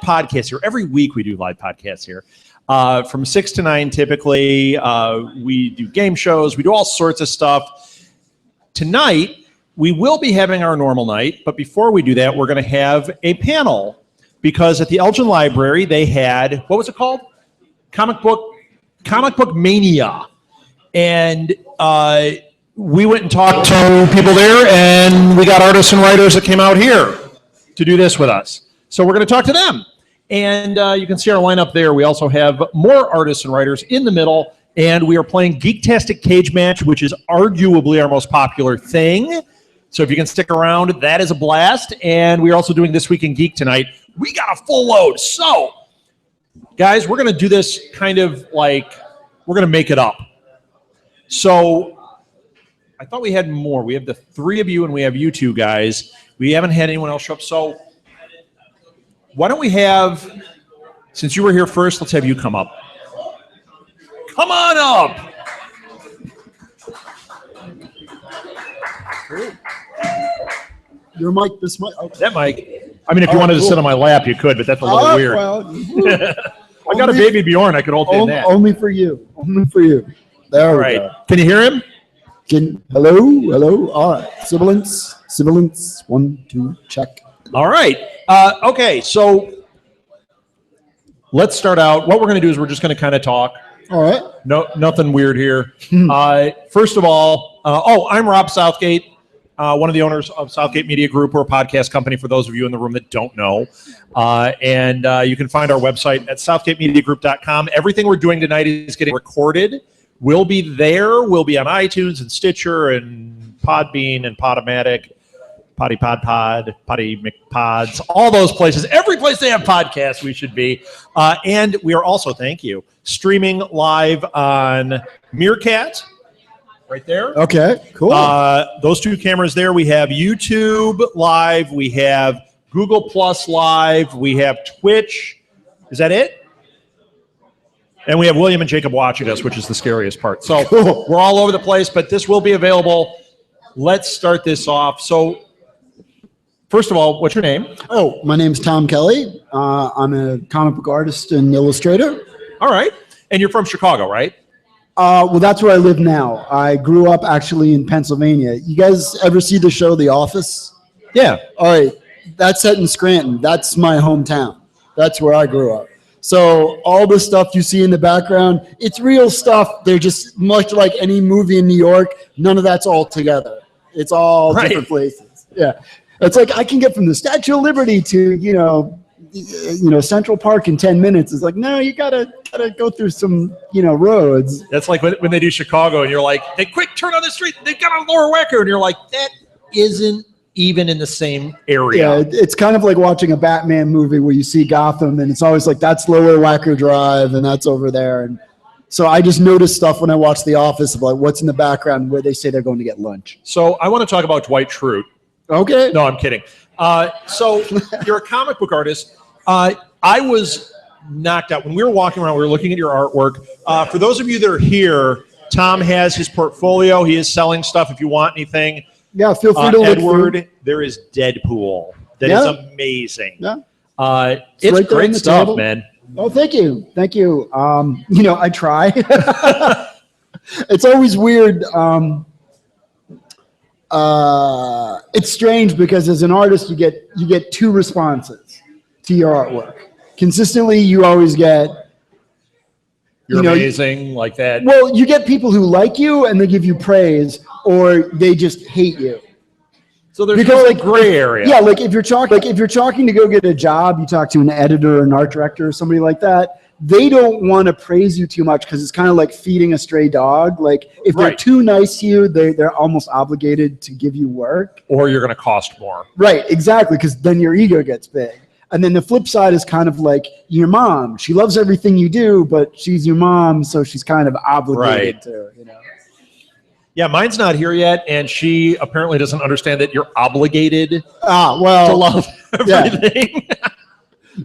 podcasts here. Every week we do live podcasts here. From 6 to 9 typically. We do game shows. We do all sorts of stuff. Tonight, we will be having our normal night, but before we do that, we're going to have a panel because at the Elgin Library, they had, what was it called? Comic Book Mania. And we went and talked to people there, and we got artists and writers that came out here to do this with us. So we're going to talk to them. And you can see our lineup there. We also have more artists and writers in the middle, and we are playing Geektastic Cage Match, which is arguably our most popular thing. So if you can stick around, that is a blast. And we're also doing This Week in Geek tonight. We got a full load. So, guys, we're going to do this kind of like, we're going to make it up. So I thought we had more. We have the 3 of you and we have you 2 guys. We haven't had anyone else show up. So why don't we have, since you were here first, let's have you come up. Come on up. Your mic, this mic. Okay. That mic. I mean, if you wanted to sit on my lap, you could, but that's a little weird. Well, I got a baby Bjorn. I could hold in that. Only for you. Only for you. There we go. Can you hear him? Hello. All right. Sibilance. 1, 2, check. All right. Okay, so let's start out. What we're going to do is we're just going to kind of talk. All right. No, nothing weird here. First of all, I'm Rob Southgate, one of the owners of Southgate Media Group. We're a podcast company for those of you in the room that don't know. And you can find our website at southgatemediagroup.com. Everything we're doing tonight is getting recorded. We'll be there. We'll be on iTunes and Stitcher and Podbean and Podomatic, Potty McPods, all those places. Every place they have podcasts, we should be. And we are also, thank you, streaming live on Meerkat, right there. Okay, cool. Those 2 cameras there. We have YouTube Live. We have Google Plus Live. We have Twitch. Is that it? And we have William and Jacob watching us, which is the scariest part. So cool. We're all over the place, but this will be available. Let's start this off. So first of all, what's your name? Oh, my name's Tom Kelly. I'm a comic book artist and illustrator. All right. And you're from Chicago, right? Well, that's where I live now. I grew up actually in Pennsylvania. You guys ever see the show The Office? Yeah. All right. That's set in Scranton. That's my hometown. That's where I grew up. So all the stuff you see in the background, it's real stuff. They're just much like any movie in New York. None of that's all together. It's all different places. Yeah. It's like I can get from the Statue of Liberty to, Central Park in 10 minutes. It's like, no, you gotta go through some, roads. That's like when they do Chicago and you're like, they quick turn on the street, they got a Lower Wacker, and you're like, that isn't even in the same area. Yeah, it's kind of like watching a Batman movie where you see Gotham and it's always like, that's Lower Wacker Drive and that's over there. And so I just noticed stuff when I watch The Office of like what's in the background where they say they're going to get lunch. So I want to talk about Dwight Schrute. Okay. No, I'm kidding. So you're a comic book artist. I was knocked out. When we were walking around, we were looking at your artwork. For those of you that are here, Tom has his portfolio. He is selling stuff if you want anything. Yeah, feel free to look Edward, there is Deadpool. That is amazing. Yeah. It's right there great stuff, table. Man. Oh, thank you. Thank you. I try. It's always weird. It's strange because as an artist, you get 2 responses to your artwork. Consistently, you always get You're amazing, like that. Well, you get people who like you and they give you praise, or they just hate you. So there's a gray area. Yeah, like if you're talking to go get a job, you talk to an editor or an art director or somebody like that. They don't want to praise you too much because it's kind of like feeding a stray dog. Like if they're too nice to you, they're almost obligated to give you work. Or you're going to cost more. Right, exactly, because then your ego gets big. And then the flip side is kind of like your mom. She loves everything you do, but she's your mom, so she's kind of obligated to, Yeah, mine's not here yet, and she apparently doesn't understand that you're obligated to love everything. Yeah.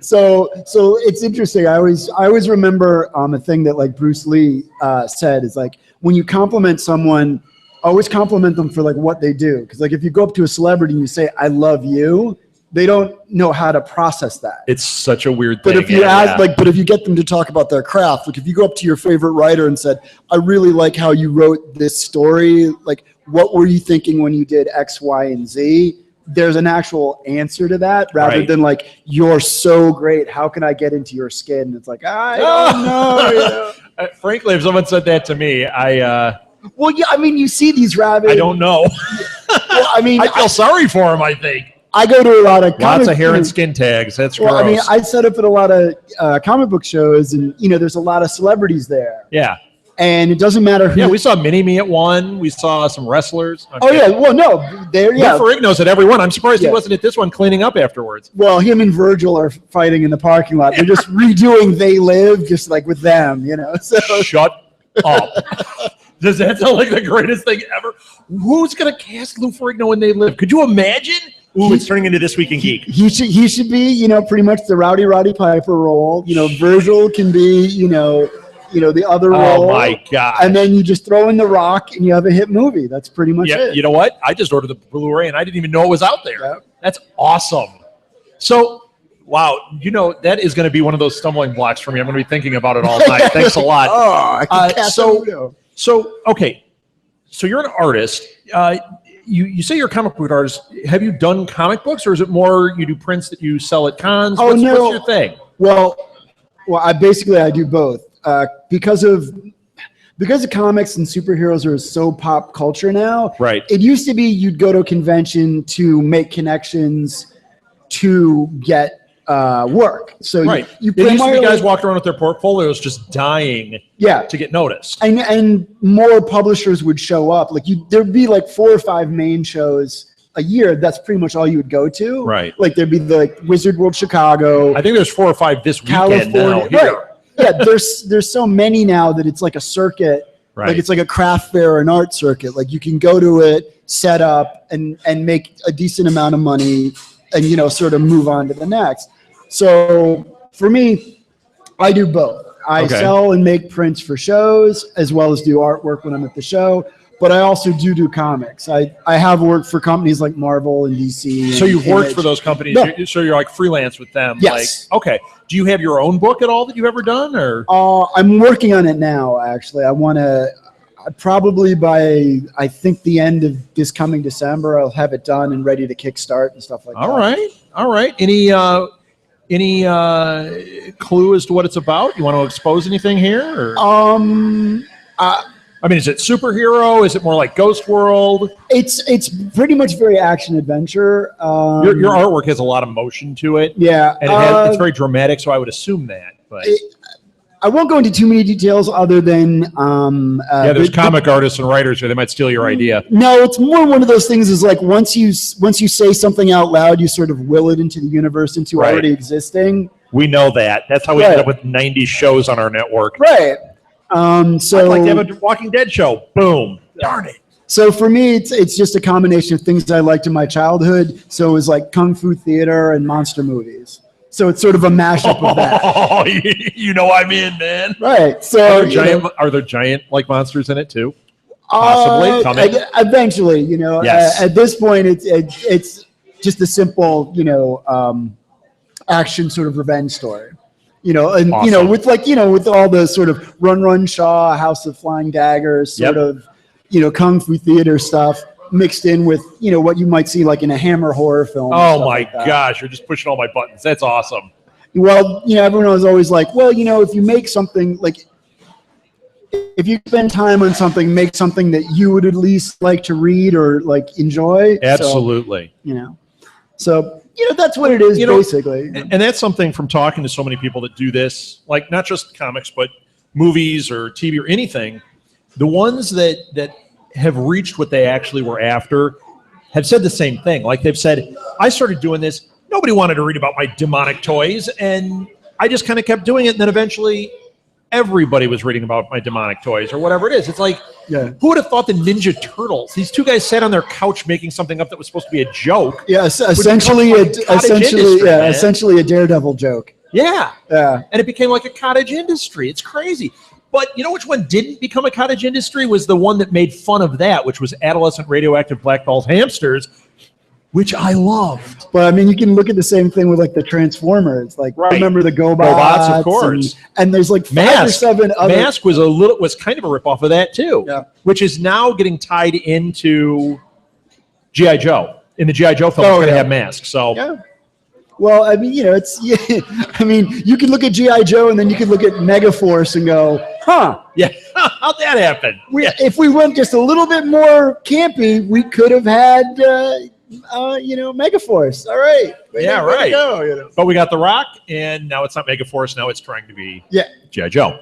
So it's interesting. I always remember a thing that like Bruce Lee said is like when you compliment someone, always compliment them for like what they do. Because like if you go up to a celebrity and you say I love you, They don't know how to process that. It's such a weird thing. But if you but if you get them to talk about their craft, like if you go up to your favorite writer and said, I really like how you wrote this story, like what were you thinking when you did X, Y, and Z? There's an actual answer to that rather than like, you're so great. How can I get into your skin? It's like, I don't know. You know? Frankly, if someone said that to me, Well, yeah, I mean, you see these rabbits. I don't know. Well, I mean, I feel sorry for him, I think. I go to a lot of lots of hair and skin tags. That's gross. I mean, I set up at a lot of comic book shows, and there's a lot of celebrities there. Yeah. And it doesn't matter who. Yeah, we saw Mini-Me at one. We saw some wrestlers. Yeah. Well, no. There, yeah. Lou Ferrigno's at every one. I'm surprised he wasn't at this one cleaning up afterwards. Well, him and Virgil are fighting in the parking lot. They're just redoing They Live, just like with them, So. Shut up. Does that sound like the greatest thing ever? Who's going to cast Lou Ferrigno when They Live? Could you imagine? Ooh, it's turning into This Week in Geek. He should be, pretty much the Roddy Piper role. Virgil can be, the other role. Oh my God. And then you just throw in The Rock and you have a hit movie. That's pretty much it. You know what? I just ordered the Blu-ray and I didn't even know it was out there. Yep. That's awesome. So, wow, that is going to be one of those stumbling blocks for me. I'm going to be thinking about it all night. Thanks a lot. I can cast okay. So you're an artist. You say you're a comic book artist. Have you done comic books, or is it more you do prints that you sell at cons? What's your thing? Well, I do both. Because of comics and superheroes are so pop culture now. Right. It used to be you'd go to a convention to make connections to get work. So right. You it used to be guys walked around with their portfolios just dying to get noticed. And more publishers would show up. Like there'd be like 4 or 5 main shows a year. That's pretty much all you would go to. Right. Like there'd be the Wizard World Chicago. I think there's 4 or 5 this weekend now. Right. Yeah, there's so many now that it's like a circuit. Right. Like it's like a craft fair or an art circuit. Like you can go to it, set up, and make a decent amount of money and sort of move on to the next. So for me, I do both. I sell and make prints for shows as well as do artwork when I'm at the show. But I also do comics. I have worked for companies like Marvel and DC. So you've worked for those companies. No. So you're like freelance with them. Yes. Like, okay. Do you have your own book at all that you've ever done, or? I'm working on it now. Actually, I want to. Probably by I think the end of this coming December, I'll have it done and ready to kickstart and stuff like that. All right. Any clue as to what it's about? You want to expose anything here? Or? I mean, is it superhero? Is it more like Ghost World? It's pretty much very action adventure. Your artwork has a lot of motion to it. Yeah, and it's very dramatic, so I would assume that. But I won't go into too many details other than there's comic artists and writers here. They might steal your idea. No, it's more one of those things. Is like once you say something out loud, you sort of will it into the universe, into already existing. We know that. That's how we ended up with 90 shows on our network. Right. So I'd like to have a Walking Dead show. Boom. Darn it. So for me, it's just a combination of things I liked in my childhood. So it was like kung fu theater and monster movies. So it's sort of a mashup of that. Oh, I'm in, man. Right. So are there giant like monsters in it too? Possibly coming. Eventually, Yes. At this point, it's just a simple, action sort of revenge story. Awesome. With all the sort of Run Shaw, House of Flying Daggers, sort of, kung fu theater stuff mixed in with, what you might see like in a Hammer horror film. Oh my gosh, you're just pushing all my buttons. That's awesome. Well, everyone was always like, well, if you make something like, if you spend time on something, make something that you would at least like to read or like enjoy. Absolutely. So that's what it is, basically. And that's something from talking to so many people that do this, like not just comics, but movies or TV or anything. The ones that have reached what they actually were after have said the same thing. Like they've said, I started doing this. Nobody wanted to read about my demonic toys. And I just kind of kept doing it. And then eventually everybody was reading about my demonic toys or whatever it is. It's like, who would have thought the Ninja Turtles? These 2 guys sat on their couch making something up that was supposed to be a joke. Yeah, essentially a Daredevil joke. Yeah. And it became like a cottage industry. It's crazy. But you know which one didn't become a cottage industry? Was the one that made fun of that, which was adolescent radioactive black balls hamsters. which I loved. But I mean, you can look at the same thing with like the Transformers. Like, remember the GoBots? Of course. And there's like 5 or 7 other. Mask was kind of a ripoff of that too. Yeah. Which is now getting tied into G.I. Joe. In the G.I. Joe film, it's going to have Mask. So. Yeah. Well, I mean, it's. Yeah, I mean, you could look at G.I. Joe and then you could look at Megaforce and go, huh? Yeah. How'd that happen? If we went just a little bit more campy, we could have had. Megaforce. All right. Right. Go, But we got The Rock, and now it's not Megaforce. Now it's trying to be G.I. Joe.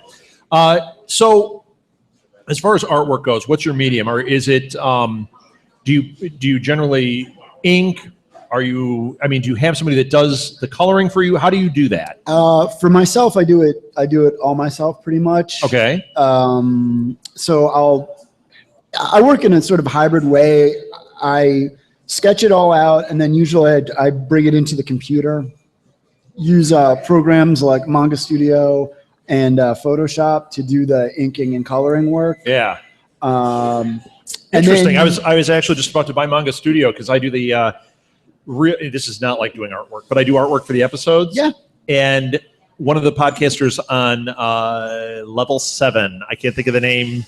So, as far as artwork goes, what's your medium? Or is it? Do you generally ink? Do you have somebody that does the coloring for you? How do you do that? For myself, I do it all myself pretty much. Okay. So I work in a sort of hybrid way. I sketch it all out, and then usually I bring it into the computer. Use programs like Manga Studio and Photoshop to do the inking and coloring work. Yeah. Interesting. I was actually just about to buy Manga Studio because I do the. This is not like doing artwork, but I do artwork for the episodes. Yeah. And one of the podcasters on Level 7, I can't think of the name.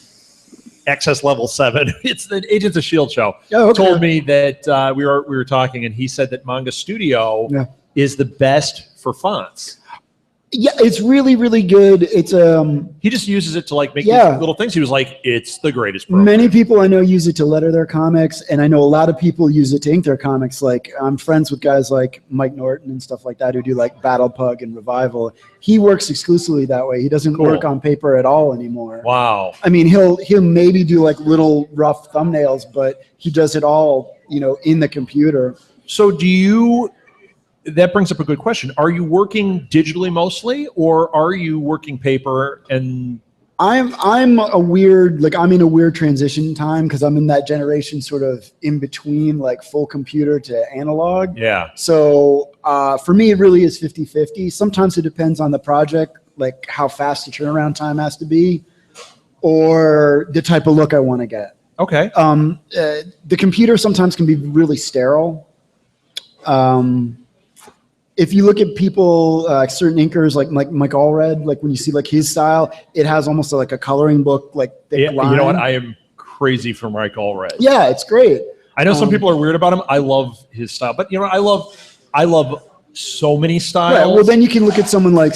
Access Level 7. It's the Agents of S.H.I.E.L.D. show. Oh, okay. Told me that we were talking, and he said that Manga Studio is the best for fonts. Yeah, it's really, really good. It's he just uses it to like make these little things. He was like, it's the greatest program. Many people I know use it to letter their comics, and I know a lot of people use it to ink their comics. Like, I'm friends with guys like Mike Norton and stuff like that who do like Battle Pug and Revival. He works exclusively that way. He doesn't work on paper at all anymore. Wow. I mean, he'll maybe do like little rough thumbnails, but he does it all, in the computer. So that brings up a good question. Are you working digitally mostly, or are you working paper? And I'm in a weird transition time because I'm in that generation sort of in between like full computer to analog. Yeah. So for me, it really is 50-50. Sometimes it depends on the project, like how fast the turnaround time has to be, or the type of look I want to get. Okay. The computer sometimes can be really sterile. If you look at people, certain inkers like Mike Allred, like when you see like his style, it has almost like a coloring book, like thick line. You know what? I am crazy for Mike Allred. Yeah, it's great. I know some people are weird about him. I love his style, but I love so many styles. Right. Well, then you can look at someone like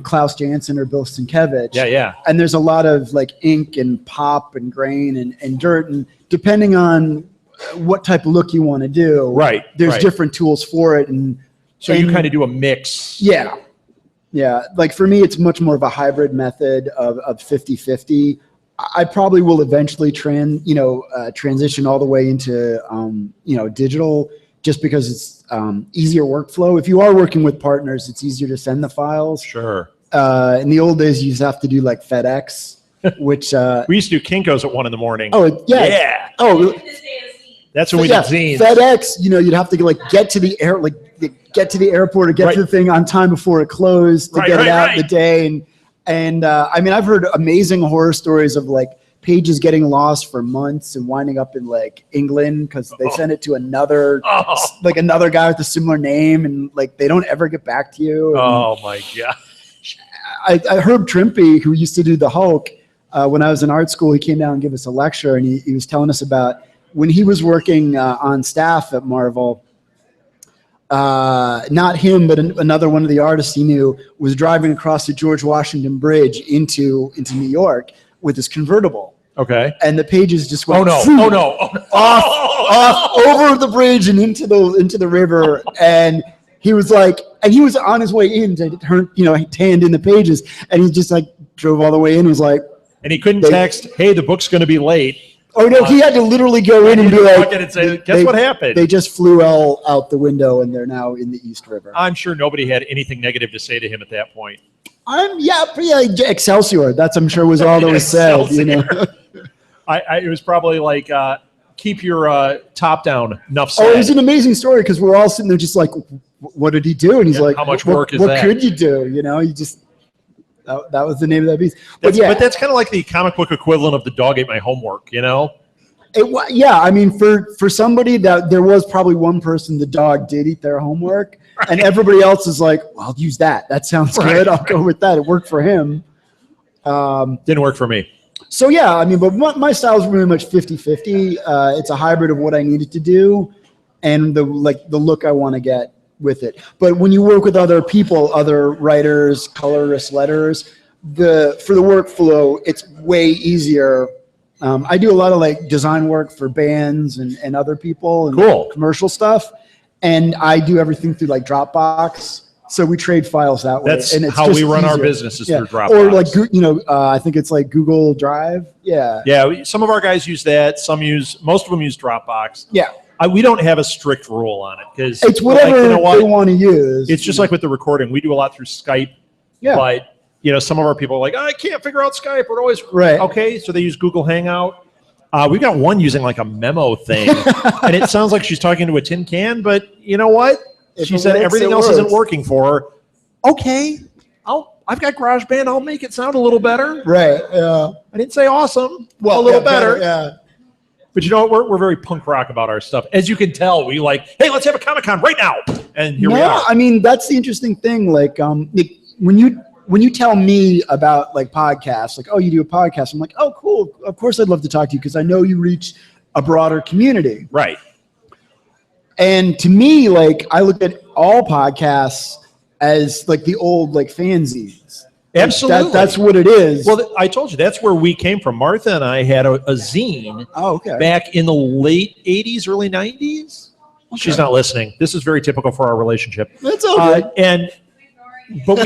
Klaus Janson or Bill Sienkiewicz. Yeah. And there's a lot of like ink and pop and grain and dirt, and depending on what type of look you want to do, there's different tools for it. And so you kind of do a mix. Yeah. Like for me, it's much more of a hybrid method of 50-50. I probably will eventually transition all the way into digital, just because it's easier workflow. If you are working with partners, it's easier to send the files. Sure. In the old days, you used to have to do like FedEx, which we used to do Kinko's at 1 a.m. Oh yeah. Oh, that's when we did zines. FedEx, you'd have to get to the airport or get to the thing on time before it closed to get it out in the day. And I mean, I've heard amazing horror stories of like pages getting lost for months and winding up in like England because they send it to another guy with a similar name, and like they don't ever get back to you. And oh my gosh. I Herb Trimpe, who used to do the Hulk, when I was in art school, he came down and gave us a lecture, and he was telling us about when he was working on staff at Marvel. Not him, but another one of the artists he knew was driving across the George Washington Bridge into New York with his convertible. Okay. And the pages just went off over the bridge and into the river. And he was on his way in to hand in the pages, and he just like drove all the way in and was like, and he couldn't text, hey, the book's going to be late. Oh no, he had to literally go in and be like, and say, guess what happened? They just flew all out the window, and they're now in the East River. I'm sure nobody had anything negative to say to him at that point. Excelsior. That's, I'm sure, was all that was said. It was probably like, keep your top down. Enough said. Oh, it was an amazing story because we're all sitting there just like, what did he do? And he's like, how much work is that? What could you do? You just. That was the name of that piece. But that's kind of like the comic book equivalent of the dog ate my homework, Yeah, I mean, for somebody that there was probably one person the dog did eat their homework, right. And everybody else is like, well, I'll use that. That sounds good. I'll go with that. It worked for him. Didn't work for me. So yeah, I mean, but my style is really much 50-50. It's a hybrid of what I needed to do and the look I want to get with it. But when you work with other people, other writers, colorists, letterers, for the workflow, it's way easier. I do a lot of like design work for bands and other people and cool. commercial stuff. And I do everything through like Dropbox. So we trade files that way. That's and it's how just we run easier. our businesses through Dropbox. Or like, I think it's like Google Drive. Yeah. Yeah. Some of our guys use that. Most of them use Dropbox. Yeah. We don't have a strict rule on it because it's whatever they want to use. It's just like with the recording. We do a lot through Skype. Yeah. But some of our people are like, I can't figure out Skype. We're always right. Okay. So they use Google Hangout. We've got one using like a memo thing, and it sounds like she's talking to a tin can. But you know what? She said everything else isn't working for her. Okay, I've got GarageBand. I'll make it sound a little better. Right. Yeah. I didn't say awesome. Well, a little better. Yeah. But you know what? We're very punk rock about our stuff. As you can tell, we like, hey, let's have a Comic-Con right now. And here we are. I mean, that's the interesting thing. Like, when you tell me about like podcasts, like, oh, you do a podcast, I'm like, oh, cool. Of course, I'd love to talk to you because I know you reach a broader community. Right. And to me, like, I look at all podcasts as like the old like fanzines. Absolutely. That's what it is. Well, I told you that's where we came from. Martha and I had a zine back in the late 80s, early 90s. Okay. She's not listening. This is very typical for our relationship. That's okay. But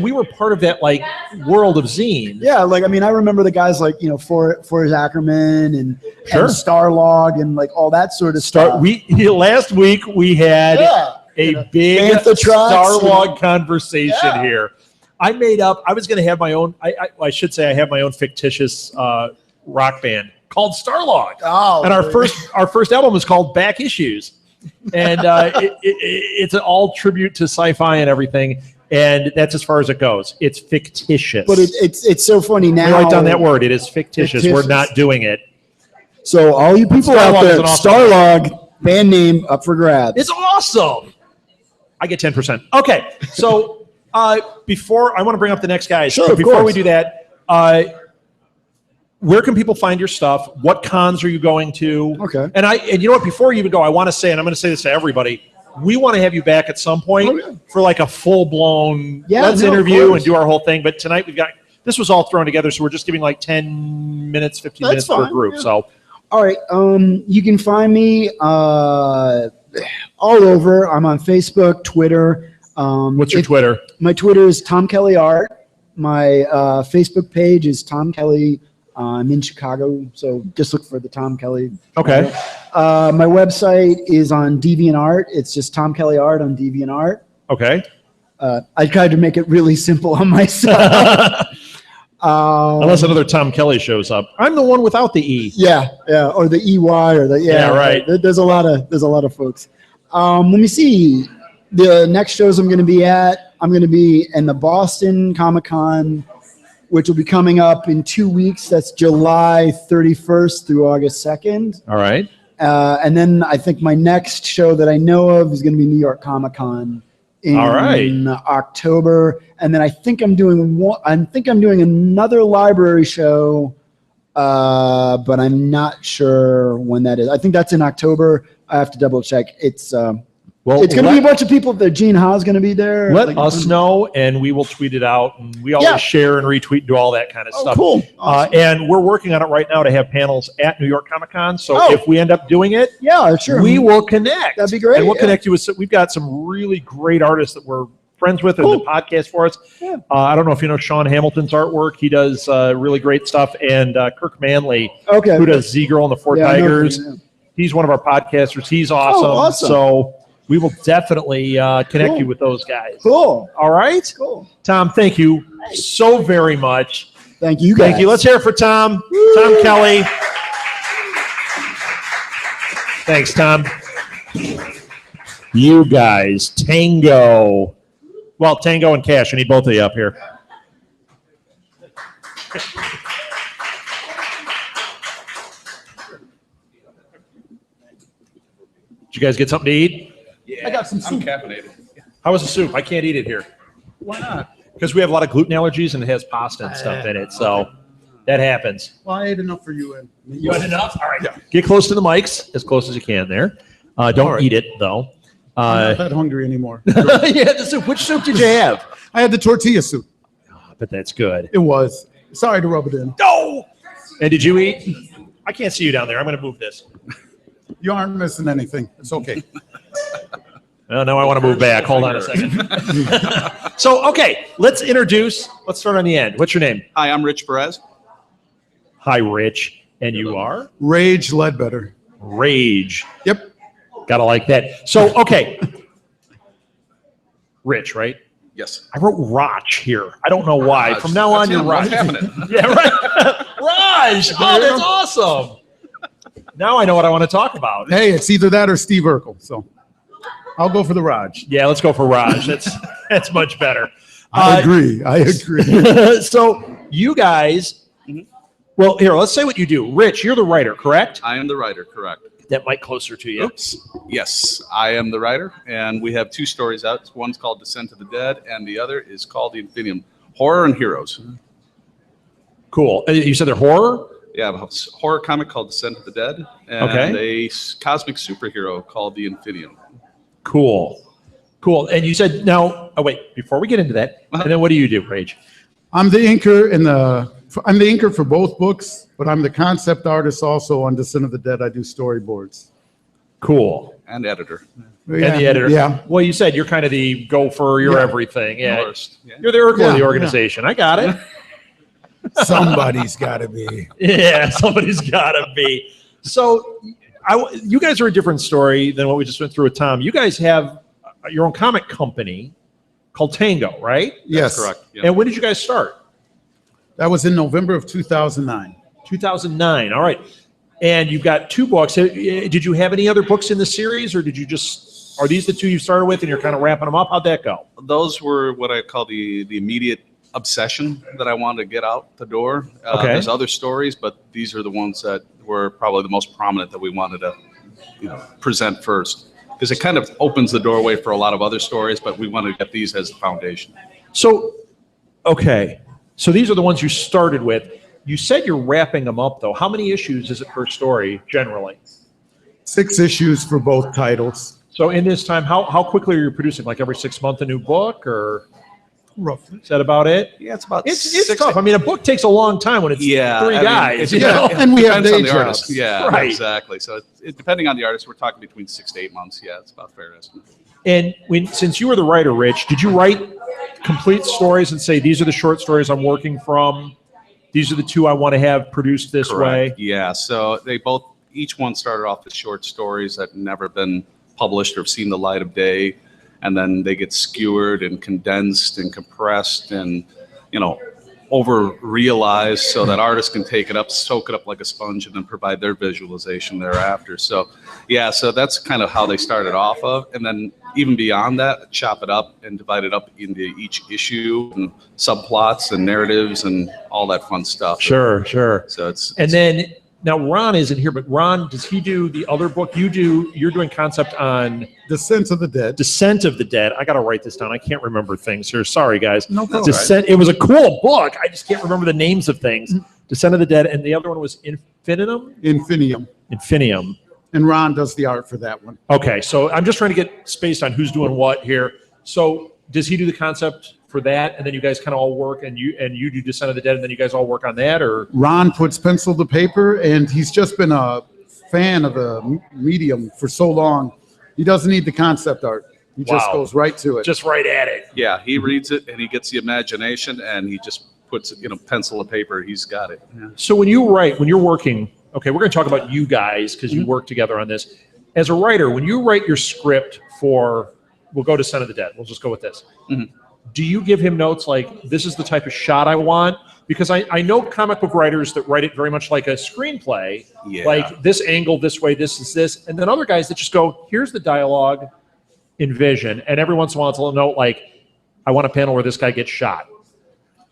we were part of that like world of zine. Yeah, like I mean, I remember the guys like Forrest Ackerman and Starlog and like all that sort of stuff. Last week we had a big Starlog conversation here. I was going to have my own. I should say I have my own fictitious rock band called Starlog. Oh, and our first album was called Back Issues. And it's an all tribute to sci-fi and everything, and that's as far as it goes. It's fictitious, but it's so funny now. We write down that word. It is fictitious. We're not doing it. So all you people out there, Starlog band name up for grabs. It's awesome. I get 10%. Okay, so before I want to bring up the next guys. Sure, before we do that, where can people find your stuff? What cons are you going to? Okay. And you know what? Before you even go, I want to say, and I'm going to say this to everybody, we want to have you back at some point for like a full-blown interview and do our whole thing. But tonight this was all thrown together, so we're just giving like 10 minutes, 15 minutes per group. Yeah. So, all right. You can find me all over. I'm on Facebook, Twitter. What's your Twitter? My Twitter is Tom Kelly Art. My Facebook page is Tom Kelly. I'm in Chicago, so just look for the Tom Kelly. Okay. My website is on DeviantArt. It's just Tom Kelly Art on DeviantArt. Okay. I tried to make it really simple on myself. Unless another Tom Kelly shows up. I'm the one without the E. Yeah, or the EY or the right. There's a lot of folks. Let me see. The next shows I'm going to be at. I'm going to be in the Boston Comic-Con, which will be coming up in 2 weeks. That's July 31st through August 2nd. All right. And then I think my next show that I know of is going to be New York Comic Con in October. And then I think I'm doing another library show, but I'm not sure when that is. I think that's in October. I have to double check. It's going to be a bunch of people there. Gene Ha's going to be there. Let us know, and we will tweet it out. And we always share and retweet and do all that kind of stuff. Cool. Awesome. And we're working on it right now to have panels at New York Comic Con. So if we end up doing it, sure, we will connect. That'd be great. And we'll connect you with. We've got some really great artists that we're friends with and the podcast for us. Yeah. I don't know if you know Sean Hamilton's artwork. He does really great stuff. And Kirk Manley, who does Z-Girl and the Four Tigers. He's one of our podcasters. He's awesome. Awesome. So we will definitely connect you with those guys. Cool. All right? Cool. Tom, thank you so very much. Thank you, guys. Thank you. Let's hear it for Tom. Woo! Tom Kelly. Thanks, Tom. You guys, Tango. Well, Tango and Cash. I need both of you up here. Did you guys get something to eat? Yeah, I got some soup. I'm caffeinated. How was the soup? I can't eat it here. Why not? Because we have a lot of gluten allergies and it has pasta and stuff in it. So that happens. Well, I ate enough for you. You had enough? All right. Yeah. Get close to the mics, as close as you can there. Don't eat it, though. I'm not that hungry anymore. Yeah, the soup. Which soup did you have? I had the tortilla soup. But that's good. It was. Sorry to rub it in. No! And did you eat? I can't see you down there. I'm going to move this. You aren't missing anything. It's okay. Oh, no, I want to move back. Hold on a second. So, okay, let's start on the end. What's your name? Hi, I'm Rich Perez. Hi, Rich. And you are? Rage Ledbetter. Rage. Yep. Gotta like that. So, okay. Rich, right? Yes. I wrote Raj here. I don't know why. Raj. From now on, That's you're him. Raj. What's happening? Yeah, right. Raj. Oh, that's awesome. Now I know what I want to talk about. Hey, it's either that or Steve Urkel. So I'll go for the Raj. Yeah, let's go for Raj. That's much better. I agree. So you guys, well, here, let's say what you do. Rich, you're the writer, correct? I am the writer, correct. That mic closer to you. Oops. Yes, I am the writer, and we have 2 stories out. One's called Descent of the Dead, and the other is called The Infinium. Horror and Heroes. Cool. You said they're horror? Yeah, a horror comic called Descent of the Dead, and a cosmic superhero called The Infinium. Cool. And you said now. Oh wait, before we get into that, and then what do you do, Rage? I'm the inker for both books, but I'm the concept artist also on Descent of the Dead. I do storyboards. Cool. And editor. And the editor. Yeah. Well, you said you're kind of the gopher. You're everything. Yeah. Artist. Yeah. You're the Urkel of Yeah, the organization. I got it. Somebody's got to be. Yeah, somebody's got to be. So, you guys are a different story than what we just went through with Tom. You guys have your own comic company called Tango, right? Yes. That's correct. Yep. And when did you guys start? That was in November of 2009. 2009. All right. And you've got 2 books. Did you have any other books in the series, or are these the 2 you started with and you're kind of wrapping them up? How'd that go? Those were what I call the immediate obsession that I wanted to get out the door. Okay. There's other stories, but these are the ones that were probably the most prominent that we wanted to present first. Because it kind of opens the doorway for a lot of other stories, but we wanted to get these as the foundation. So, okay. So these are the ones you started with. You said you're wrapping them up, though. How many issues is it per story, generally? 6 issues for both titles. So in this time, how quickly are you producing? Like every 6 months a new book, or Roughly. is that about it? Yeah, it's about It's 6 tough. I mean, a book takes a long time when it's 3 guys. It you know? And we have depends on day the jobs. artist. Yeah, Right. exactly. So depending on the artist, we're talking between 6 to 8 months. Yeah, it's about a fair estimate. And since you were the writer, Rich, did you write complete stories and say, these are the short stories I'm working from? These are the 2 I want to have produced this Correct. way? Yeah, so each one started off as short stories that never been published or seen the light of day, and then they get skewered and condensed and compressed and over realized so that artists can take it up, soak it up like a sponge, and then provide their visualization thereafter. So that's kind of how they started off of, and then even beyond that, chop it up and divide it up into each issue and subplots and narratives and all that fun stuff. Sure. So And then now Ron isn't here, but Ron, does he do the other book? You're doing concept on Descent of the Dead. Descent of the Dead. I got to write this down. I can't remember things here. Sorry, guys. No problem. Descent. It was a cool book. I just can't remember the names of things. Descent of the Dead, and the other one was Infinium. Infinium. And Ron does the art for that one. Okay, so I'm just trying to get spaced on who's doing what here. So does he do the concept for that, and then you guys kind of all work, and you do Descent of the Dead, and then you guys all work on that, or? Ron puts pencil to paper, and he's just been a fan of the medium for so long. He doesn't need the concept art. He just goes right to it. Just right at it. yeah, he reads it and he gets the imagination and he just puts it, pencil to paper. He's got it. Yeah. So when you're working, okay, we're going to talk about you guys because you work together on this. As a writer, when you write your script we'll go to Son of the Dead. We'll just go with this. Mm-hmm. Do you give him notes like, this is the type of shot I want? Because I know comic book writers that write it very much like a screenplay, like this angle, this way, this is this. And then other guys that just go, here's the dialogue, envision. And every once in a while it's a little note like, I want a panel where this guy gets shot.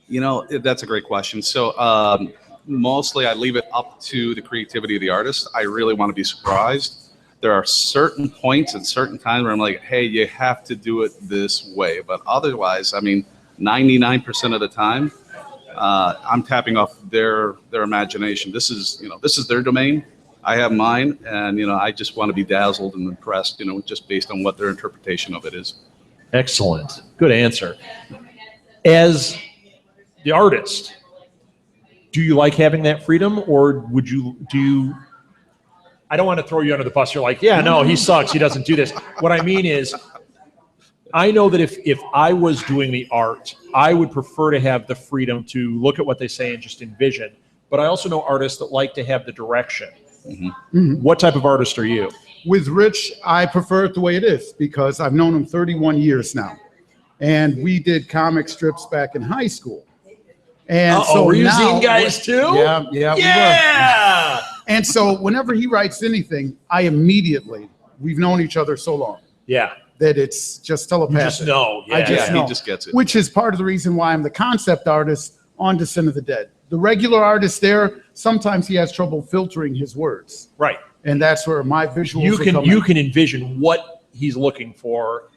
That's a great question. So mostly I leave it up to the creativity of the artist. I really want to be surprised there are certain points and certain times where I'm like, hey, you have to do it this way. But otherwise, I mean, 99% of the time, I'm tapping off their imagination. This is their domain. I have mine, and I just want to be dazzled and impressed, just based on what their interpretation of it is. Excellent. Good answer. As the artist, do you like having that freedom, or do you? I don't want to throw you under the bus. You're like, yeah, no, he sucks. He doesn't do this. What I mean is, I know that if I was doing the art, I would prefer to have the freedom to look at what they say and just envision. But I also know artists that like to have the direction. What type of artist are you? With Rich, I prefer it the way it is because I've known him 31 years now. And we did comic strips back in high school. And so were you now, zine guys too? Yeah. We were. And so whenever he writes anything, we've known each other so long. Yeah. That it's just telepathic. You just know. Yeah. I just know. He just gets it. Which is part of the reason why I'm the concept artist on Descent of the Dead. The regular artist there, sometimes he has trouble filtering his words. Right. And that's where my visuals you can envision what he's looking for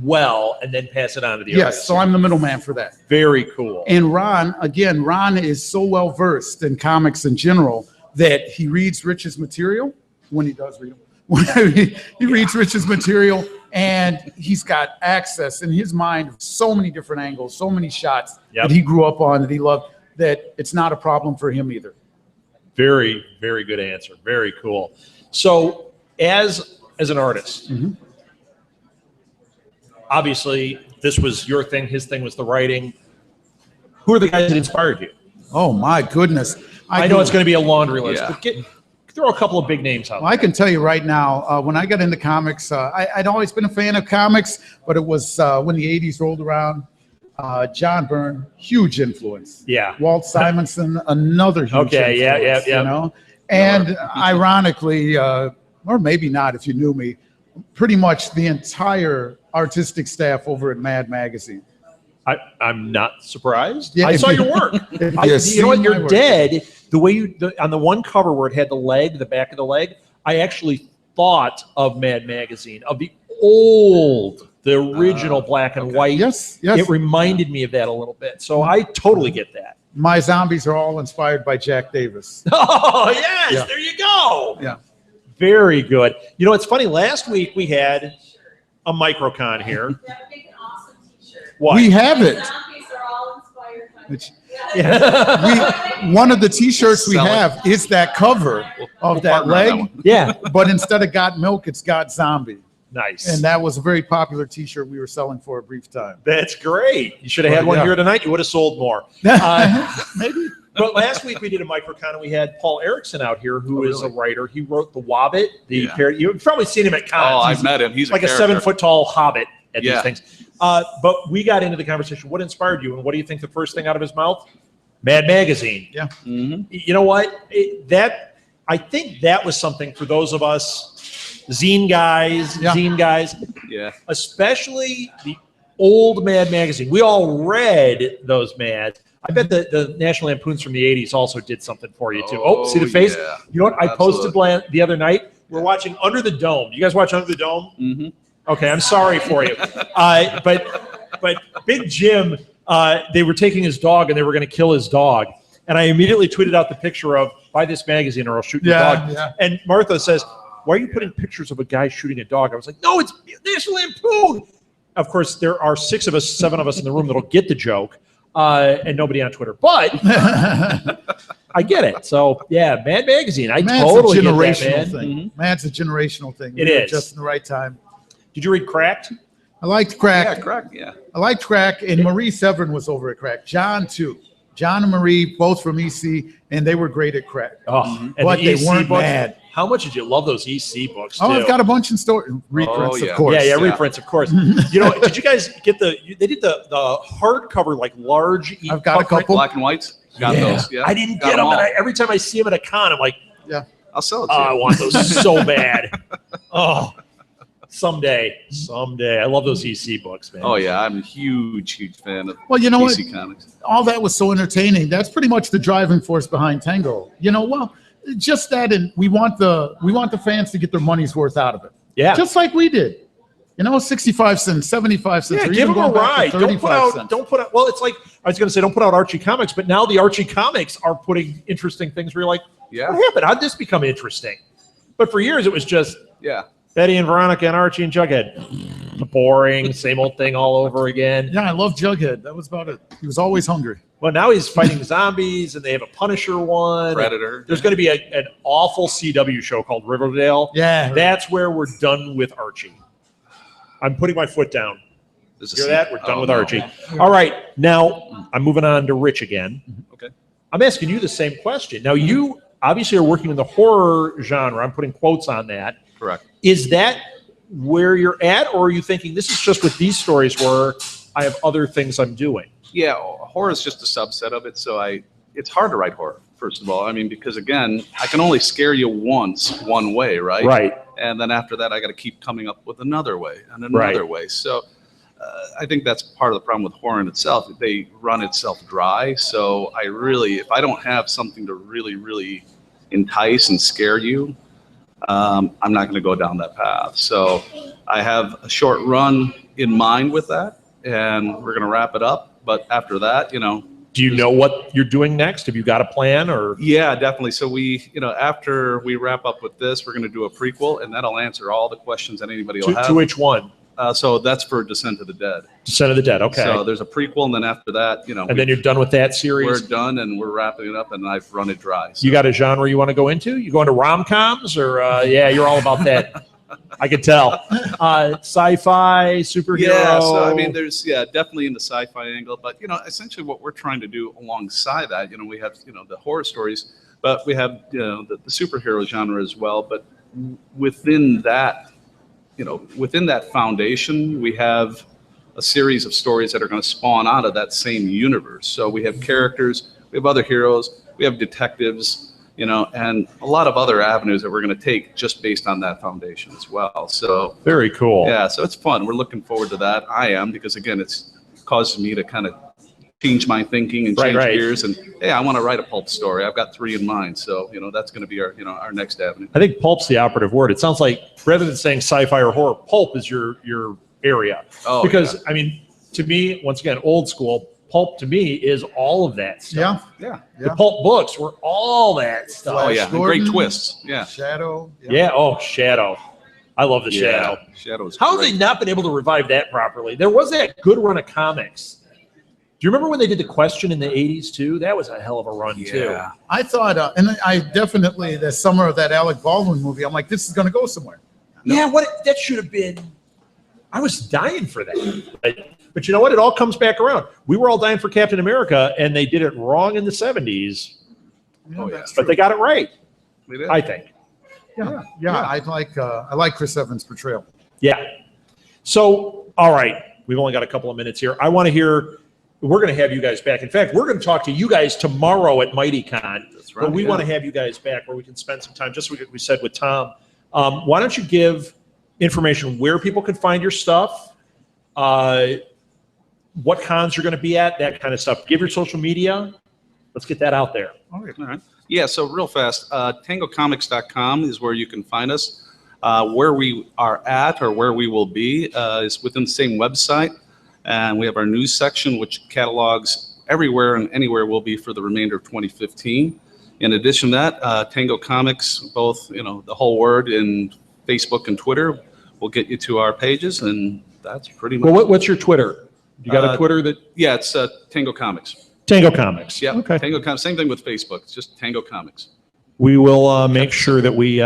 well and then pass it on to the artist. Yes, so I'm the middleman for that. Very cool. And Ron is so well versed in comics in general that he reads Rich's material when he does read them. He reads Rich's material, and he's got access in his mind of so many different angles, so many shots that he grew up on, that he loved, that it's not a problem for him either. Very, very good answer. Very cool. So as an artist, obviously this was your thing, his thing was the writing. Who are the guys that inspired you? Oh my goodness. I know it's going to be a laundry list, but throw a couple of big names out. Well, I can tell you right now, when I got into comics, I'd always been a fan of comics, but it was when the 80s rolled around. John Byrne, huge influence. Yeah. Walt Simonson, another huge influence. Yeah. And ironically, or maybe not if you knew me, pretty much the entire artistic staff over at Mad Magazine. I'm not surprised. Yeah, I saw your work. You know what? You're dead. The way on the one cover where it had the back of the leg, I actually thought of Mad Magazine, of the original black and white. Yes. It reminded me of that a little bit. So I totally get that. My zombies are all inspired by Jack Davis. Oh, yes. There you go. Yeah. Very good. You know, it's funny. Last week we had a microcon here. That would make an awesome t-shirt. What? We have it. Zombies are all inspired by One of the t-shirts we have is that cover of that leg. Yeah. But instead of got milk, it's got zombie. Nice. And that was a very popular t-shirt we were selling for a brief time. That's great. You should have had one here tonight. You would have sold more. Maybe. But last week we did a microcon and we had Paul Erickson out here, who is a writer. He wrote The Wobbit. You've probably seen him at cons. Oh, I've met him. He's like a character. 7-foot tall hobbit at these things. But we got into the conversation. What inspired you? And what do you think the first thing out of his mouth? Mad Magazine. Yeah. You know what? I think that was something for those of us zine guys, Yeah. especially the old Mad Magazine. We all read those Mads. I bet the National Lampoons from the 80s also did something for you too. Oh, see the face? Yeah. You know what? I posted the other night. We're watching Under the Dome. You guys watch Under the Dome? Mm-hmm. Okay, I'm sorry for you. But Big Jim, they were taking his dog and they were going to kill his dog. And I immediately tweeted out the picture of, buy this magazine or I'll shoot your dog. Yeah. And Martha says, why are you putting pictures of a guy shooting a dog? I was like, no, it's National Lampoon. Of course, there are 7 of us in the room that'll get the joke, and nobody on Twitter. But I get it. So, yeah, Mad Magazine. I totally get that, man. Thing. Mad's a generational thing. It is. Just in the right time. Did you read Cracked? I liked Crack. Yeah, correct. Yeah. I liked Crack, and Marie Severin was over at Crack. John, too. John and Marie, both from EC, and they were great at Crack. Oh, but they weren't bad. How much did you love those EC books? Oh, too? I've got a bunch in store. Reprints, of course. Yeah, reprints, of course. You know, did you guys get they did the hardcover, like large I've got a couple. Black and whites. Got those. Yeah. I didn't get them. And every time I see them at a con, I'm like, I'll sell it to you. I want those so bad. Oh, someday. I love those EC books, man. Oh, yeah. I'm a huge fan of Well, you know DC what? Comics. All that was so entertaining. That's pretty much the driving force behind Tango. You know, well, just that, and we want the fans to get their money's worth out of it. Yeah. Just like we did. 65 cents, 75 cents. Yeah, or give even them a going back to ride. 35 cents. Don't put out. Well, it's like I was going to say, don't put out Archie Comics, but now the Archie Comics are putting interesting things where you're like, Yeah. what happened? How'd this become interesting? But for years, it was just Yeah. Betty and Veronica and Archie and Jughead. Boring, same old thing all over again. Yeah, I love Jughead. That was about it. He was always hungry. Well, now he's fighting zombies, and they have a Punisher one. Predator. There's going to be an awful CW show called Riverdale. Yeah. That's where we're done with Archie. I'm putting my foot down. There's a Hear scene- that? We're done Oh, with no. Archie. All right. Now, I'm moving on to Rich again. Okay. I'm asking you the same question. Now, you obviously are working in the horror genre. I'm putting quotes on that. Correct. Is that where you're at, or are you thinking this is just with these stories where I have other things I'm doing? Yeah, horror is just a subset of it. So it's hard to write horror, first of all. I mean, because again, I can only scare you once, one way, right? Right. And then after that, I got to keep coming up with another way and Right. another way. So I think that's part of the problem with horror in itself. They run itself dry. So if I don't have something to really, really entice and scare you, I'm not going to go down that path. So I have a short run in mind with that, and we're going to wrap it up. But after that, Do you know what you're doing next? Have you got a plan, or? yeah, definitely. So after we wrap up with this, we're going to do a prequel, and that'll answer all the questions that anybody will have. To which one? So that's for Descent of the Dead. Descent of the Dead. Okay. So there's a prequel, and then after that, and then you're done with that we're series. done, and we're wrapping it up, and I've run it dry. So. You got a genre you want to go into? You go into rom-coms, or yeah, you're all about that. I could tell. Sci-fi, superhero. Yeah, so I mean, there's definitely in the sci-fi angle, but essentially what we're trying to do alongside that, we have the horror stories, but we have the superhero genre as well. But within that, within that foundation, we have a series of stories that are going to spawn out of that same universe. So we have characters, we have other heroes, we have detectives, and a lot of other avenues that we're going to take just based on that foundation as well. So Very cool. yeah, so it's fun. We're looking forward to that. I am, because again, it's causes me to kind of change my thinking and change Right. gears. And hey, I want to write a pulp story. I've got 3 in mind. So, that's going to be our next avenue. I think pulp's the operative word. It sounds like rather than saying sci-fi or horror, pulp is your area. Oh, because I mean, to me, once again, old school, pulp to me is all of that stuff. Yeah. The pulp books were all that stuff. Oh, Flash yeah. And Gordon. great twists. Yeah. Shadow. Yeah. Oh, Shadow. I love the Shadow. Shadow's How have great. they not been able to revive that properly? There was that good run of comics. Do you remember when they did the Question in the 80s too? That was a hell of a run too. Yeah. I thought, and I definitely, the summer of that Alec Baldwin movie, I'm like, this is going to go somewhere. Yeah, that should have been. I was dying for that. But you know what? It all comes back around. We were all dying for Captain America, and they did it wrong in the 70s, Oh, yeah. that's but true. they got it right, We did. I think. Yeah. I like Chris Evans' portrayal. Yeah. So, all right. We've only got a couple of minutes here. I want to hear. We're going to have you guys back. In fact, we're going to talk to you guys tomorrow at MightyCon. That's right, But we yeah. want to have you guys back where we can spend some time, just like we said with Tom. Why don't you give information where people can find your stuff, what cons you're going to be at, that kind of stuff. Give your social media. Let's get that out there. All right. Yeah, so real fast, tangocomics.com is where you can find us. Where we are at or where we will be is within the same website. And we have our news section, which catalogs everywhere and anywhere we'll be for the remainder of 2015. In addition to that, Tango Comics, both, the whole word in Facebook and Twitter, will get you to our pages. And that's pretty much. Well, what's your Twitter? You got a Twitter that? Yeah, it's Tango Comics. Tango Comics. Yeah, Okay. Tango Comics. Same thing with Facebook. It's just Tango Comics. We will make sure that we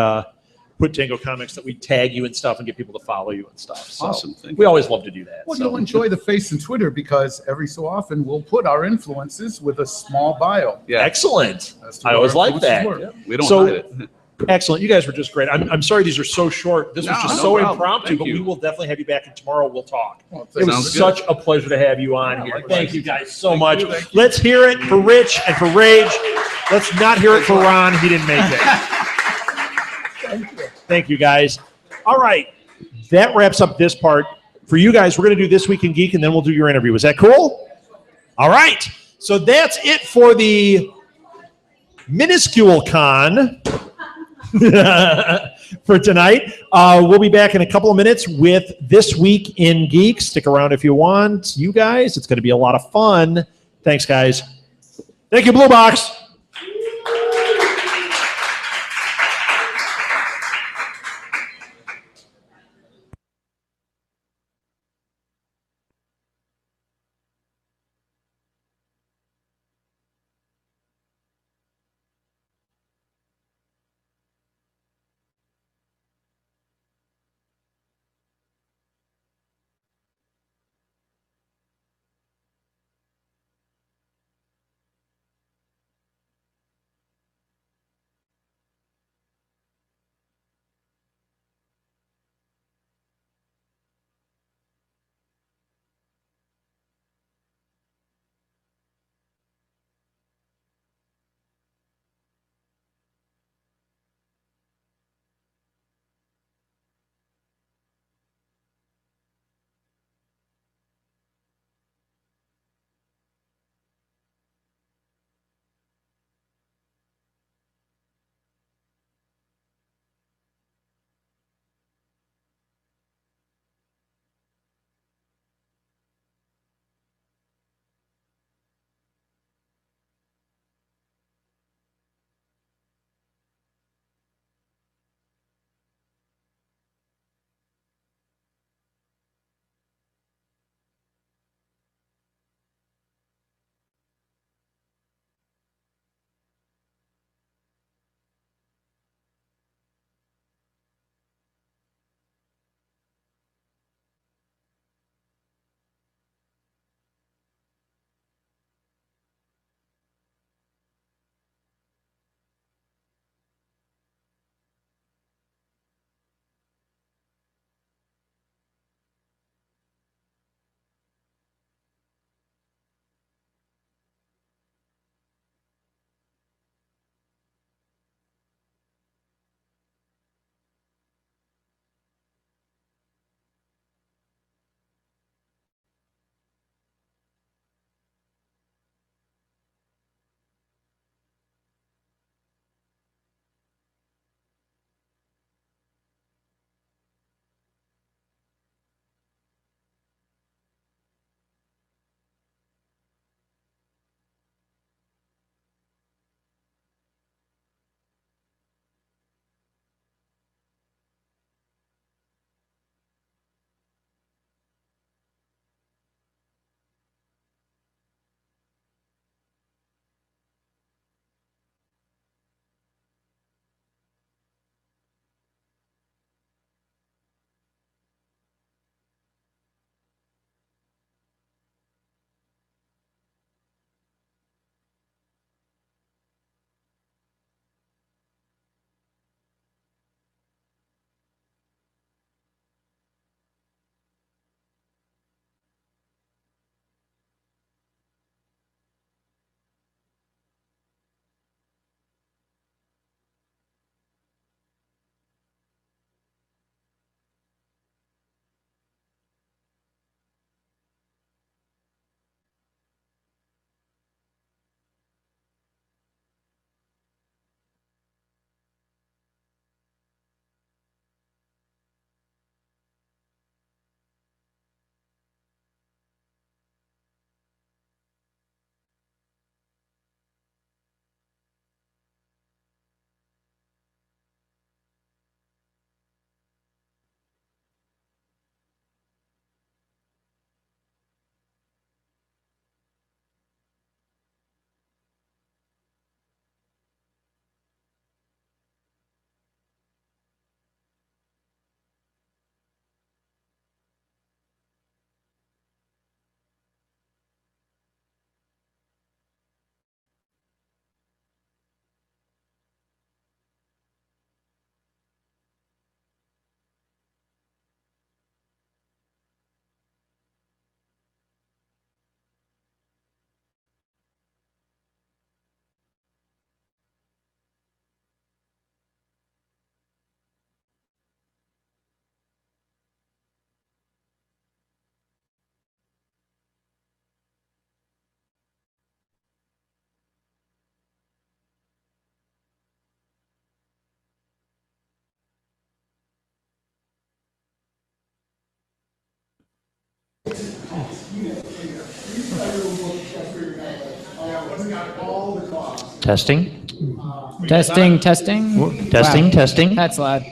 put Tango Comics, that we tag you and stuff and get people to follow you and stuff. So Awesome. Thank we you. always love to do that. Well, So- you'll enjoy the face and Twitter because every so often we'll put our influences with a small bio. Yeah, Excellent. As to I what always our like influences that. were. we don't So- hide it. Excellent. You guys were just great. I'm sorry these are so short. This was No, just no so problem. impromptu, Thank but we you. will definitely have you back, and tomorrow we'll talk. Well, It was Sounds good. such a pleasure to have you on here. likewise. Thank you guys so much. you, thank Let's hear it for Rich and for Rage. Let's not hear it for Ron. He didn't make it. Thank you, guys. All right. That wraps up this part. For you guys, we're going to do This Week in Geek, and then we'll do your interview. Is that cool? All right. So that's it for the minuscule con for tonight. We'll be back in a couple of minutes with This Week in Geek. Stick around if you want. You guys, it's going to be a lot of fun. Thanks, guys. Thank you, Blue Box. Testing. Testing. Testing. Wow. Testing. That's loud.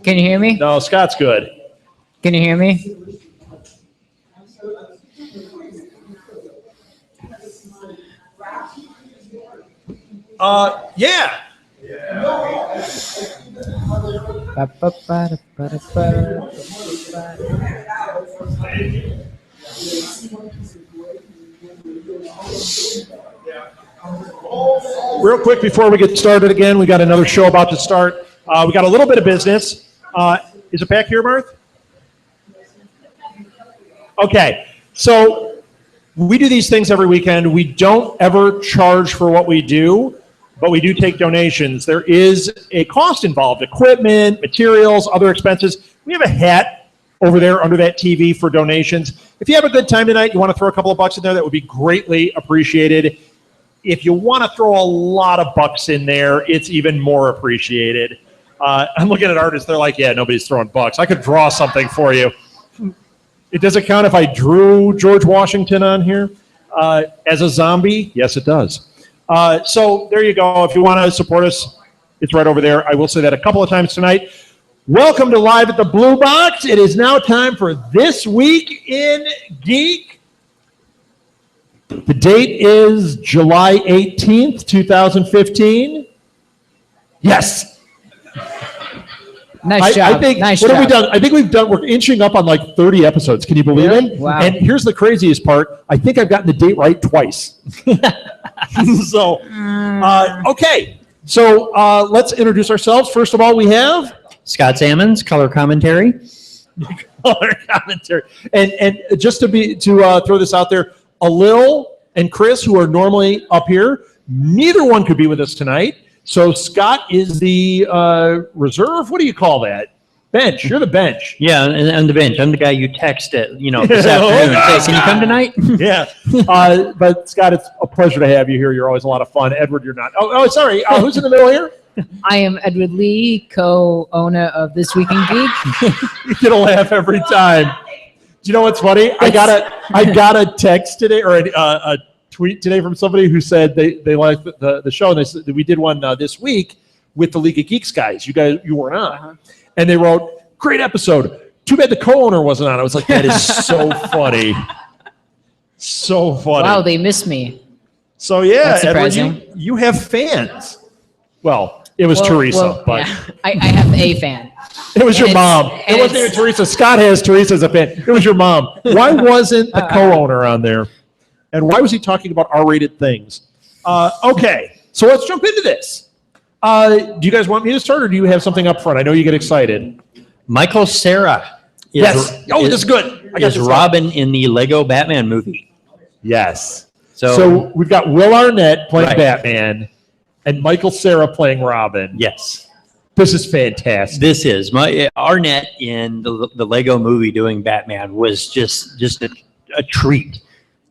Can you hear me? No, Scott's good. Can you hear me? Yeah. Real quick before we get started again, we got another show about to start. We got a little bit of business. Is it back here, Marth? Okay, so we do these things every weekend. We don't ever charge for what we do, but we do take donations. There is a cost involved: equipment, materials, other expenses. We have a hat over there under that TV for donations. If you have a good time tonight, you want to throw a couple of bucks in there, that would be greatly appreciated. If you want to throw a lot of bucks in there, it's even more appreciated. I'm looking at artists, they're like, yeah, nobody's throwing bucks. I could draw something for you. It doesn't count if I drew George Washington on here as a zombie. Yes, it does. So there you go. If you want to support us, it's right over there. I will say that a couple of times tonight. Welcome to Live at the Blue Box. It is now time for This Week in Geek. The date is July 18th, 2015. Yes. Nice job. I think, nice what job. have we done? I think we're inching up on like 30 episodes. Can you believe it? Wow. And here's the craziest part. I think I've gotten the date right twice. So, okay. So let's introduce ourselves. First of all, we have Scott Salmons, color commentary. color commentary. And just to throw this out there, Alil and Chris, who are normally up here, neither one could be with us tonight. So Scott is the reserve. What do you call that? Bench. You're the bench. Yeah, and I'm the bench. I'm the guy you text at, this afternoon. Oh, Say, can you come tonight? Yeah. But Scott, it's a pleasure to have you here. You're always a lot of fun. Edward, you're not. Oh, sorry. Who's in the middle here? I am Edward Lee, co-owner of This Week in Geek. You get a laugh every time. Do you know what's funny? I got a text today or a tweet today from somebody who said they liked the show, and they said that we did one this week with the League of Geeks guys. You weren't on, and they wrote, "Great episode. Too bad the co-owner wasn't on." I was like, that is so funny, so funny. Wow, they miss me. So yeah, That's Edward, surprising. you have fans. Well, it was Teresa, but yeah. I have a fan. it was your And mom. it's- It and wasn't even it's- Teresa. Scott has Teresa as a fan. It was your mom. Why wasn't the co-owner on there? And why was he talking about R-rated things? Okay, so let's jump into this. Do you guys want me to start, or do you have something up front? I know you get excited. Michael Cera Yes. Oh, this is good. I got is this Robin in the Lego Batman movie. Yes. So, So we've got Will Arnett playing Right. Batman and Michael Cera playing Robin. yes. This is fantastic. This is Arnett in the Lego movie doing Batman was just a treat.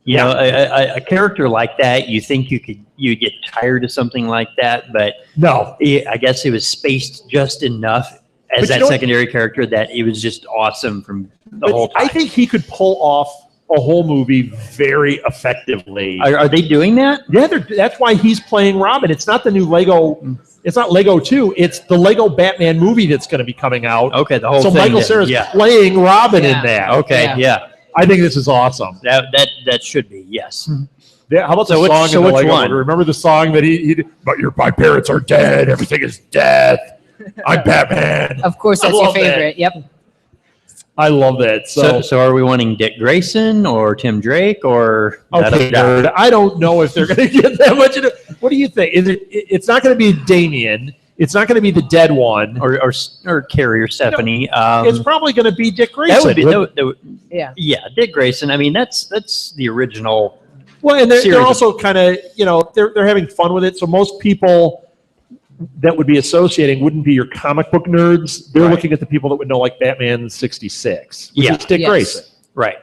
You know, a character like that, you think you get tired of something like that, but No. I guess it was spaced just enough as But that you know- secondary character that it was just awesome from the But whole time. I think he could pull off a whole movie very effectively. Are they doing that? Yeah, that's why he's playing Robin. It's not the new Lego. It's not Lego 2. It's the Lego Batman movie that's going to be coming out. Okay, the whole So thing. Michael then, Cera's yeah. playing Robin in Yeah. that. Okay, Yeah. yeah. I think this is awesome. That should be, yes. Yeah, how about the So which- song so in the which Lego one? one? Remember the song that he did? But my parents are dead. Everything is death. I'm Batman. Of course, I that's your love that. favorite. Yep. I love that. So are we wanting Dick Grayson or Tim Drake or Okay, nerd. I don't know if they're going to get that much. What do you think? It's not going to be Damien. It's not going to be the dead one. or Carrie or Stephanie? It's probably going to be Dick Grayson. that would be that would- Yeah. yeah, Dick Grayson. I mean, that's the original. Well, and they're series. also kind of, they're having fun with it. So most people that would be associating wouldn't be your comic book nerds. They're Right. looking at the people that would know like Batman 66, which Yeah. is Dick Yes. Grayson. Right.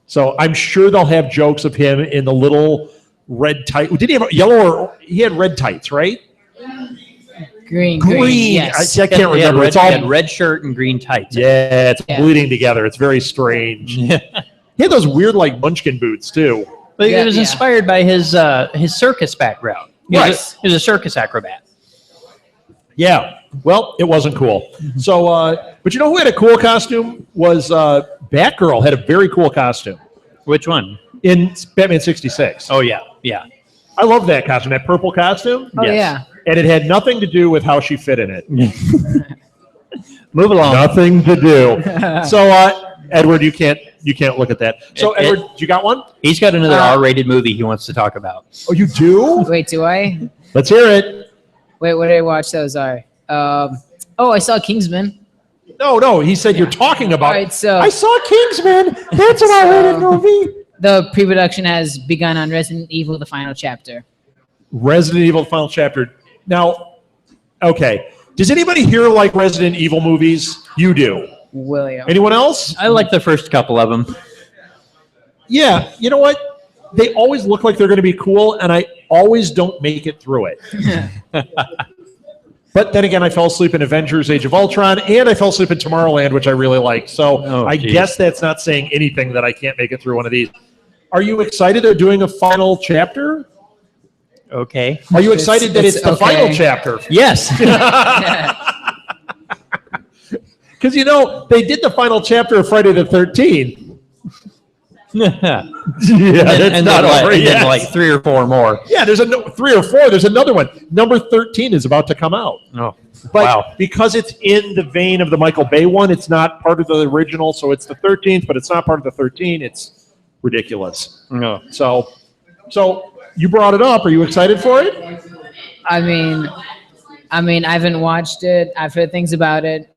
So I'm sure they'll have jokes of him in the little red tight. Did he have yellow or he had red tights, right? Green. I Yes. can't He had remember. red, It's all he had red shirt and green tights. yeah, it's Yeah. bleeding together. It's very strange. He had those weird like Munchkin boots too. But Yeah, it was yeah. inspired by his circus background. He was a circus acrobat. Yeah. Well, it wasn't cool. So, but you know who had a cool costume? Was Batgirl had a very cool costume Which one? in Batman 66. Oh, yeah. Yeah. I love that costume, that purple costume. Oh, Yes. yeah. And it had nothing to do with how she fit in it. Move along. Nothing to do. So, Edward, you can't look at that. So, Edward, you got one? He's got another R-rated movie he wants to talk about. Oh, you do? Wait, do I? Let's hear it. Wait, what did I watch? Those are. I saw Kingsman. No. He said you're talking about. All right, so I saw Kingsman. That's an R-rated movie. the pre-production has begun on Resident Evil: The Final Chapter. Resident Evil Final Chapter. Now, okay. Does anybody here like Resident Evil movies? You do. William. Anyone else? I like the first couple of them. Yeah. You know what? They always look like they're going to be cool, and I always don't make it through it. But then again, I fell asleep in Avengers: Age of Ultron, and I fell asleep in Tomorrowland, which I really like. So I guess that's not saying anything that I can't make it through one of these. Are you excited they're doing a final chapter? Okay. Are you excited that it's the okay. final chapter? Yes. Because, they did the final chapter of Friday the 13th. Yeah, and then like 3 or 4 more. Yeah, there's 3 or 4. There's another one. Number 13 is about to come out. Oh, But wow. because it's in the vein of the Michael Bay one, it's not part of the original. So it's the 13th, but it's not part of the 13. It's ridiculous. No. So you brought it up. Are you excited for it? I mean, I haven't watched it. I've heard things about it.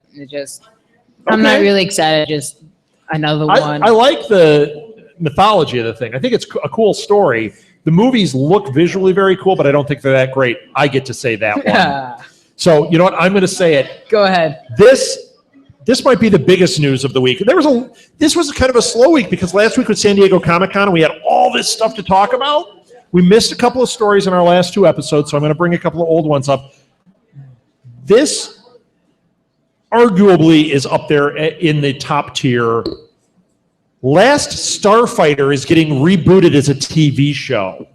I'm not Okay. really excited. Just another one. I like the mythology of the thing. I think it's a cool story. The movies look visually very cool, but I don't think they're that great. I get to say that one. So you know what? I'm going to say it. Go ahead. This might be the biggest news of the week. This was kind of a slow week because last week was San Diego Comic-Con and we had all this stuff to talk about. We missed a couple of stories in our last 2 episodes, so I'm going to bring a couple of old ones up. This arguably is up there in the top tier. Last Starfighter is getting rebooted as a TV show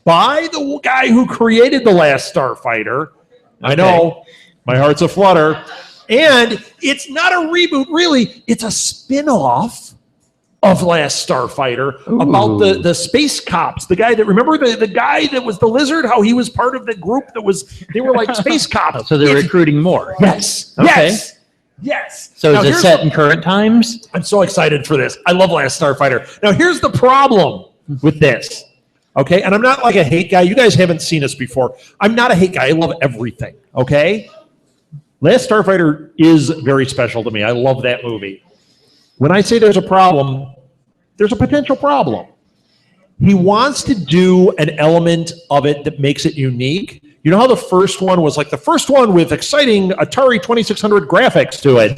by the guy who created The Last Starfighter. I know, my heart's aflutter. And it's not a reboot, really. It's a spin-off of Last Starfighter about the space cops. The guy that, remember the guy that was the lizard, how he was part of the group they were like space cops. So they're recruiting more. Yes. Okay. Yes. So Now, is it here's set in current times? I'm so excited for this. I love Last Starfighter. Now, here's the problem with this. Okay? And I'm not like a hate guy. You guys haven't seen us before. I'm not a hate guy. I love everything. Okay? Last Starfighter is very special to me. I love that movie. When I say there's a problem, there's a potential problem. He wants to do an element of it that makes it unique. You know how the first one was like the first one with exciting Atari 2600 graphics to it?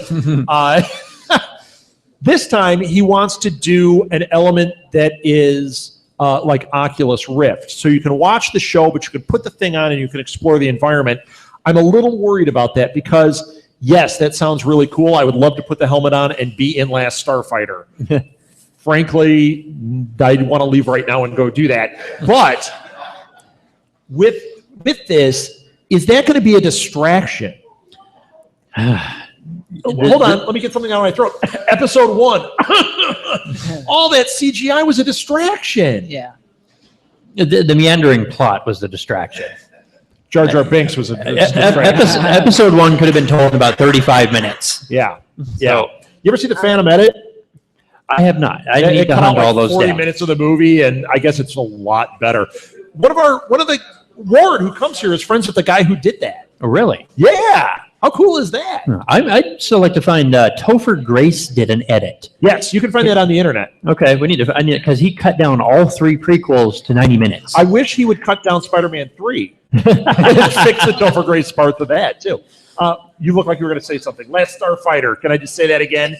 This time, he wants to do an element that is like Oculus Rift. So you can watch the show, but you can put the thing on and you can explore the environment. I'm a little worried about that because, yes, that sounds really cool. I would love to put the helmet on and be in Last Starfighter. Frankly, I want to leave right now and go do that. But with this, is that going to be a distraction? Hold on, let me get something out of my throat. Episode 1. All that CGI was a distraction. Yeah. The meandering plot was the distraction. Jar Jar Binks was a distraction. Episode 1 could have been told in about 35 minutes. Yeah. So, You ever see the Phantom Edit? I have not. I It need to cut hunt out all like those 40 down. minutes of the movie, and I guess it's a lot better. One of the Ward who comes here is friends with the guy who did that. Oh, really? Yeah. How cool is that? I'd still like to find Topher Grace did an edit. Yes, you can find that on the internet. Okay, we need to. I need because he cut down all 3 prequels to 90 minutes. I wish he would cut down Spider-Man 3 and fix the Topher Grace parts of that too. You look like you were going to say something. Last Starfighter. Can I just say that again?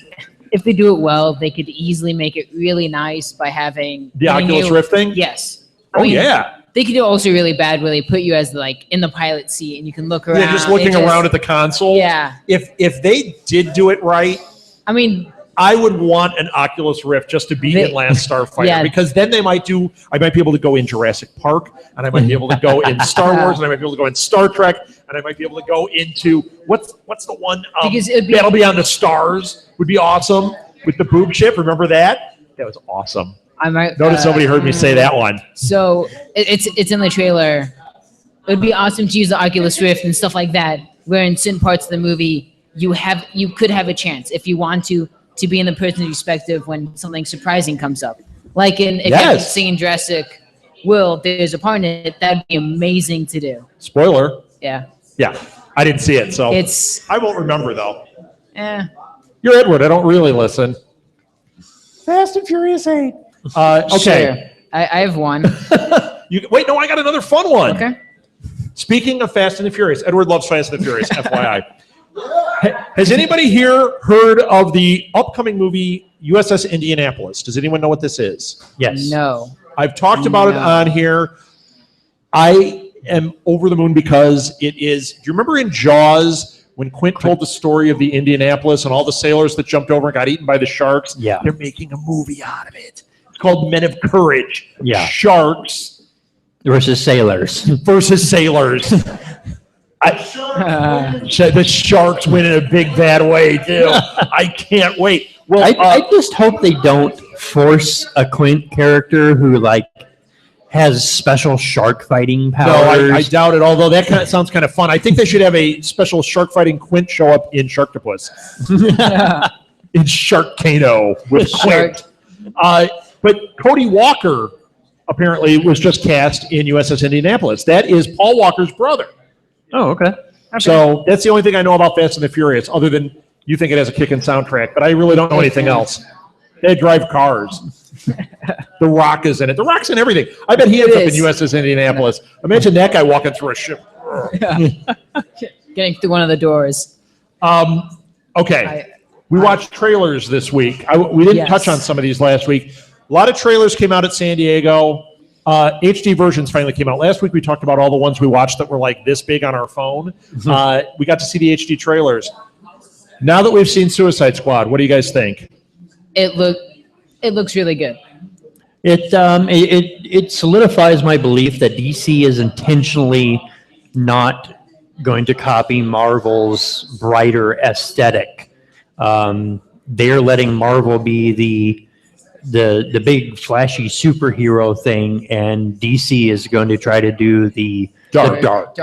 If they do it well, they could easily make it really nice by having The Oculus Rift thing? Yes. Oh, yeah. They could do it also really bad where they put you as like in the pilot seat and you can look around. Yeah, just looking around at the console. Yeah. If they did do it right, I mean, I would want an Oculus Rift just to be in Last Starfighter Yeah. because then I might be able to go in Jurassic Park, and I might be able to go in Star Wars, and I might be able to go in Star Trek, and I might be able to go into what's the one? Because it'd be- Battle Beyond the Stars would be awesome with the boob ship. Remember that? That was awesome. I might Notice somebody heard me say that one. So it's in the trailer. It would be awesome to use the Oculus Rift and stuff like that, where in certain parts of the movie you could have a chance if you want to be in the person's perspective when something surprising comes up. Like if you haven't seen Jurassic World, there's a part in it that'd be amazing to do. Spoiler. Yeah. Yeah, I didn't see it, so It's I won't remember though. You're Edward. I don't really listen. Fast and Furious 8. Okay. Sure. I have one. Wait, no, I got another fun one. Okay. Speaking of Fast and the Furious, Edward loves Fast and the Furious, FYI. Has anybody here heard of the upcoming movie USS Indianapolis? Does anyone know what this is? Yes. No. I've talked about it on here. I am over the moon because it is. Do you remember in Jaws when Quint told the story of the Indianapolis and all the sailors that jumped over and got eaten by the sharks? Yeah. They're making a movie out of it. It's called Men of Courage. Yeah. Sharks Versus sailors. versus sailors. The Sharks win in a big bad way too. I can't wait. Well, I just hope they don't force a Quint character who has special shark fighting powers. no, I doubt it. Although that kind of sounds kind of fun. I think they should have a special shark fighting Quint show up in Sharktopus, in Sharkcano with Quint. But Cody Walker apparently was just cast in USS Indianapolis. That is Paul Walker's brother. Oh, okay. So that's the only thing I know about Fast and the Furious, other than you think it has a kicking soundtrack, but I really don't know anything else. They drive cars. The Rock is in it. The Rock's in everything. I bet he ends up in USS Indianapolis. Imagine that guy walking through a ship. Getting through one of the doors. Okay. We watched trailers this week. We didn't touch on some of these last week. A lot of trailers came out at San Diego. HD versions finally came out. Last week we talked about all the ones we watched that were like this big on our phone. We got to see the HD trailers. Now that we've seen Suicide Squad, what do you guys think? It looks really good. It solidifies my belief that DC is intentionally not going to copy Marvel's brighter aesthetic. They're letting Marvel be the big flashy superhero thing, and DC is going to try to do the dark.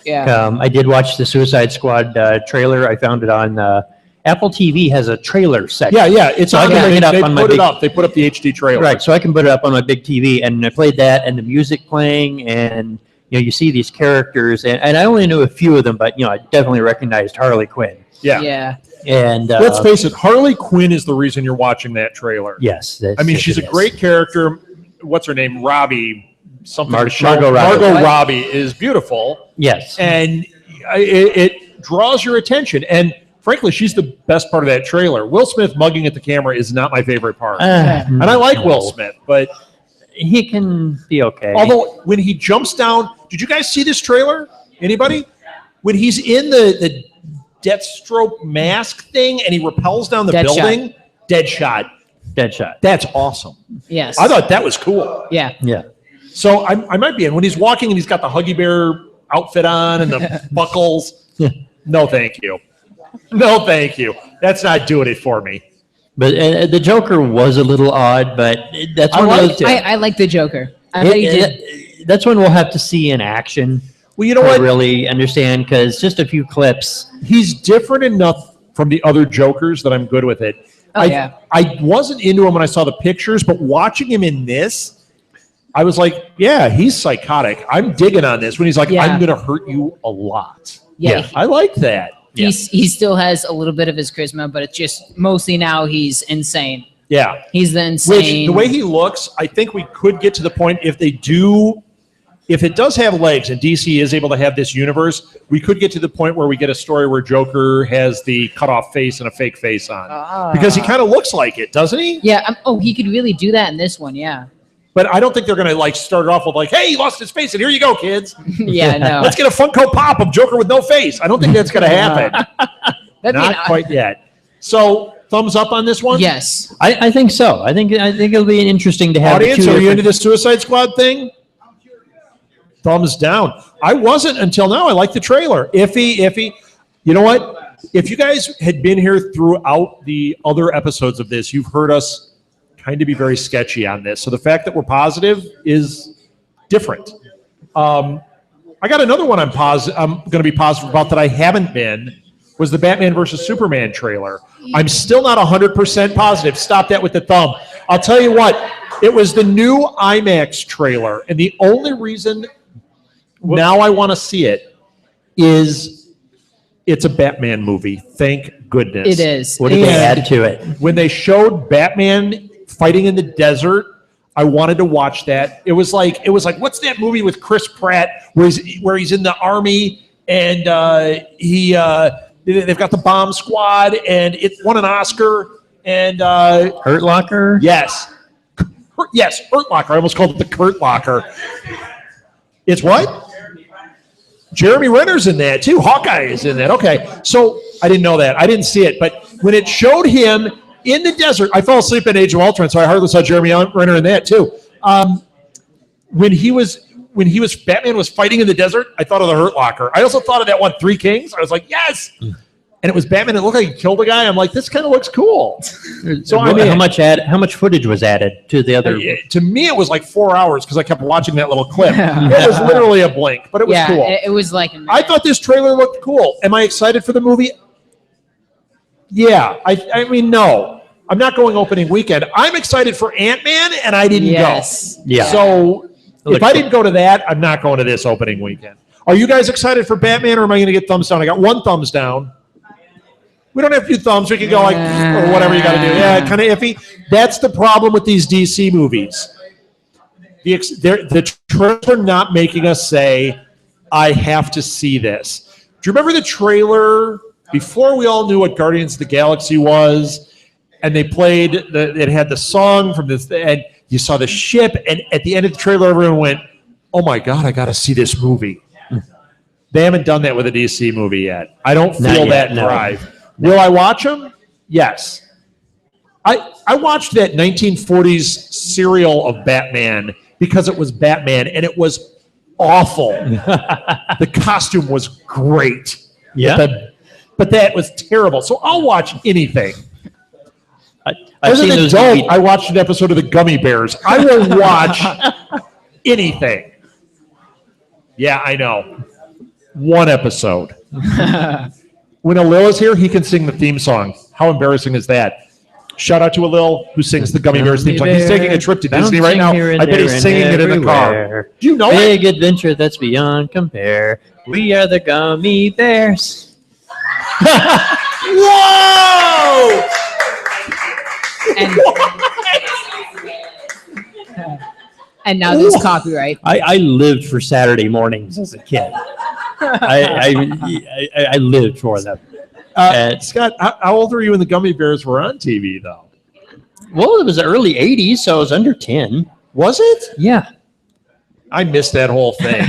Yeah. I did watch the Suicide Squad trailer. I found it on Apple TV has a trailer section. Yeah. It's So I on can there. bring it up They on my put it big- up. They put up the HD trailer. Right, so I can put it up on my big TV, and I played that, and the music playing, and you see these characters, and I only knew a few of them, but I definitely recognized Harley Quinn. Yeah. Yeah. And Let's face it, Harley Quinn is the reason you're watching that trailer. yes, I mean, she's a great character. What's her name? Robbie. Something. Margot Robbie. Margot Robbie is beautiful, Yes, and it draws your attention. And frankly, she's the best part of that trailer. Will Smith mugging at the camera is not my favorite part. And I like Will Smith, but he can be okay. although when he jumps down, did you guys see this trailer? Anybody? When he's in the Deathstroke mask thing and he rappels down the Deadshot. building, Deadshot. Deadshot. That's awesome. Yes. I thought that was cool. Yeah. Yeah. So I might be in when he's walking and he's got the Huggy Bear outfit on and the buckles. No, thank you. No, thank you. That's not doing it for me. But the Joker was a little odd, but that's one of those. I like the Joker. I thought he did. That's one we'll have to see in action. Well, you know to what? really understand, because just a few clips. He's different enough from the other Jokers that I'm good with it. I wasn't into him when I saw the pictures, but watching him in this, I was like, yeah, he's psychotic. I'm digging on this when he's like, I'm going to hurt you a lot. Yeah. I like that. He still has a little bit of his charisma, but it's just mostly now he's insane. Yeah. He's the insane. Which, the way he looks, I think we could get to the point if it does have legs and DC is able to have this universe, we could get to the point where we get a story where Joker has the cut off face and a fake face on. Because he kind of looks like it, doesn't he? Yeah. He could really do that in this one. Yeah. But I don't think they're going to start it off with hey, he lost his face and here you go, kids. Yeah, no. Let's get a Funko Pop of Joker with no face. I don't think that's going to happen. Not quite yet. So Thumbs up on this one? Yes. I think so. I think it'll be interesting to have Audience, two are you different- into the Suicide Squad thing? Thumbs down. I wasn't until now. I like the trailer. Iffy. You know what? If you guys had been here throughout the other episodes of this, you've heard us kind of be very sketchy on this. So the fact that we're positive is different. I got another one I'm going to be positive about that I haven't been, was the Batman versus Superman trailer. I'm still not 100% positive. Stop that with the thumb. I'll tell you what, it was the new IMAX trailer, and the only reason now I want to see it is it's a Batman movie. Thank goodness. It is. What did they add to it? When they showed Batman fighting in the desert, I wanted to watch that. It was like what's that movie with Chris Pratt where he's in the army and they've got the bomb squad and it won an Oscar and Hurt Locker? yes, Hurt Locker. I almost called it the Kurt Locker. It's what? Jeremy Renner's in that too. Hawkeye is in that. Okay, so I didn't know that. I didn't see it, but when it showed him in the desert, I fell asleep in Age of Ultron, so I hardly saw Jeremy Renner in that too. When Batman was fighting in the desert, I thought of the Hurt Locker. I also thought of that one, Three Kings. I was like, yes. And it was Batman. It looked like he killed a guy. I'm like, this kind of looks cool. So I mean, how much footage was added to the other? To me, it was like 4 hours because I kept watching that little clip. It was literally a blink, but it was cool. It was like. I thought this trailer looked cool. Am I excited for the movie? Yeah. I mean, no. I'm not going opening weekend. I'm excited for Ant-Man, and I didn't go. Yeah. So if I didn't go to that, I'm not going to this opening weekend. Are you guys excited for Batman, or am I going to get thumbs down? I got one thumbs down. We don't have two thumbs. We can go like, or whatever you got to do. Yeah, kind of iffy. That's the problem with these DC movies. The trailers are not making us say, I have to see this. Do you remember the trailer before we all knew what Guardians of the Galaxy was? And they played, it had the song from this, and you saw the ship, and at the end of the trailer, everyone went, oh my God, I got to see this movie. They haven't done that with a DC movie yet. I don't feel that drive. Will I watch them? Yes. I watched that 1940s serial of Batman because it was Batman, and it was awful. The costume was great. Yeah. But that was terrible. So I'll watch anything. I've As seen an those adult, DVD I watched an episode of the Gummy Bears. I will watch anything. Yeah, I know. One episode. When Alil is here, he can sing the theme song. How embarrassing is that? Shout out to Alil, who sings the Gummy Bears theme song. He's taking a trip to Disney right now. I bet he's singing it in the car. Do you know it? Big adventure that's beyond compare. We are the Gummy Bears. Whoa! And now there's copyright. I lived for Saturday mornings as a kid. I lived for them. Scott, how old were you when the Gummy Bears were on TV, though? Well, it was the early 80s, so I was under 10. Was it? Yeah. I missed that whole thing.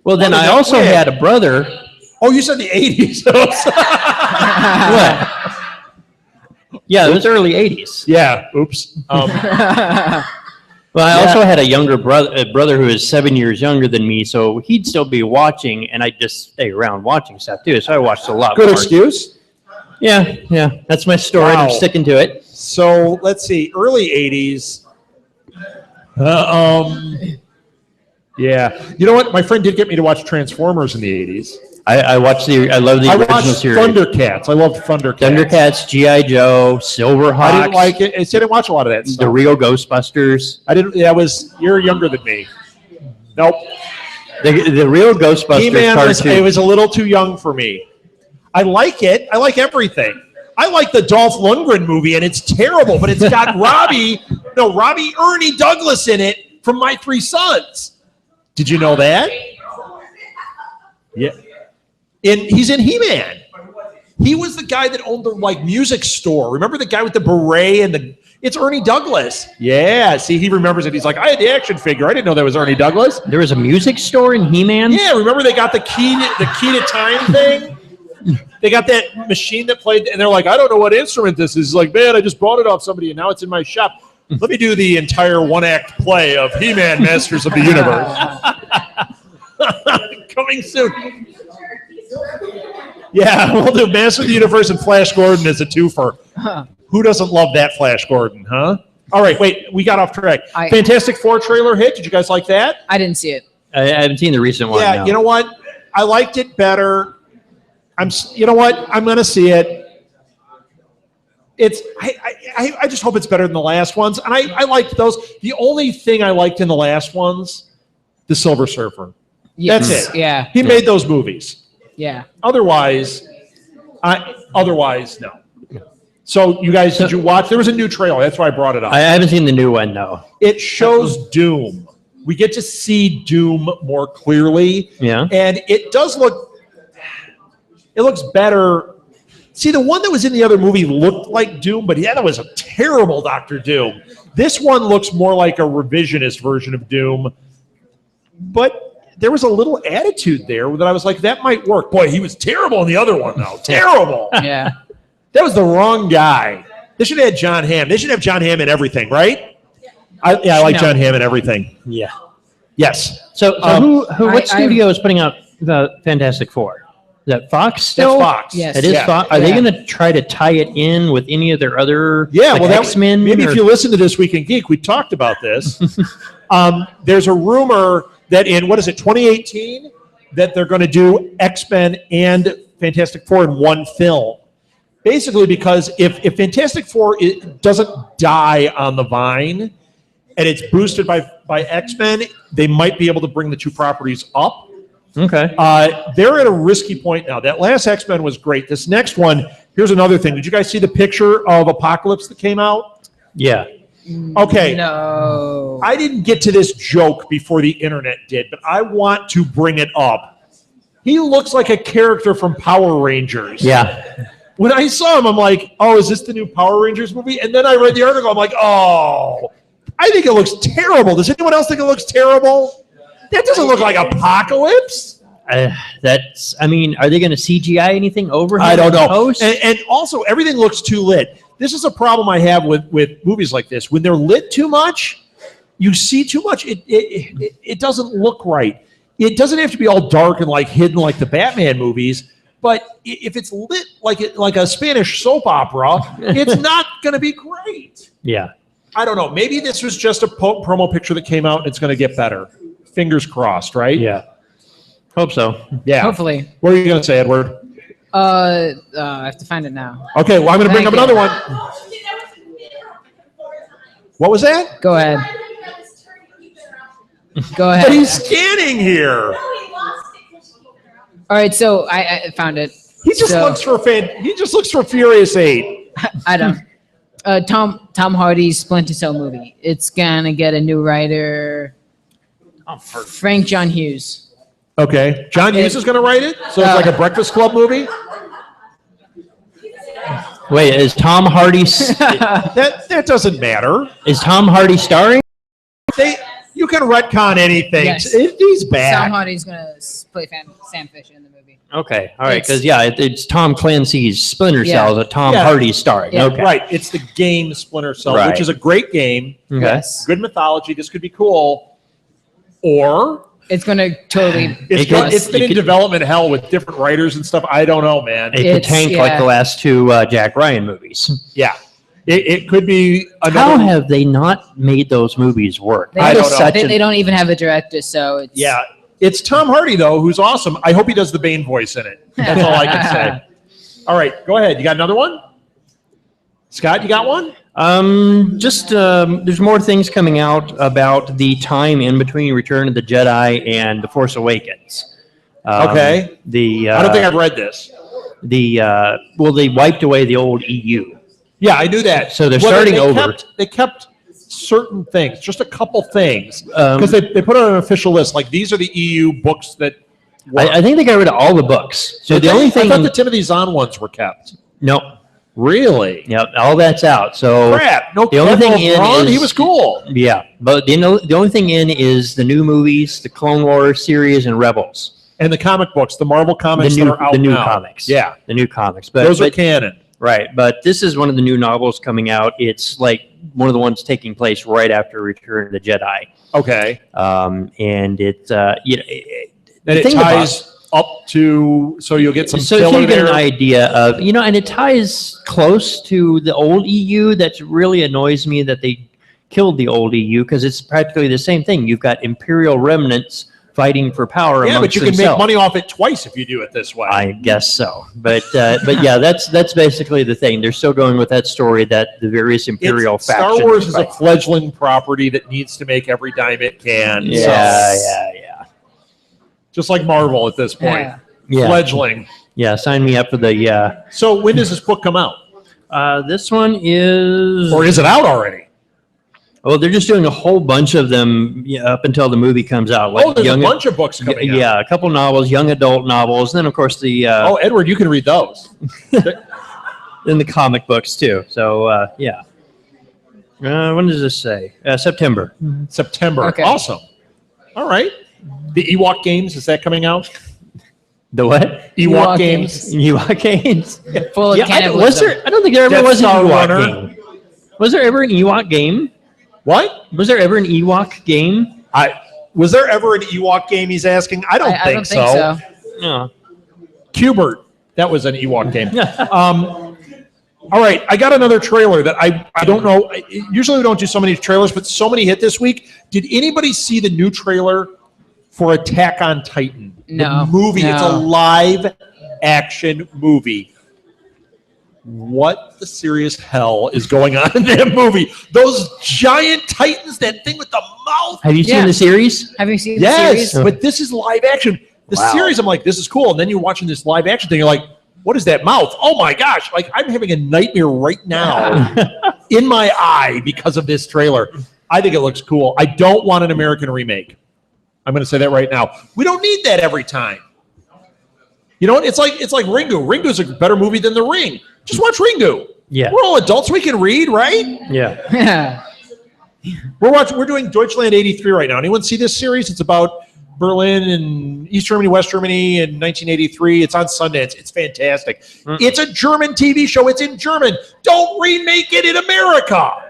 Well, then I also had a brother. Oh, you said the 80s. What? Yeah, it was early 80s. Yeah, oops. Well, I also had a brother who is 7 years younger than me, so he'd still be watching, and I'd just stay around watching stuff too. So I watched a lot. Good more. excuse. Yeah. That's my story. Wow. I'm sticking to it. So let's see, early 80s. Yeah. You know what? My friend did get me to watch Transformers in the 80s. I love the I original watched series. Thundercats. I loved Thundercats. Thundercats, G.I. Joe, Silverhawks. I didn't like it. I didn't watch a lot of that The stuff. real Ghostbusters. I didn't. You're younger than me. Nope. The real Ghostbusters He-Man cartoon. it was a little too young for me. I like it. I like everything. I like the Dolph Lundgren movie, and it's terrible, but it's got Ernie Douglas in it from My Three Sons. Did you know that? Yeah. He's in He-Man. He was the guy that owned the music store. Remember the guy with the beret and it's Ernie Douglas. Yeah, see, he remembers it. He's like, I had the action figure. I didn't know that was Ernie Douglas. There was a music store in He-Man? Yeah, remember they got the key to time thing? They got that machine that played, and they're like, I don't know what instrument this is. Like, man, I just bought it off somebody, and now it's in my shop. Let me do the entire one-act play of He-Man Masters of the Universe. Coming soon. Yeah, we'll do Masters of the Universe and Flash Gordon as a twofer. Who doesn't love that Flash Gordon, huh? All right, wait, we got off track. Fantastic Four trailer hit. Did you guys like that? I didn't see it. I haven't seen the recent one. Yeah, no. you know what? I liked it better. You know what? I'm going to see it. I just hope it's better than the last ones. And I liked those. The only thing I liked in the last ones, the Silver Surfer. Yes. That's it. Yeah. He made those movies. Yeah. Otherwise, no. So you guys, did you watch? There was a new trailer. That's why I brought it up. I haven't seen the new one, no. It shows Doom. We get to see Doom more clearly. Yeah. And it does look, it looks better. See, the one that was in the other movie looked like Doom, but yeah, that was a terrible Dr. Doom. This one looks more like a revisionist version of Doom. But there was a little attitude there that I was like, that might work. Boy, he was terrible in the other one, though. Terrible. Yeah. That was the wrong guy. They should have had John Hamm. They should have John Hamm in everything, right? I like John Hamm in everything. Yeah. Yes. So what studio is putting out the Fantastic Four? Is that Fox still? That's Fox. Yes. It is Yeah. Fox. Are they going to try to tie it in with any of their other X-Men? Maybe if you listen to This Week in Geek, we talked about this. There's a rumor that in, 2018, that they're going to do X-Men and Fantastic Four in one film. Basically, because if Fantastic Four doesn't die on the vine and it's boosted by X-Men, they might be able to bring the two properties up. Okay. They're at a risky point now. That last X-Men was great. This next one, here's another thing. Did you guys see the picture of Apocalypse that came out? Yeah. Okay. No. I didn't get to this joke before the internet did, but I want to bring it up. He looks like a character from Power Rangers. Yeah. When I saw him, I'm like, oh, is this the new Power Rangers movie? And then I read the article. I'm like, oh, I think it looks terrible. Does anyone else think it looks terrible? That doesn't look like Apocalypse. Are they going to CGI anything over him? I don't know. Post? And also, everything looks too lit. This is a problem I have with movies like this. When they're lit too much, you see too much. It doesn't look right. It doesn't have to be all dark and like hidden like the Batman movies. But if it's lit like a Spanish soap opera, it's not going to be great. Yeah. I don't know. Maybe this was just a promo picture that came out and it's going to get better. Fingers crossed, right? Yeah. Hope so. Yeah. Hopefully. What are you going to say, Edward? I have to find it now. Okay, well, I'm going to bring up another one. What was that? Go ahead. Go But ahead. he's scanning here. All right, so I found it. He just looks for Furious 8. I don't. Tom Hardy's Splinter Cell movie. It's gonna get a new writer. Frank John Hughes. Okay. John Hughes is going to write it? So it's like a Breakfast Club movie? Wait, is Tom Hardy That doesn't matter. is Tom Hardy starring? You can retcon anything. Yes. He's back. Tom Hardy's gonna play Sam Fisher in the movie. Okay, all right, because it's Tom Clancy's Splinter Yeah. Cell that Tom Yeah. Hardy's starring. Yeah. Okay, Right. It's the game Splinter Cell, Right. which is a great game. Okay. Yes. Good mythology. This could be cool. Or It's gonna totally. it's been in could- development hell with different writers and stuff. I don't know, man. It could It's- tank like yeah. the last two Jack Ryan movies. Yeah. It could be How another. have they not made those movies work? They I don't, don't know. Such they, an- they don't even have a director, so it's Yeah. It's Tom Hardy, though, who's awesome. I hope he does the Bane voice in it. That's all I can say. All right. Go ahead. You got another one? Scott, you got one? There's more things coming out about the time in between Return of the Jedi and The Force Awakens. Okay. I don't think I've read this. they wiped away the old EU. Yeah, I knew that. So they're starting they over. They kept certain things, just a couple things, because they put it on an official list. Like these are the EU books that. I think they got rid of all the books. So the only thing, I thought the Timothy Zahn ones were kept. no, Really? yeah, all that's out. So Crap! No, The only thing Admiral in Thrawn, is- he was cool. yeah, but the only thing in is the new movies, the Clone Wars series, and Rebels. And the comic books, the Marvel comics that are out the new now. comics. Yeah. The new comics. But Those are but- canon. Right, but this is one of the new novels coming out. It's like one of the ones taking place right after Return of the Jedi, Okay. and it And it ties up to, so you'll get some so filler you get an there. idea of and it ties close to the old EU. That really annoys me that they killed the old EU because it's practically the same thing. You've got Imperial remnants fighting for power. Yeah, but amongst you can make themselves. money off it twice if you do it this way. I guess so, but yeah, that's basically the thing. They're still going with that story that the various imperial Star factions. Wars is a fight. fledgling property that needs to make every dime it can. Yeah, So, yeah. just like Marvel at this point. Yeah. Yeah. Fledgling. Yeah, sign me up for the. So when does this book come out? This one is. Or is it out already? Well, they're just doing a whole bunch of them up until the movie comes out. Oh, there's a bunch of books coming out. Yeah, a couple novels, young adult novels, and then of course the Oh, Edward, you can read those. then the comic books too. So yeah. When does this say? September. September. Okay. Awesome. All right. The Ewok games, is that coming out? The what? Ewok games. Ewok games. Full of Yeah, I cannibalism. don't think there ever Death was an Star Ewok Runner. game. Was there ever an Ewok game? What? Was there ever an Ewok game? Was there ever an Ewok game, he's asking? I don't, I don't think so. No. Cubert. That was an Ewok game. All right, I got another trailer that I don't know. Usually we don't do so many trailers, but so many hit this week. Did anybody see the new trailer for Attack on Titan? No, The movie. It's a no. live action movie. What the serious hell is going on in that movie? Those giant titans, that thing with the mouth. Have you seen Yeah. the series? Have you seen the Yes, series? but this is live action. The Wow. series, I'm like, this is cool. And then you're watching this live action thing, you're like, what is that mouth? Oh my gosh. Like, I'm having a nightmare right now in my eye because of this trailer. I think it looks cool. I don't want an American remake. I'm going to say that right now. We don't need that every time. You know what? It's like Ringu. Ringu's a better movie than The Ring. Just watch Ringu. Yeah. We're all adults. We can read, right? Yeah. Yeah. We're doing Deutschland 83 right now. Anyone see this series? It's about Berlin and East Germany, West Germany in 1983. It's on Sundance. It's fantastic. It's a German TV show. It's in German. Don't remake it in America.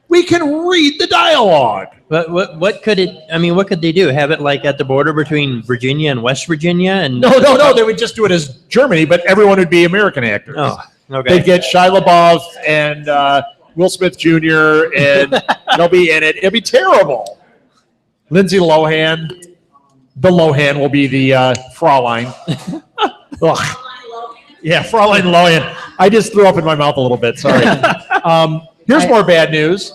We can read the dialogue. But what could it? I mean, what could they do? Have it like at the border between Virginia and West Virginia? And No. They would just do it as Germany, but everyone would be American actors. Oh, okay. They'd get Shia LaBeouf and Will Smith Jr. and they'll be in it. It'll be terrible. Lindsay Lohan. The Lohan will be the Fraulein. Ugh. Yeah, Fraulein Lohan. I just threw up in my mouth a little bit. Sorry. Here's more bad news.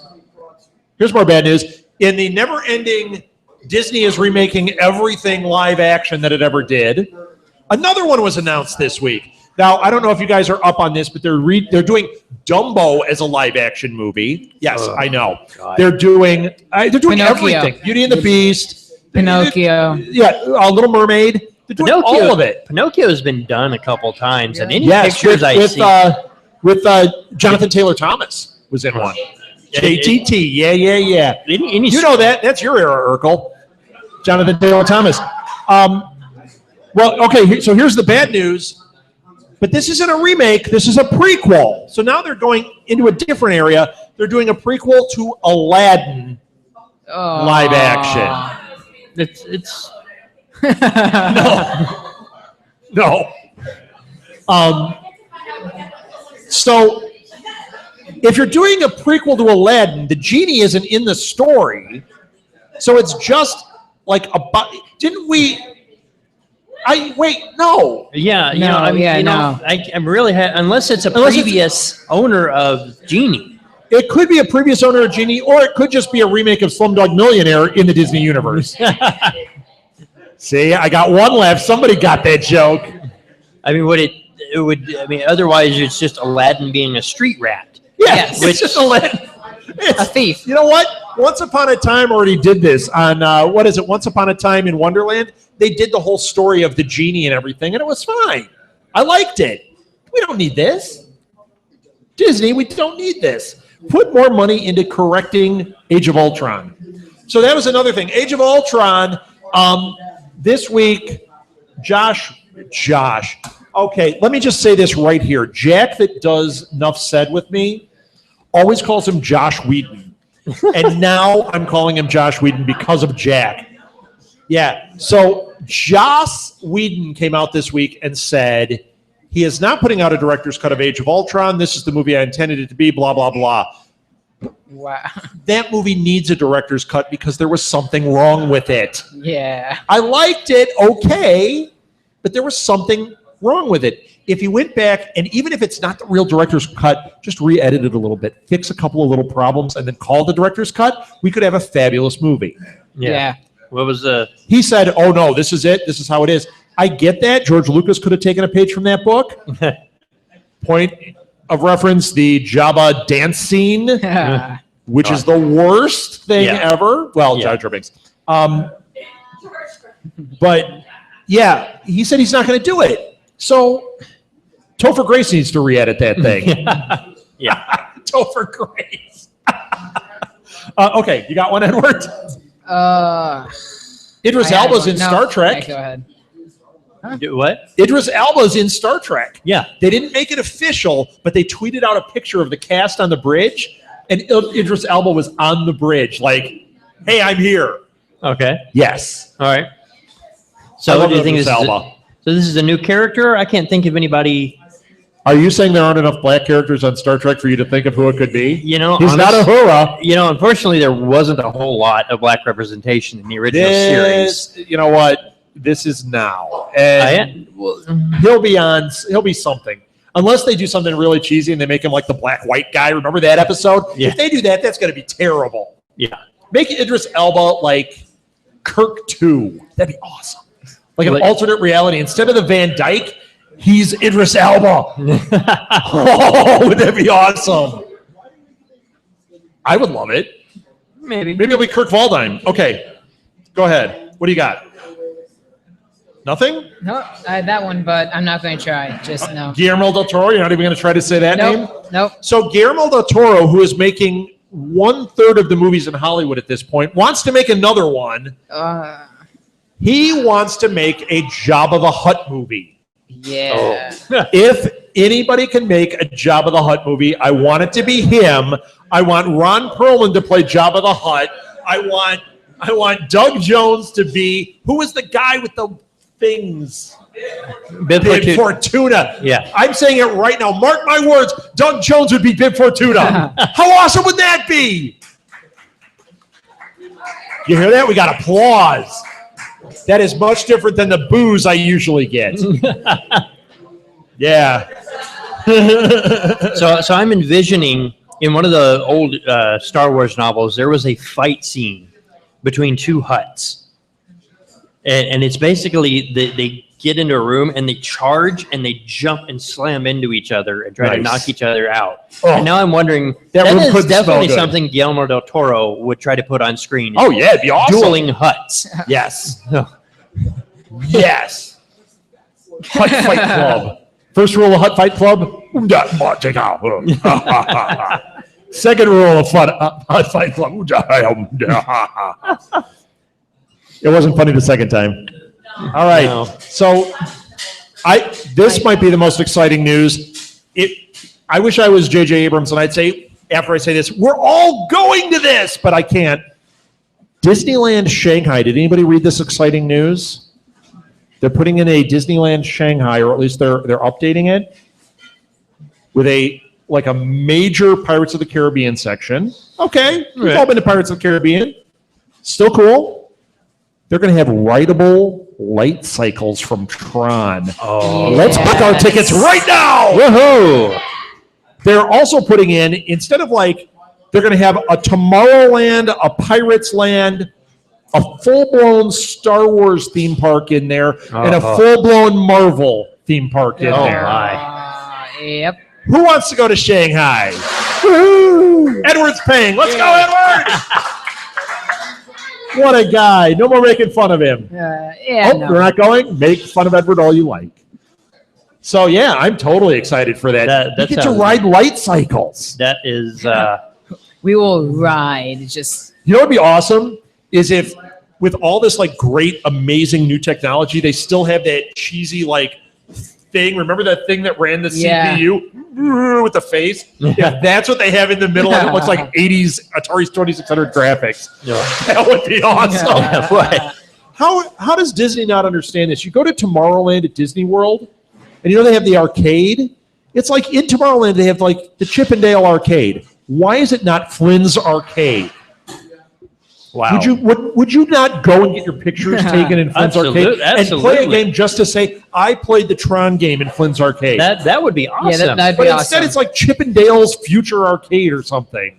In the never-ending Disney is remaking everything live action that it ever did, another one was announced this week. Now, I don't know if you guys are up on this, but they're doing Dumbo as a live action movie. Yes, I know. God. They're doing Pinocchio. everything. Beauty and the Beast. Pinocchio. Yeah, Little Mermaid. They're doing all of it. Pinocchio has been done a couple times, and any Yes, pictures with Jonathan Taylor Thomas was in one. JTT, yeah. Any You know that. That's your era, Urkel. Jonathan Taylor Thomas. Well, okay, so here's the bad news. But this isn't a remake. This is a prequel. So now they're going into a different area. They're doing a prequel to Aladdin Oh. live action. It's No. So if you're doing a prequel to Aladdin, the genie isn't in the story. So it's just like didn't we? No. yeah. You No, know, yeah, no. I'm really unless it's a Unless it's- previous owner of Genie. It could be a previous owner of Genie, or it could just be a remake of Slumdog Millionaire in the Disney universe. See, I got one left. Somebody got that joke. I mean, it would. I mean, otherwise it's just Aladdin being a street rat. Yeah, Yes. it's just Aladdin. A thief. You know what? Once Upon a Time already did this on, what is it, Once Upon a Time in Wonderland? They did the whole story of the genie and everything, and it was fine. I liked it. We don't need this. Disney, we don't need this. Put more money into correcting Age of Ultron. So that was another thing. Age of Ultron, this week, Josh. Okay, let me just say this right here. Jack that does Nuff Said with me always calls him Josh Whedon. And now I'm calling him Josh Whedon because of Jack. Yeah, so Joss Whedon came out this week and said he is not putting out a director's cut of Age of Ultron. This is the movie I intended it to be, blah, blah, blah. Wow. That movie needs a director's cut because there was something wrong with it. Yeah. I liked it, okay, but there was something wrong with it. If you went back, and even if it's not the real director's cut, just re-edit it a little bit, fix a couple of little problems, and then call the director's cut, we could have a fabulous movie. Yeah. What was the? He said, oh no, this is it. This is how it is. I get that. George Lucas could have taken a page from that book. Point of reference, the Jabba dance scene, which is the worst thing ever. Well, Jar Jar Binks. But yeah, he said he's not going to do it. So Topher Grace needs to re-edit that thing. Yeah. Topher Grace. Okay, you got one, Edward? Idris Elba's in Star Trek. Go ahead. What? Idris Elba's in Star Trek. Yeah. They didn't make it official, but they tweeted out a picture of the cast on the bridge, and Idris Elba was on the bridge, like, "Hey, I'm here." Okay. Yes. All right. I So love do you think Idris this is? Elba. So this is a new character? I can't think of anybody. Are you saying there aren't enough black characters on Star Trek for you to think of who it could be? You know, He's not a hoorah. You know, unfortunately, there wasn't a whole lot of black representation in the original series. You know what? This is now, and he'll be something. Unless they do something really cheesy and they make him like the black-white guy. Remember that episode? Yeah. If they do that, that's going to be terrible. Yeah. Make Idris Elba like Kirk 2. That'd be awesome. Like an Like- alternate reality. Instead of the Van Dyke, he's Idris Elba. Oh, would that be awesome? I would love it. Maybe. Maybe it'll be Kirk Waldheim. Okay, go ahead. What do you got? Nothing? No, I had that one, but I'm not going to try. Just no. Guillermo del Toro? You're not even going to try to say that name? Nope. So Guillermo del Toro, who is making 1/3 of the movies in Hollywood at this point, wants to make another one. He wants to make a Jabba the Hutt movie. Yeah. If anybody can make a Jabba the Hutt movie, I want it to be him. I want Ron Perlman to play Jabba the Hutt. I want Doug Jones to be, who was the guy with the things? Bib Fortuna. Yeah. I'm saying it right now. Mark my words. Doug Jones would be Bib Fortuna. How awesome would that be? You hear that? We got applause. That is much different than the boos I usually get. Yeah. So I'm envisioning in one of the old Star Wars novels, there was a fight scene between two Hutts. And it's basically they get into a room and they charge and they jump and slam into each other and try to knock each other out. Oh. And now I'm wondering, That that room is couldn't smell definitely good. something Guillermo del Toro would try to put on screen. Oh, yeah. It'd be awesome. Dueling Hutts. Yes. Yes. Hut Fight Club. First rule of Hut Fight Club. Second rule of Hut Fight Club. It wasn't funny the second time. All right. No. So this might be the most exciting news. I wish I was J.J. Abrams and I'd say, after I say this, we're all going to this, but I can't. Disneyland Shanghai. Did anybody read this exciting news? They're putting in a Disneyland Shanghai, or at least they're updating it with a major Pirates of the Caribbean section. Okay, we've all been to Pirates of the Caribbean. Still cool. They're going to have rideable light cycles from Tron. Oh. Let's book our tickets right now. Woohoo! They're also putting in, instead of they're going to have a Tomorrowland, a Pirates Land, a full-blown Star Wars theme park in there, and a full-blown Marvel theme park in there. My. Yep. Who wants to go to Shanghai? Woo-hoo! Edward's paying. Let's go, Edward! What a guy. No more making fun of him. Yeah. Oh, you're not going? Make fun of Edward all you like. So, yeah, I'm totally excited for that. That You get to sounds- ride light cycles. That is We will ride. Just You know what would be awesome is if with all this like great, amazing new technology, they still have that cheesy like thing. Remember that thing that ran the CPU with the face? Yeah, that's what they have in the middle, and it looks like 80s Atari 2600 graphics. Yeah. That would be awesome. Yeah, boy. How does Disney not understand this? You go to Tomorrowland at Disney World, and you know they have the arcade. It's like in Tomorrowland they have like the Chip and Dale arcade. Why is it not Flynn's arcade? Wow. Would you not go and get your pictures taken in Flynn's arcade and play a game just to say I played the Tron game in Flynn's arcade? That would be awesome. Yeah, that'd But be instead, awesome. it's like Chip and Dale's Future Arcade or something.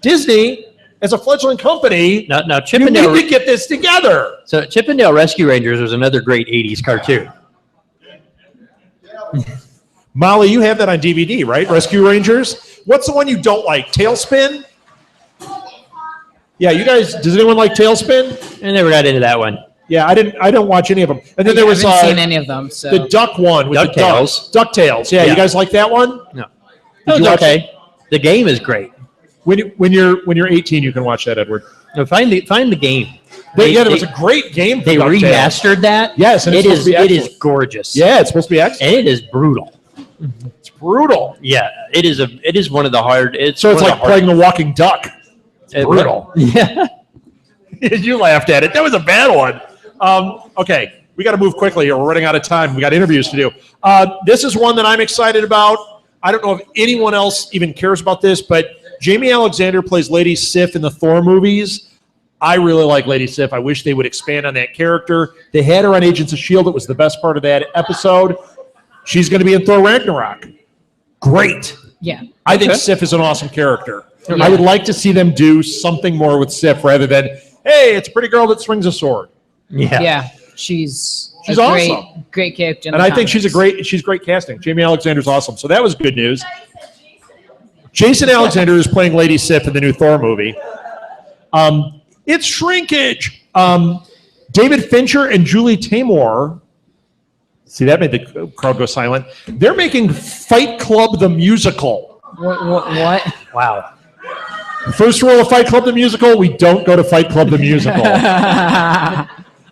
Disney, as a fleggling company, Now Chip you and need Dale. to get this together. So Chip and Dale Rescue Rangers was another great '80s cartoon. Molly, you have that on DVD, right? Rescue Rangers. What's the one you don't like? Tailspin? Yeah, you guys. Does anyone like Tailspin? I never got into that one. Yeah, I don't watch any of them. And then there was I haven't seen any of them. So the duck one with DuckTales. the DuckTales. Yeah, Yeah. you guys like that one? No, Did you it's watch okay. The game is great. When you're 18, you can watch that, Edward. No, find the game. There was a great game. For They DuckTales. remastered that. Yes, and it's it supposed is. to be It is excellent. gorgeous. Yeah, it's supposed to be excellent. and it is brutal. It's brutal. Yeah, it is It is one of the hard. So it's one like of the playing the walking duck. hard, brutal. Yeah. You laughed at it. That was a bad one. Okay, we got to move quickly here. We're running out of time. We got interviews to do. This is one that I'm excited about. I don't know if anyone else even cares about this, but Jamie Alexander plays Lady Sif in the Thor movies. I really like Lady Sif. I wish they would expand on that character. They had her on Agents of S.H.I.E.L.D. It was the best part of that episode. She's going to be in Thor Ragnarok. Great. yeah, I think Okay. Sif is an awesome character. Yeah. I would like to see them do something more with Sif rather than, hey, it's a pretty girl that swings a sword. yeah, she's She's a great, awesome. great character. In And the I think she's great casting. Jamie Alexander's awesome. So that was good news. Jason Alexander is playing Lady Sif in the new Thor movie. It's shrinkage. David Fincher and Julie Taymor. See, that made the crowd go silent. They're making Fight Club the musical. What? Wow. First rule of Fight Club the musical: we don't go to Fight Club the musical.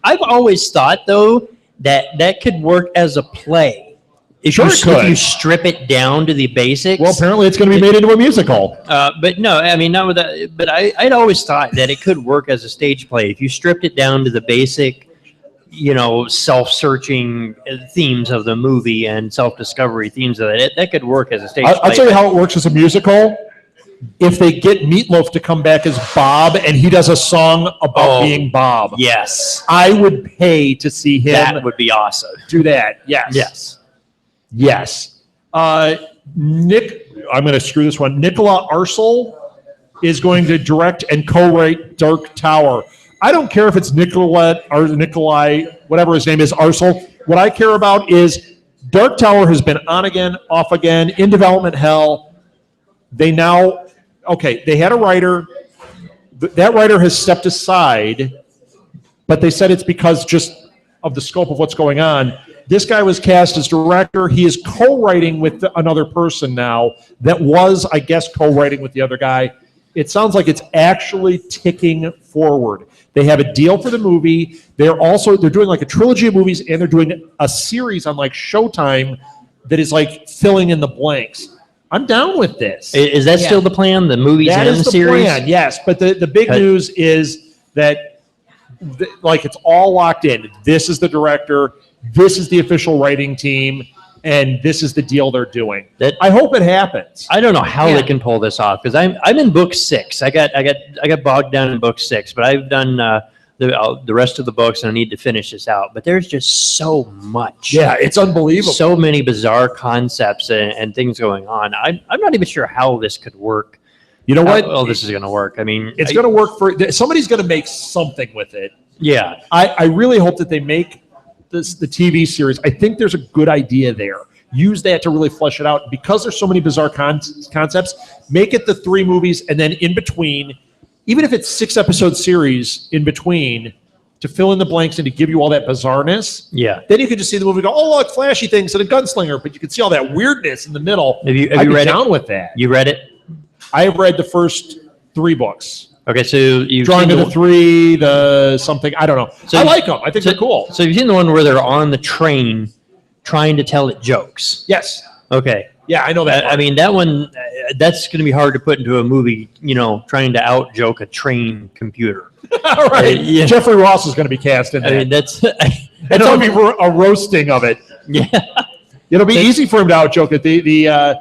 I've always thought though that could work as a play. If Sure you, it could. if you strip it down to the basics. Well, apparently it's going to be made into a musical. But no, I mean, not with that. But I'd always thought that it could work as a stage play if you stripped it down to the basic, self-searching themes of the movie and self-discovery themes of it. That could work as a stage play. I'll tell you how it works as a musical. If they get Meatloaf to come back as Bob and he does a song about being Bob, Yes, I would pay to see him that would be awesome. do that. Yes. Yes. Yes. Nick, I'm going to screw this one. Nicola Arcel is going to direct and co-write Dark Tower. I don't care if it's Nicolette or Nikolai, whatever his name is, Arcel. What I care about is Dark Tower has been on again, off again, in development hell. They had a writer. That writer has stepped aside, but they said it's because just of the scope of what's going on. This guy was cast as director. He is co-writing with another person now that was, I guess, co-writing with the other guy. It sounds like it's actually ticking forward. They have a deal for the movie. They're doing like a trilogy of movies, and they're doing a series on like Showtime that is like filling in the blanks. I'm down with this. Is that still the plan? The movies That and is the the series? plan, yes. But the big Okay. news is that it's all locked in. This is the director. This is the official writing team, and this is the deal they're doing. I hope it happens. I don't know how Yeah. they can pull this off because I'm in book 6. I got bogged down in book 6, but I've done the rest of the books and I need to finish this out. But there's just so much. Yeah, it's unbelievable. So many bizarre concepts and things going on. I'm not even sure how this could work. You know what? How this is going to work. I mean, It's going to work for somebody's going to make something with it. Yeah. I really hope that they make the TV series. I think there's a good idea there. Use that to really flesh it out. Because there's so many bizarre concepts, make it the 3 movies, and then in between, even if it's 6-episode series in between, to fill in the blanks and to give you all that bizarreness. Yeah. Then you can just see the movie and go, oh, look, flashy things and a gunslinger, but you can see all that weirdness in the middle. Have you I'd be read down it? with that. You read it? I have read the first 3 books. Okay, so you've Drawing seen to the 3, the something. I don't know. So I you- like them. I think they're cool. So you've seen the one where they're on the train trying to tell it jokes. Yes. Okay. Yeah, I know that. I mean, that one, that's going to be hard to put into a movie, trying to out joke a train computer. All right. yeah. Jeffrey Ross is going to be cast in I that. mean, that's, It's going to be a roasting of it. yeah. It'll be easy for him to out joke it. The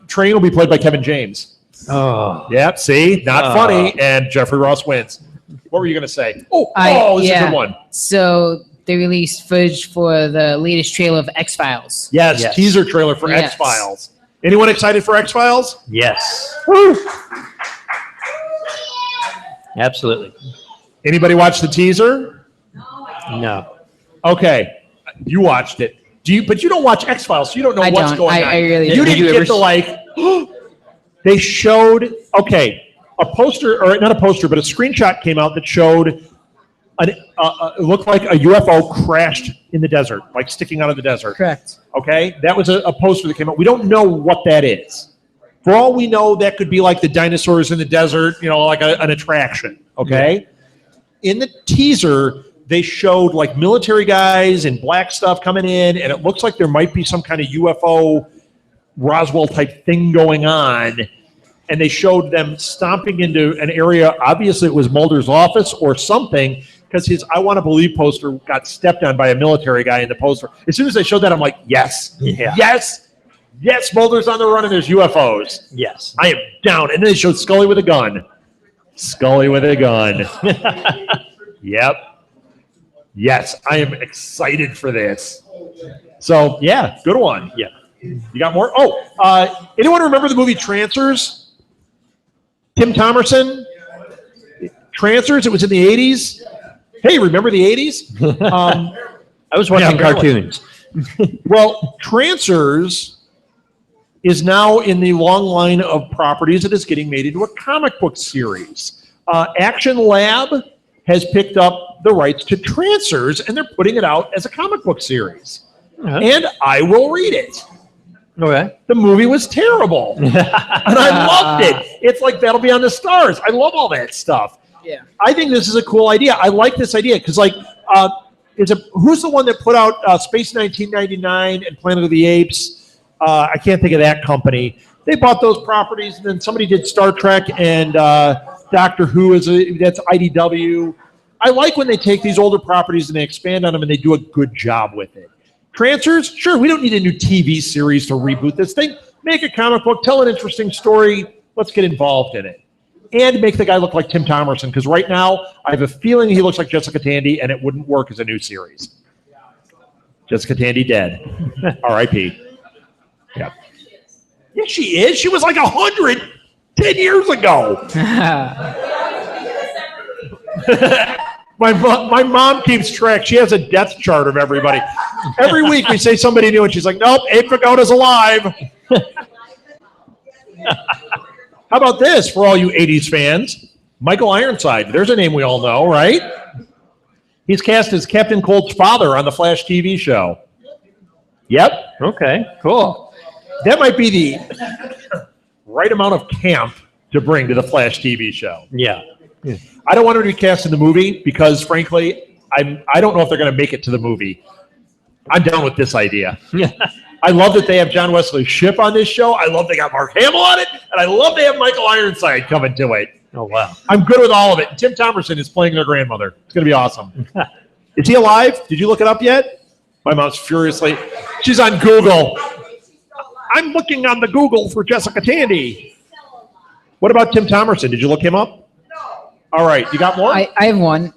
train will be played by Kevin James. Oh. Yep. See, not funny, and Jeffrey Ross wins. What were you going to say? This is a good one. So they released footage for the latest trailer of X-Files. Yes, teaser trailer for Yes. X-Files. Anyone excited for X-Files? Yes. Woo! Absolutely. Anybody watch the teaser? No. Okay, you watched it. But you don't watch X-Files, so you don't know I what's don't. going on. I really You don't. didn't Did you get ever the they showed, a poster, or not a poster, but a screenshot came out that showed it looked like a UFO crashed in the desert, like sticking out of the desert. Correct. Okay, that was a poster that came out. We don't know what that is. For all we know, that could be like the dinosaurs in the desert, like an attraction. Okay, in the teaser, they showed like military guys in black stuff coming in, and it looks like there might be some kind of UFO Roswell type thing going on. And they showed them stomping into an area. Obviously, it was Mulder's office or something, because his "I Want to Believe" poster got stepped on by a military guy in the poster. As soon as they showed that, I'm like, yes, yes, Mulder's on the run and there's UFOs. Yes. I am down. And then they showed Scully with a gun. Scully with a gun. Yep. Yes, I am excited for this. So, yeah, good one. Yeah. You got more? Anyone remember the movie Trancers? Tim Thomerson? Trancers, it was in the 80s. Hey, remember the 80s? I was watching apparently. cartoons. Well, Trancers is now in the long line of properties that is getting made into a comic book series. Action Lab has picked up the rights to Trancers, and they're putting it out as a comic book series. And I will read it. Okay. The movie was terrible. And I loved it. It's like That'll Be on the Stars. I love all that stuff. Yeah. I think this is a cool idea. I like this idea because, who's the one that put out Space 1999 and Planet of the Apes? I can't think of that company. They bought those properties, and then somebody did Star Trek and Doctor Who. That's IDW. I like when they take these older properties and they expand on them and they do a good job with it. Trancers, sure, we don't need a new TV series to reboot this thing. Make a comic book, tell an interesting story. Let's get involved in it. And make the guy look like Tim Thomerson, because right now I have a feeling he looks like Jessica Tandy, and it wouldn't work as a new series. Jessica Tandy dead. R.I.P. Yeah. Yes, she is. She was like 100 10 years ago. My mom keeps track. She has a death chart of everybody. Every week we say somebody new, and she's like, nope, Abe Vigoda's alive. How about this for all you 80s fans? Michael Ironside. There's a name we all know, right? He's cast as Captain Cold's father on the Flash TV show. Yep. Okay, cool. That might be the right amount of camp to bring to the Flash TV show. Yeah. I don't want him to be cast in the movie because, frankly, I don't know if they're going to make it to the movie. I'm down with this idea. Yeah. I love that they have John Wesley Shipp on this show. I love they got Mark Hamill on it, and I love they have Michael Ironside coming to it. Oh, wow. I'm good with all of it. Tim Thomerson is playing their grandmother. It's going to be awesome. Is he alive? Did you look it up yet? My mom's furiously. She's on Google. I'm looking on the Google for Jessica Tandy. What about Tim Thomerson? Did you look him up? No. All right. You got more? I have one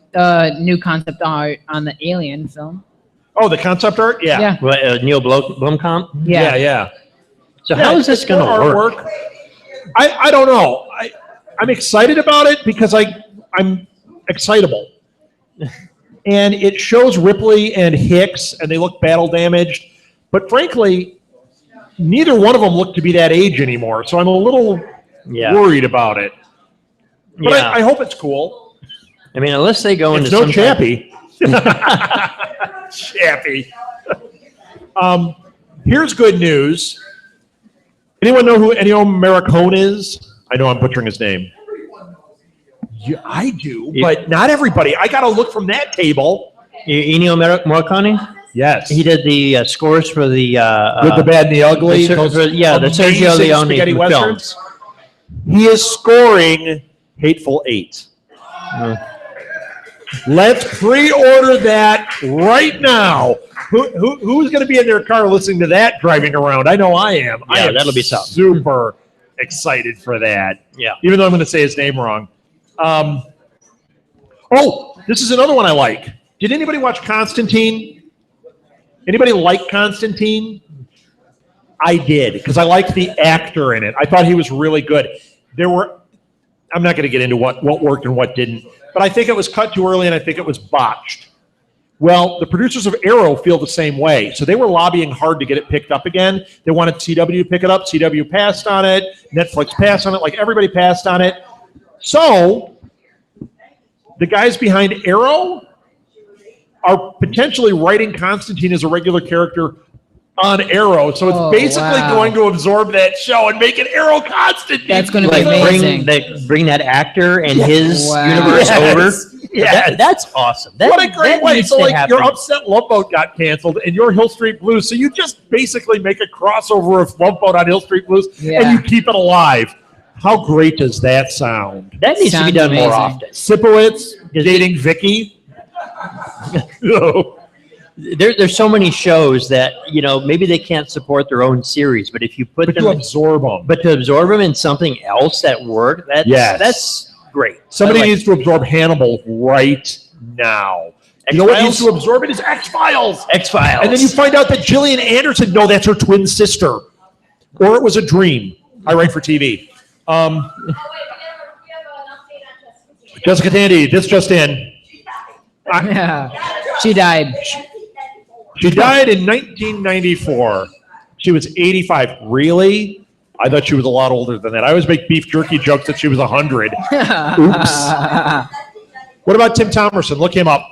new concept art on the Alien film. Oh, the concept art? Yeah. Yeah. What, Neil Blomkamp? Yeah. Yeah. So how is this going to work? I don't know. I'm excited about it because I'm excitable. And it shows Ripley and Hicks, and they look battle damaged. But frankly, neither one of them look to be that age anymore. So I'm a little worried about it. But Yeah. I hope it's cool. I mean, unless they go It's into no some Chappie. Chappie. Here's good news. Anyone know who Ennio Morricone is? I know I'm butchering his name. Yeah, I do, but not everybody. I got to look from that table. Ennio Morricone. Yes. He did the scores for the Good, the bad, and the ugly. the Sergio amazing Leone spaghetti films. westerns. He is scoring Hateful Eight. Let's pre-order that right now. Who's going to be in their car listening to that driving around? I know I am. Yeah, I am that'll be something. super excited for that. Yeah. Even though I'm going to say his name wrong. Oh, this is another one I like. Did anybody watch Constantine? Anybody like Constantine? I did, because I liked the actor in it. I thought he was really good. I'm not going to get into what worked and what didn't, but I think it was cut too early and I think it was botched. Well, the producers of Arrow feel the same way. So they were lobbying hard to get it picked up again. They wanted CW to pick it up. CW passed on it. Netflix passed on it. Like everybody passed on it. So the guys behind Arrow are potentially writing Constantine as a regular character on Arrow. So it's basically going to absorb that show and make it Arrow Constantine. That's going to be amazing. Bring that actor and his universe over. Yeah, that's awesome. What a great way. So like your Upset Love Boat got canceled and your Hill Street Blues. So you just basically make a crossover of Love Boat on Hill Street Blues and you keep it alive. How great does that sound? That needs to be done more often. Sipowicz dating Vicky. There's so many shows that, maybe they can't support their own series, but if you put them, to absorb them. But to absorb them in something else that works, that's great. Somebody needs to absorb Hannibal right now. You know what needs to absorb it is X-Files. X-Files. And then you find out that Gillian Anderson, no, that's her twin sister. Or it was a dream. I write for TV. Oh, wait, we have an update on Jessica Tandy, this just in. She died. She died in 1994. She was 85. Really? I thought she was a lot older than that. I always make beef jerky jokes that she was 100. Oops. What about Tim Thomerson? Look him up.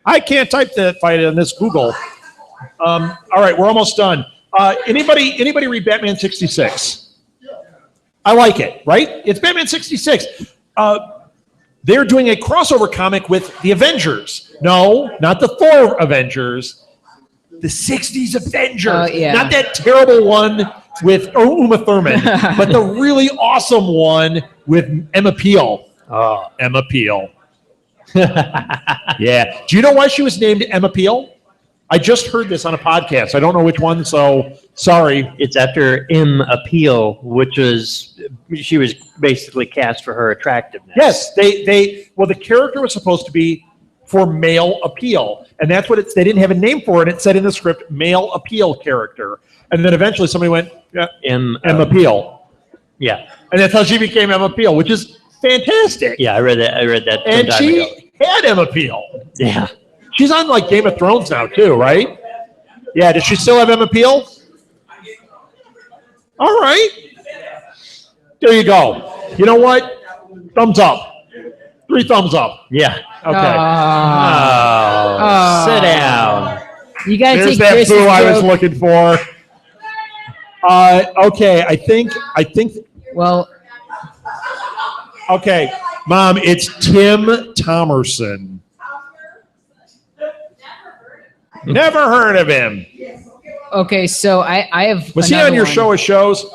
I can't type that fight on this Google. All right, we're almost done. Anybody read Batman 66? I like it, right? It's Batman 66. They're doing a crossover comic with the Avengers. No, not the Thor Avengers. The 60s Avengers. Not that terrible one with Uma Thurman, but the really awesome one with Emma Peel. Oh, Emma Peel. Yeah. Do you know why she was named Emma Peel? I just heard this on a podcast. I don't know which one, so sorry. It's after M. Appeal, she was basically cast for her attractiveness. Yes, the character was supposed to be for male appeal, and that's what they didn't have a name for it. It said in the script, male appeal character, and then eventually somebody went, M. Appeal. Yeah, and that's how she became Emma Peel, which is fantastic. Yeah, I read that. And she had Emma Peel. Yeah. She's on like Game of Thrones now too, right? Yeah, does she still have Emma Peel? All right. There you go. You know what? Thumbs up. 3 thumbs up. Yeah. Okay. Sit down. You gotta There's take that Chris's boo I was joke. looking for. Okay, I think. Well. Okay, Mom, it's Tim Thomerson. Never heard of him. Okay, so I have. Was he on your show of shows?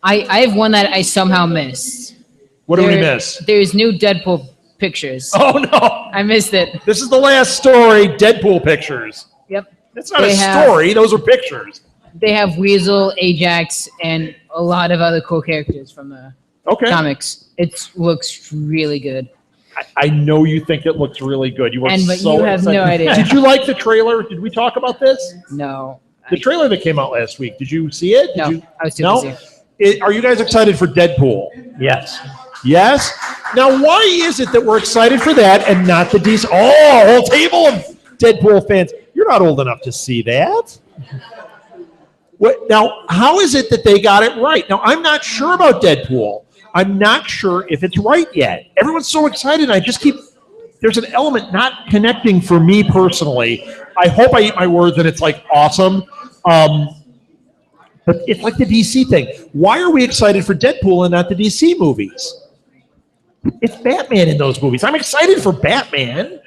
I have one that I somehow missed. What did we miss? There's new Deadpool pictures. Oh no! I missed it. This is the last story. Deadpool pictures. Yep. That's not a story. Those are pictures. They have Weasel, Ajax, and a lot of other cool characters from the comics. It looks really good. I know you think it looks really good. You were but so you have excited. no idea. Did you like the trailer? Did we talk about this? No. The trailer that came out last week. Did you see it? No, I was too busy. Are you guys excited for Deadpool? Yes. Yes? Now, why is it that we're excited for that and not the DC? Oh, a whole table of Deadpool fans. You're not old enough to see that. Now, how is it that they got it right? Now, I'm not sure about Deadpool. I'm not sure if it's right yet. Everyone's so excited. There's an element not connecting for me personally. I hope I eat my words and it's like awesome. But it's like the DC thing. Why are we excited for Deadpool and not the DC movies? It's Batman in those movies. I'm excited for Batman.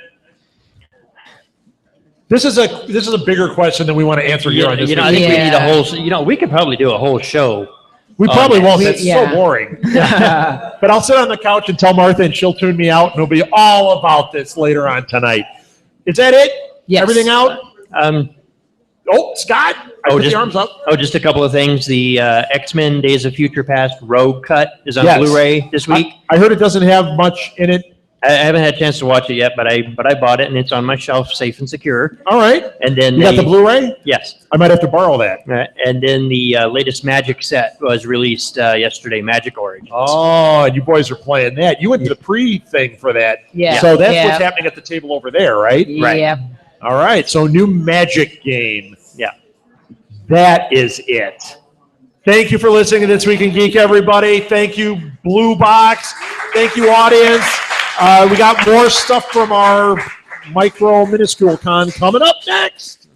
This is a bigger question than we want to answer here on this. I think we need a Yeah. whole. We could probably do a whole show. We probably won't. We- That's yeah. so boring. But I'll sit on the couch and tell Martha, and she'll tune me out, and it'll be all about this later on tonight. Is that it? Yes. Everything out? Um, Oh, Scott, I put the arms up. just a couple of things. The X-Men Days of Future Past Rogue Cut is on Yes. Blu-ray this week. I heard it doesn't have much in it. I haven't had a chance to watch it yet, but I bought it and it's on my shelf, safe and secure. All right. And then You got the Blu-ray? Yes. I might have to borrow that. And then the latest Magic set was released yesterday, Magic Origins. Oh, and you boys are playing that. You went to the pre-thing for that. Yeah. So that's Yeah. what's happening at the table over there, right? Right. Yeah. All right. So new Magic game. Yeah. That is it. Thank you for listening to This Week in Geek, everybody. Thank you, Blue Box. Thank you, audience. We got more stuff from our micro minuscule con coming up next.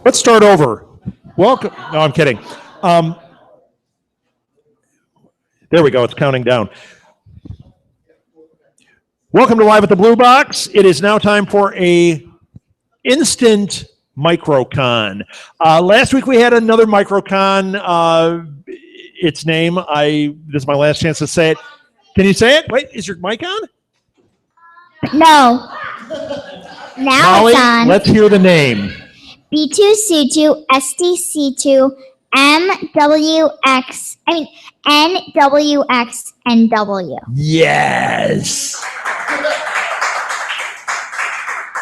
Let's start over. Welcome. No, I'm kidding. There we go. It's counting down. Welcome to Live at the Blue Box. It is now time for a instant microcon. Last week we had another microcon. Its name, this is my last chance to say it. Can you say it? Wait, is your mic on? No. Now Molly, it's on. let's hear the name. B2C2 SDC2 NWXNW. Yes.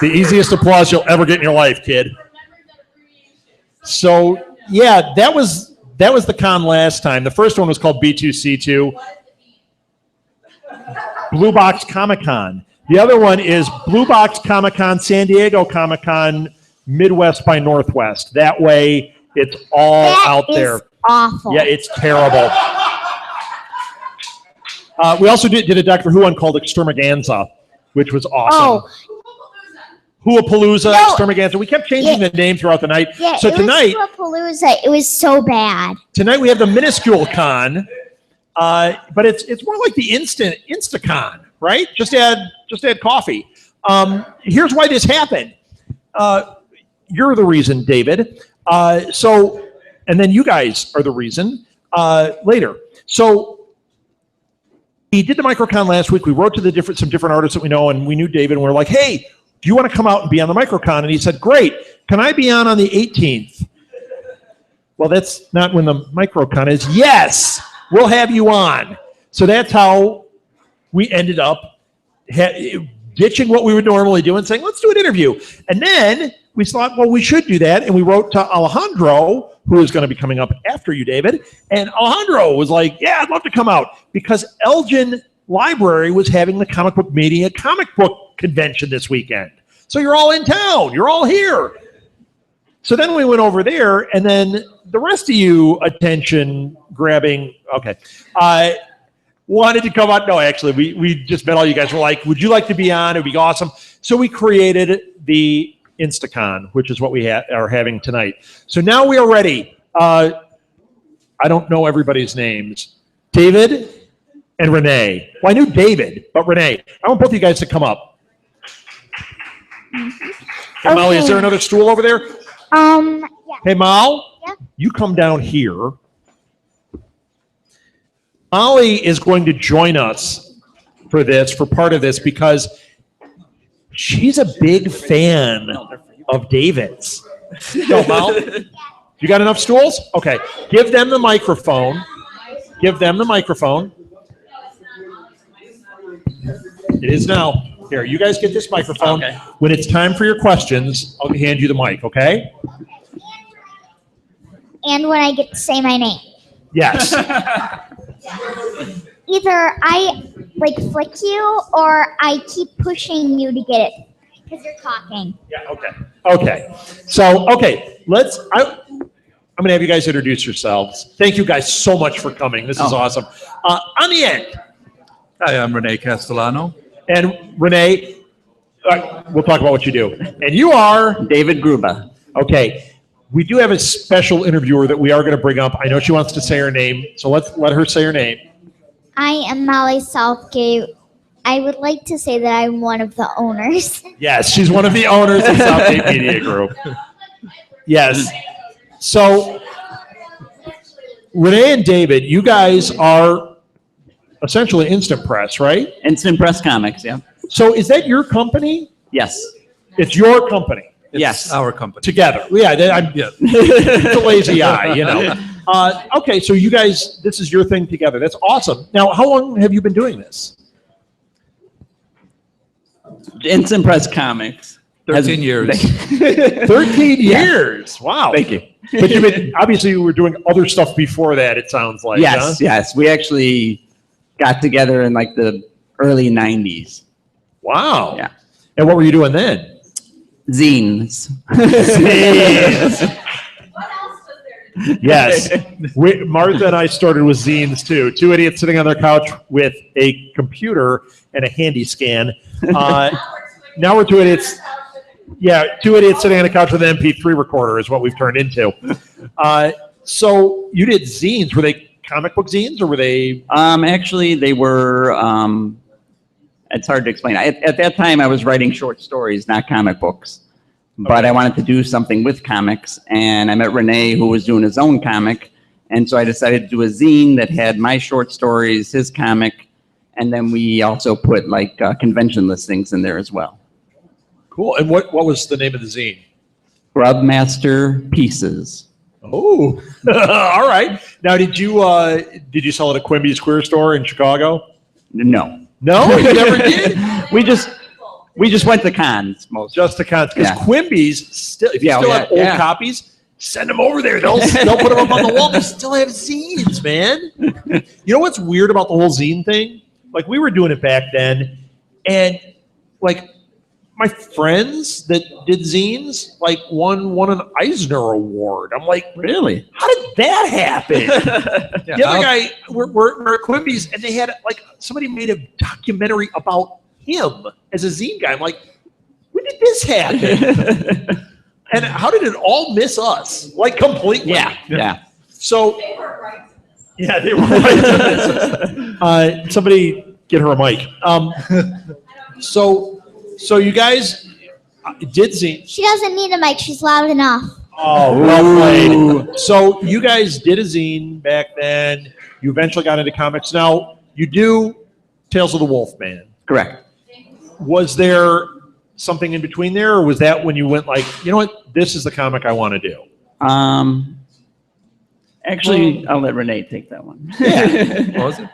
The easiest applause you'll ever get in your life, kid. So, yeah, that was the con last time. The first one was called B2C2, Blue Box Comic Con. The other one is Blue Box Comic Con, San Diego Comic Con, Midwest by Northwest. That way, it's all out there. That is awful. Yeah, it's terrible. We also did a Doctor Who one called Extremaganza, which was awesome. Oh, Whoapalooza, No. Extremaganza. We kept changing the name throughout the night. yeah. So tonight was It was so bad. we have the minuscule con, but it's more like the Instacon, right? Just add coffee. Here's why this happened. You're the reason, David. And then you guys are the reason later. So we did the microcon last week. We wrote to some different artists that we know, and we knew David, and we were like, hey, do you want to come out and be on the microcon? And he said, great. Can I be on the 18th? Well, that's not when the microcon is. Yes, we'll have you on. So that's how we ended up ditching what we would normally do and saying, let's do an interview. And then we thought, well, we should do that. And we wrote to Alejandro, who is going to be coming up after you, David. And Alejandro was like, yeah, I'd love to come out because Elgin Library was having the Comic Book Mania comic book convention this weekend. So you're all in town. You're all here. So then we went over there, and then the rest of you attention-grabbing, wanted to come out. No, actually, we just met all you guys. We're like, would you like to be on? It would be awesome. So we created the Instacon, which is what we are having tonight. So now we are ready. I don't know everybody's names. David and Renee. Well, I knew David, but Renee. I want both of you guys to come up. Hey, Molly, is there another stool over there? Yeah. Hey, Mal, Yeah. you come down here. Molly is going to join us for part of this, because she's a big fan of David's. Yo, Mal, you got enough stools? Okay. Give them the microphone. It is now. Here, you guys get this microphone. Okay. When it's time for your questions, I'll hand you the mic, okay? And when I get to say my name. Yes. Either I flick you or I keep pushing you to get it because you're talking. Yeah, okay. So, I'm going to have you guys introduce yourselves. Thank you guys so much for coming. This is awesome. On the end. Hi, I'm Renee Castellano. And Renee, we'll talk about what you do. And you are? David Gruba. Okay. We do have a special interviewer that we are going to bring up. I know she wants to say her name, so let's let her say her name. I am Molly Southgate. I would like to say that I'm one of the owners. Yes, she's one of the owners of Southgate Media Group. Yes. So, Renee and David, you guys are essentially Instant Press, right? Instant Press Comics, yeah. So is that your company? Yes. It's your company. It's Yes. our company. Together. Yeah, Yeah. it's a lazy eye, you know. Okay, so you guys, this is your thing together. That's awesome. Now, how long have you been doing this? Instant Press Comics. 13 years. 13 years. Wow. Thank you. But you've been, obviously you were doing other stuff before that, it sounds like. Yes, huh? yes. We actually got together in like the early 90s. Wow. Yeah. And what were you doing then? Zines. Yes. Martha and I started with zines too. Two idiots sitting on their couch with a computer and a handy scan. Now we're two idiots. Yeah, two idiots sitting on a couch with an MP3 recorder is what we've turned into. So you did zines. Were they comic book zines or were they? Actually, they were. It's hard to explain. At that time, I was writing short stories, not comic books. But I wanted to do something with comics, and I met Renee, who was doing his own comic, and so I decided to do a zine that had my short stories, his comic, and then we also put like convention listings in there as well. Cool. And what was the name of the zine? Grubmaster Pieces. Oh, all right. Now, did you sell it at Quimby's Queer Store in Chicago? No. No, you never did. We just went to cons most. Just to cons, because Quimby's still. If you still have old copies, send them over there. They'll put them up on the wall. They still have zines, man. You know what's weird about the whole zine thing? Like we were doing it back then, and like my friends that did zines like won an Eisner Award. I'm like, really? How did that happen? The other guy, we're at Quimby's, and they had like somebody made a documentary about him as a zine guy. I'm like, when did this happen? And how did it all miss us? Like completely. Yeah. So They were right. yeah, they were right. Somebody get her a mic. So you guys did zine. She doesn't need a mic. She's loud enough. Oh, well played. So you guys did a zine back then. You eventually got into comics. Now you do Tales of the Wolfman. Correct. Was there something in between there, or was that when you went like, you know what, this is the comic I want to do? Actually, I'll let Renee take that one. What was it?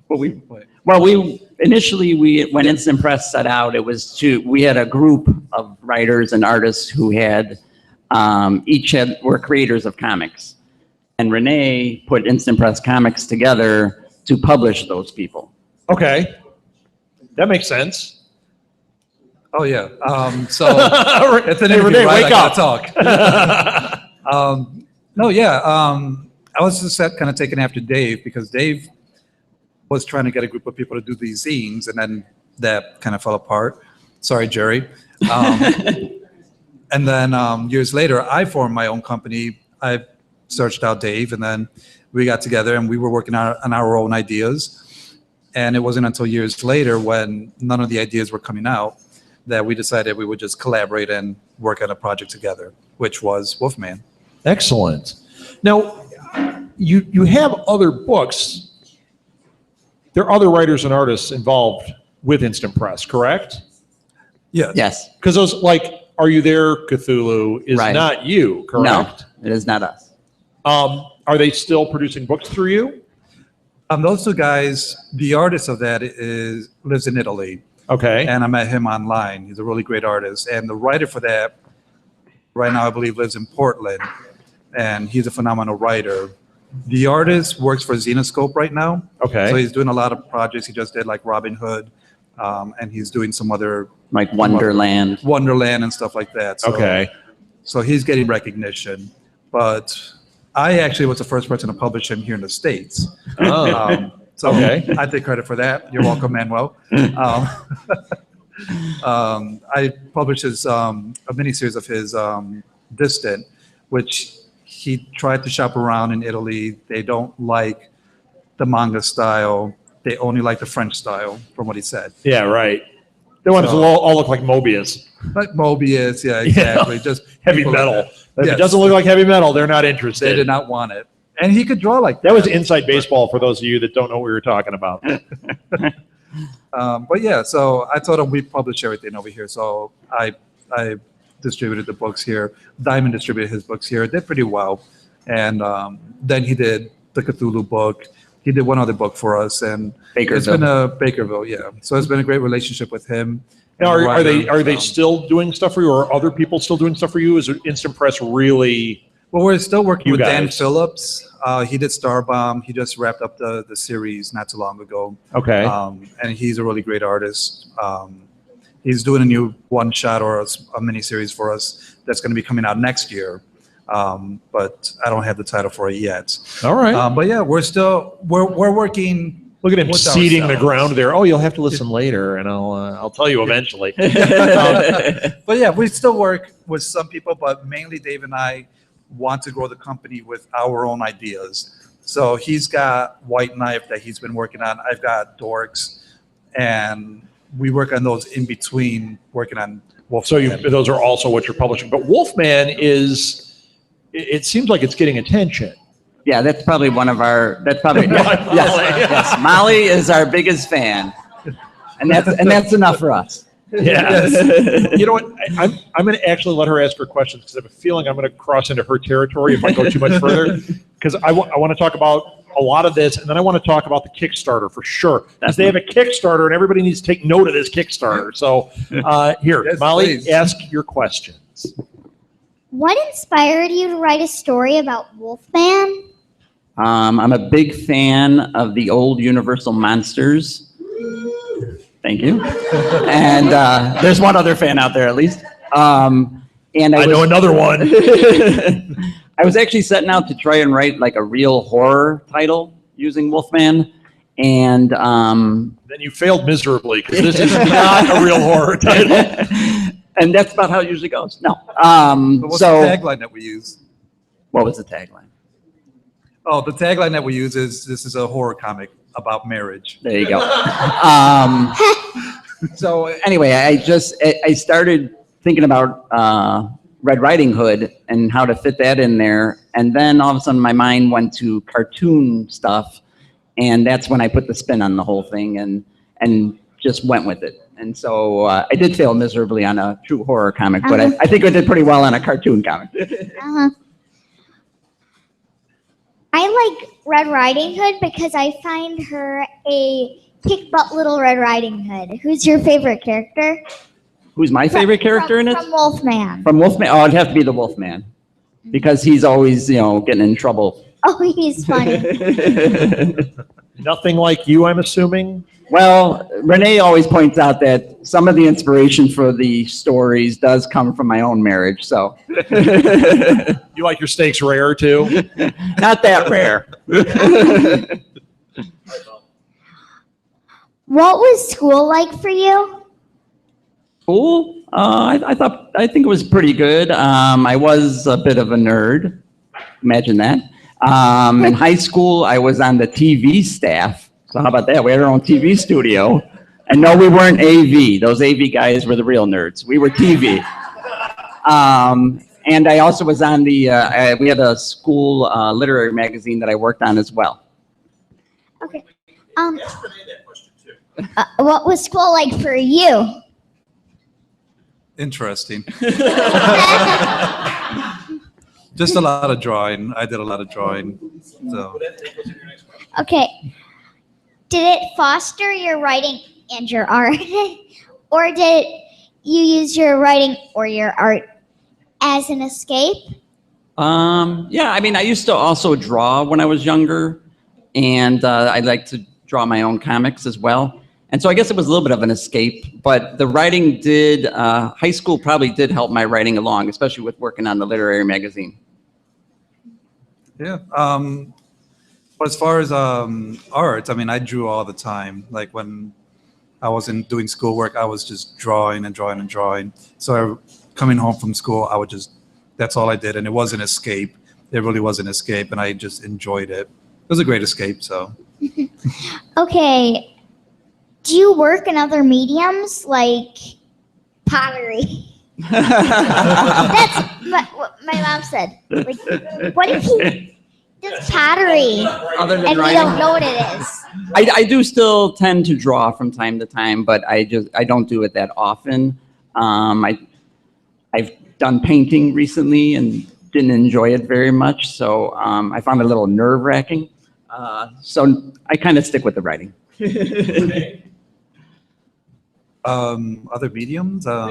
We initially when Instant Press set out, it was we had a group of writers and artists who had were creators of comics, and Renee put Instant Press Comics together to publish those people. Okay, that makes sense. Oh yeah. So it's an interview, Renee, right? wake I up. gotta talk. No, yeah. I was just kind of taken after Dave because Dave was trying to get a group of people to do these zines, and then that kind of fell apart. Sorry, Jerry. And then years later, I formed my own company. I searched out Dave, and then we got together and we were working on our own ideas. And it wasn't until years later, when none of the ideas were coming out, that we decided we would just collaborate and work on a project together, which was Wolfman. Excellent. Now, you have other books. There are other writers and artists involved with Instant Press, correct? Yeah. Yes. Because those, like, Are You There, Cthulhu is Right. not you, correct? No, it is not us. Are they still producing books through you? Those two guys, the artist of that lives in Italy. Okay. And I met him online. He's a really great artist. And the writer for that right now, I believe, lives in Portland. And he's a phenomenal writer. The artist works for Xenoscope right now. Okay. So he's doing a lot of projects. He just did like Robin Hood. And he's doing some other Like Wonderland. Wonderland and stuff like that. So, Okay. So he's getting recognition. But I actually was the first person to publish him here in the States. Oh. So Okay. I take credit for that. You're welcome, Manuel. I published a miniseries of his Distant, which he tried to shop around in Italy. They don't like the manga style. They only like the French style, from what he said. Yeah, right. They want it to all look like Mobius. Like Mobius, yeah, exactly. Just Heavy people- metal. If Yes. it doesn't look like heavy metal, they're not interested. They did not want it. And he could draw like That was inside baseball for those of you that don't know what we were talking about. But yeah, so I told him we publish everything over here. So I distributed the books here. Diamond distributed his books here. It did pretty well. And then he did the Cthulhu book. He did one other book for us, and it's been a Bakerville, yeah. So it's been a great relationship with him. Now, and the are they writer. still doing stuff for you, or are other people still doing stuff for you? Is Instant Press really? Well, we're still working You with Dan guys. Phillips. He did Starbomb. He just wrapped up the series not too long ago. Okay. And he's a really great artist. He's doing a new one shot or a mini series for us that's going to be coming out next year. But I don't have the title for it yet. All right. But yeah, we're working Look at him with seeding the ourselves. ground there. Oh, you'll have to listen later, and I'll tell you eventually. But yeah, we still work with some people, but mainly Dave and I want to grow the company with our own ideas. So he's got White Knife that he's been working on. I've got Dorks, and we work on those in between working on Wolf. So those are also what you're publishing. But Wolfman it seems like it's getting attention. Yeah, that's probably one of our. That's probably yes. Molly is our biggest fan, and that's enough for us. Yes. You know what? I'm going to actually let her ask her questions because I have a feeling I'm going to cross into her territory if I go too much further. Because I want to talk about a lot of this, and then I want to talk about the Kickstarter for sure. Because they have a Kickstarter, and everybody needs to take note of this Kickstarter. So here, Yes, Molly, please. ask your questions. What inspired you to write a story about Wolfman? I'm a big fan of the old Universal monsters. Thank you. And there's one other fan out there, at least. And I know another one. I was actually setting out to try and write like a real horror title using Wolfman, and Then you failed miserably because this is not a real horror title. and that's about how it usually goes. No. But what's So the tagline that we use? what was the tagline? Oh, the tagline that we use is, "This is a horror comic about marriage." There you go. So anyway, I started thinking about Red Riding Hood and how to fit that in there, and then all of a sudden my mind went to cartoon stuff, and that's when I put the spin on the whole thing and just went with it. And so I did fail miserably on a true horror comic, but I think I did pretty well on a cartoon comic. I like Red Riding Hood because I find her a kick butt little Red Riding Hood. Who's your favorite character? Who's my favorite character in it? From Wolfman. From Wolfman? Oh, it'd have to be the Wolfman, because he's always, getting in trouble. Oh, he's funny. Nothing like you, I'm assuming. Well, Renee always points out that some of the inspiration for the stories does come from my own marriage, so. You like your steaks rare too? Not that rare. What was school like for you? Cool. I think it was pretty good. I was a bit of a nerd. Imagine that. In high school, I was on the TV staff. So how about that? We had our own TV studio. And no, we weren't AV. Those AV guys were the real nerds. We were TV. And I also was on we had a school literary magazine that I worked on as well. Okay. What was school like for you? Interesting. Just a lot of drawing. I did a lot of drawing. So Okay. Did it foster your writing and your art? Or did you use your writing or your art as an escape? Yeah, I mean, I used to also draw when I was younger, and I like to draw my own comics as well. And so I guess it was a little bit of an escape, but the writing high school probably did help my writing along, especially with working on the literary magazine. yeah. But as far as art, I mean, I drew all the time. Like when I wasn't doing schoolwork, I was just drawing and drawing and drawing. So coming home from school, that's all I did. And it was an escape. It really was an escape. And I just enjoyed it. It was a great escape, so. Okay. Do you work in other mediums like pottery? That's what my mom said. Like, what if he does pottery Other than and we writing? don't know what it is? I do still tend to draw from time to time, but I don't do it that often. I've done painting recently and didn't enjoy it very much, so I found it a little nerve-wracking. So I kind of stick with the writing. Other mediums? Well,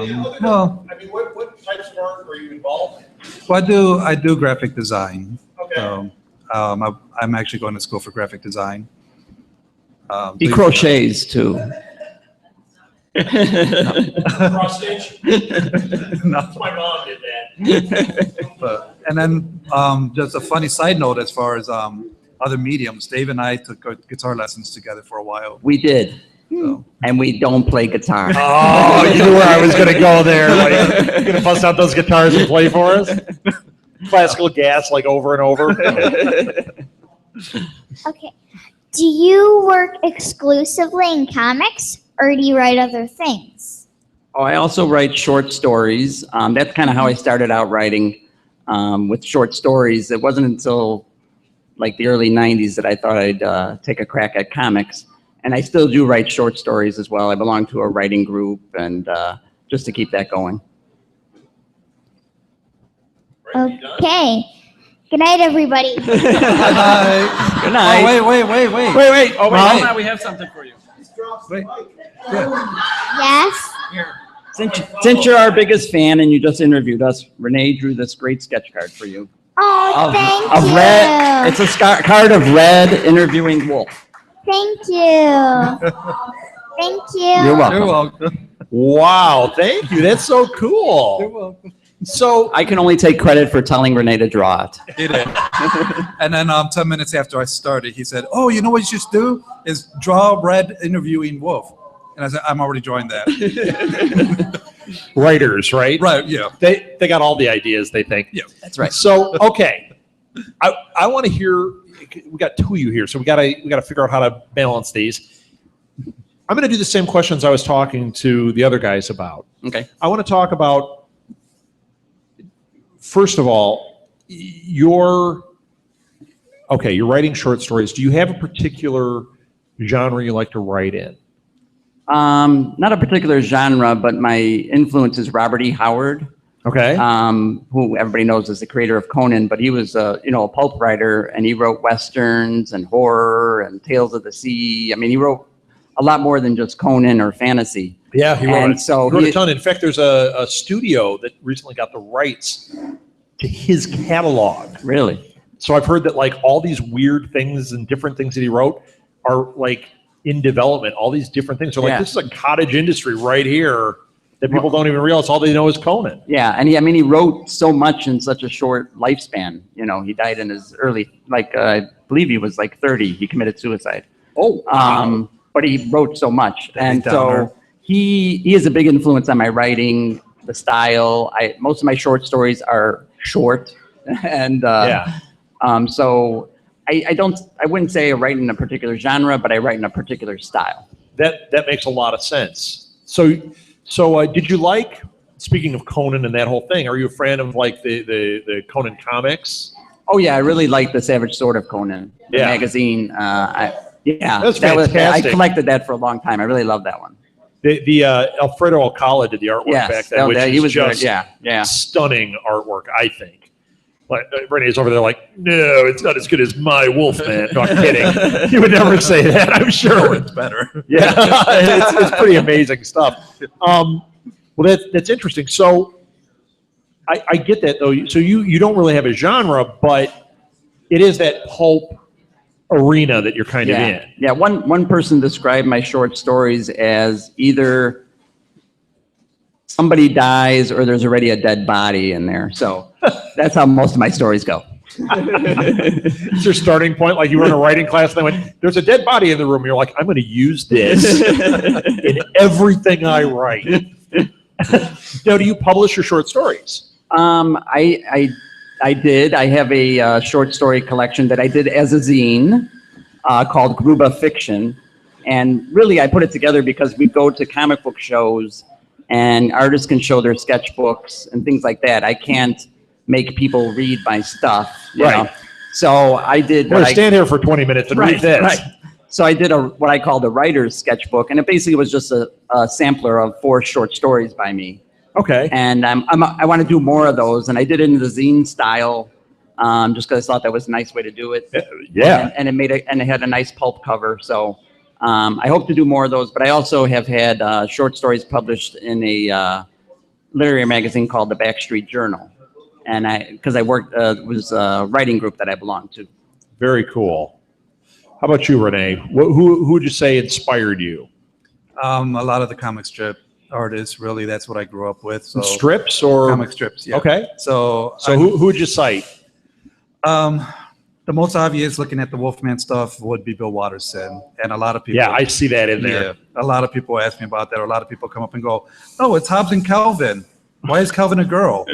I mean, what types of art are you involved in? well, I do graphic design. Okay. So, I'm actually going to school for graphic design. He crochets too. Cross stitch? No. My mom did that. And then just a funny side note as far as other mediums. Dave and I took guitar lessons together for a while. We did. So. And we don't play guitar. Oh, you knew where I was going to go there. Like, you're going to bust out those guitars and play for us? Classical gas, like over and over. Okay. Do you work exclusively in comics, or do you write other things? Oh, I also write short stories. That's kind of how I started out writing with short stories. It wasn't until like the early 90s that I thought I'd take a crack at comics. And I still do write short stories as well. I belong to a writing group, and just to keep that going. Okay. Good night, everybody. Good night. Oh, wait. Wait. Oh, wait. Hold on, we have something for you. Wait. Yes? Since you're our biggest fan and you just interviewed us, Renee drew this great sketch card for you. Oh, thank Of you. Red, it's a card of Red interviewing Wolf. Thank you. Thank you. You're welcome. You're welcome. Wow, thank you. That's so cool. You're welcome. So I can only take credit for telling Renee to draw it. He did. And then 10 minutes after I started, he said, "Oh, you know what you should do is draw Red interviewing Wolf." And I said, "I'm already drawing that." writers, right? Right, yeah. They got all the ideas, they think. Yeah. That's right. So, okay. I want to hear, we got two of you here, so we got to figure out how to balance these. I'm going to do the same questions I was talking to the other guys about. Okay. I want to talk about, first of all, you're writing short stories. Do you have a particular genre you like to write in? Not a particular genre, but my influence is Robert E. Howard, Okay. who everybody knows as the creator of Conan, but he was a pulp writer, and he wrote westerns and horror and Tales of the Sea. I mean, he wrote a lot more than just Conan or fantasy. Yeah, he wrote And it. so He wrote he- a ton. In fact, there's a studio that recently got the rights to his catalog. Really? So I've heard that like all these weird things and different things that he wrote are like in development. All these different things are like, Yeah. this is a cottage industry right here that people don't even realize. All they know is Conan. Yeah, and he wrote so much in such a short lifespan. He died in his early, I believe he was like 30. He committed suicide. Oh, But he wrote so much, and downer. so he is a big influence on my writing, the style. Most of my short stories are short, and so I wouldn't say I write in a particular genre, but I write in a particular style. that makes a lot of sense. So did you like, speaking of Conan and that whole thing, are you a fan of like the Conan comics? Oh yeah, I really like the Savage Sword of Conan, the Yeah. magazine. That's I fantastic. collected that for a long time. I really love that one. The Alfredo Alcala did the artwork back then, which he is was just yeah. stunning artwork, I think. Like Renee's over there like, no, it's not as good as my Wolfman. No, I'm kidding. He would never say that, I'm sure. It's better. Yeah, it's pretty amazing stuff. Well, that's interesting. So I get that though. So you don't really have a genre, but it is that pulp arena that you're kind of in. Yeah, one person described my short stories as either somebody dies or there's already a dead body in there. So that's how most of my stories go. It's your starting point. Like you were in a writing class and they went, there's a dead body in the room. You're like, I'm going to use this in everything I write. Now, do you publish your short stories? I did. I have a short story collection that I did as a zine called Gruba Fiction. And really, I put it together because we go to comic book shows and artists can show their sketchbooks and things like that. I can't make people read my stuff, you Right. know. So I did. I'm going to stand here for 20 minutes and read this. Right. So I did what I call the writer's sketchbook, and it basically was just a sampler of 4 short stories by me. Okay. And I want to do more of those, and I did it in the zine style, just because I thought that was a nice way to do it. Yeah. And it had a nice pulp cover. So I hope to do more of those. But I also have had short stories published in a literary magazine called the Backstreet Journal, and because I worked was a writing group that I belonged to. Very cool. How about you, Renee? Who would you say inspired you? A lot of the comic strip artists, really, that's what I grew up with. So Strips or comic strips, yeah. Okay. So who would you cite? the the most obvious looking at the Wolfman stuff would be Bill Watterson. And a lot of people. Yeah, I see that in there. Yeah, a lot of people ask me about that. Or a lot of people come up and go, "Oh, it's Hobbs and Calvin. Why is Calvin a girl?"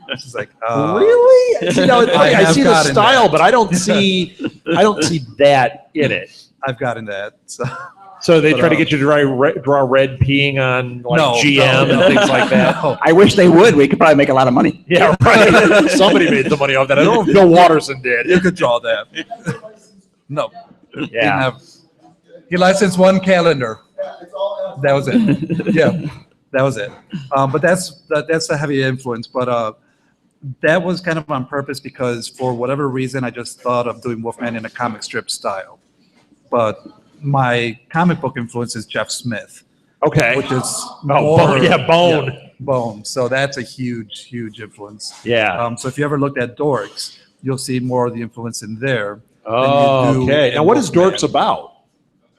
It's like, Really? You know, I have see the gotten style, that. but I don't see that in it. I've gotten that. So. So they But, try to get you to draw red peeing on like No, GM no, and things like that. No. I wish they would. We could probably make a lot of money. Yeah, right. Somebody made the money off that. I don't know if Bill Watterson did. You could draw that. No. Yeah. He licensed one calendar. That was it. Yeah, that was it. But that's a heavy influence. But that was kind of on purpose because for whatever reason, I just thought of doing Wolfman in a comic strip style. But my comic book influence is Jeff Smith, Okay. which is Bone. Yeah, Bone. yeah, Bone. So that's a huge influence. Yeah. So if you ever looked at Dorks, you'll see more of the influence in there. Oh, do okay. in Now, what is Wolfman. Dorks about?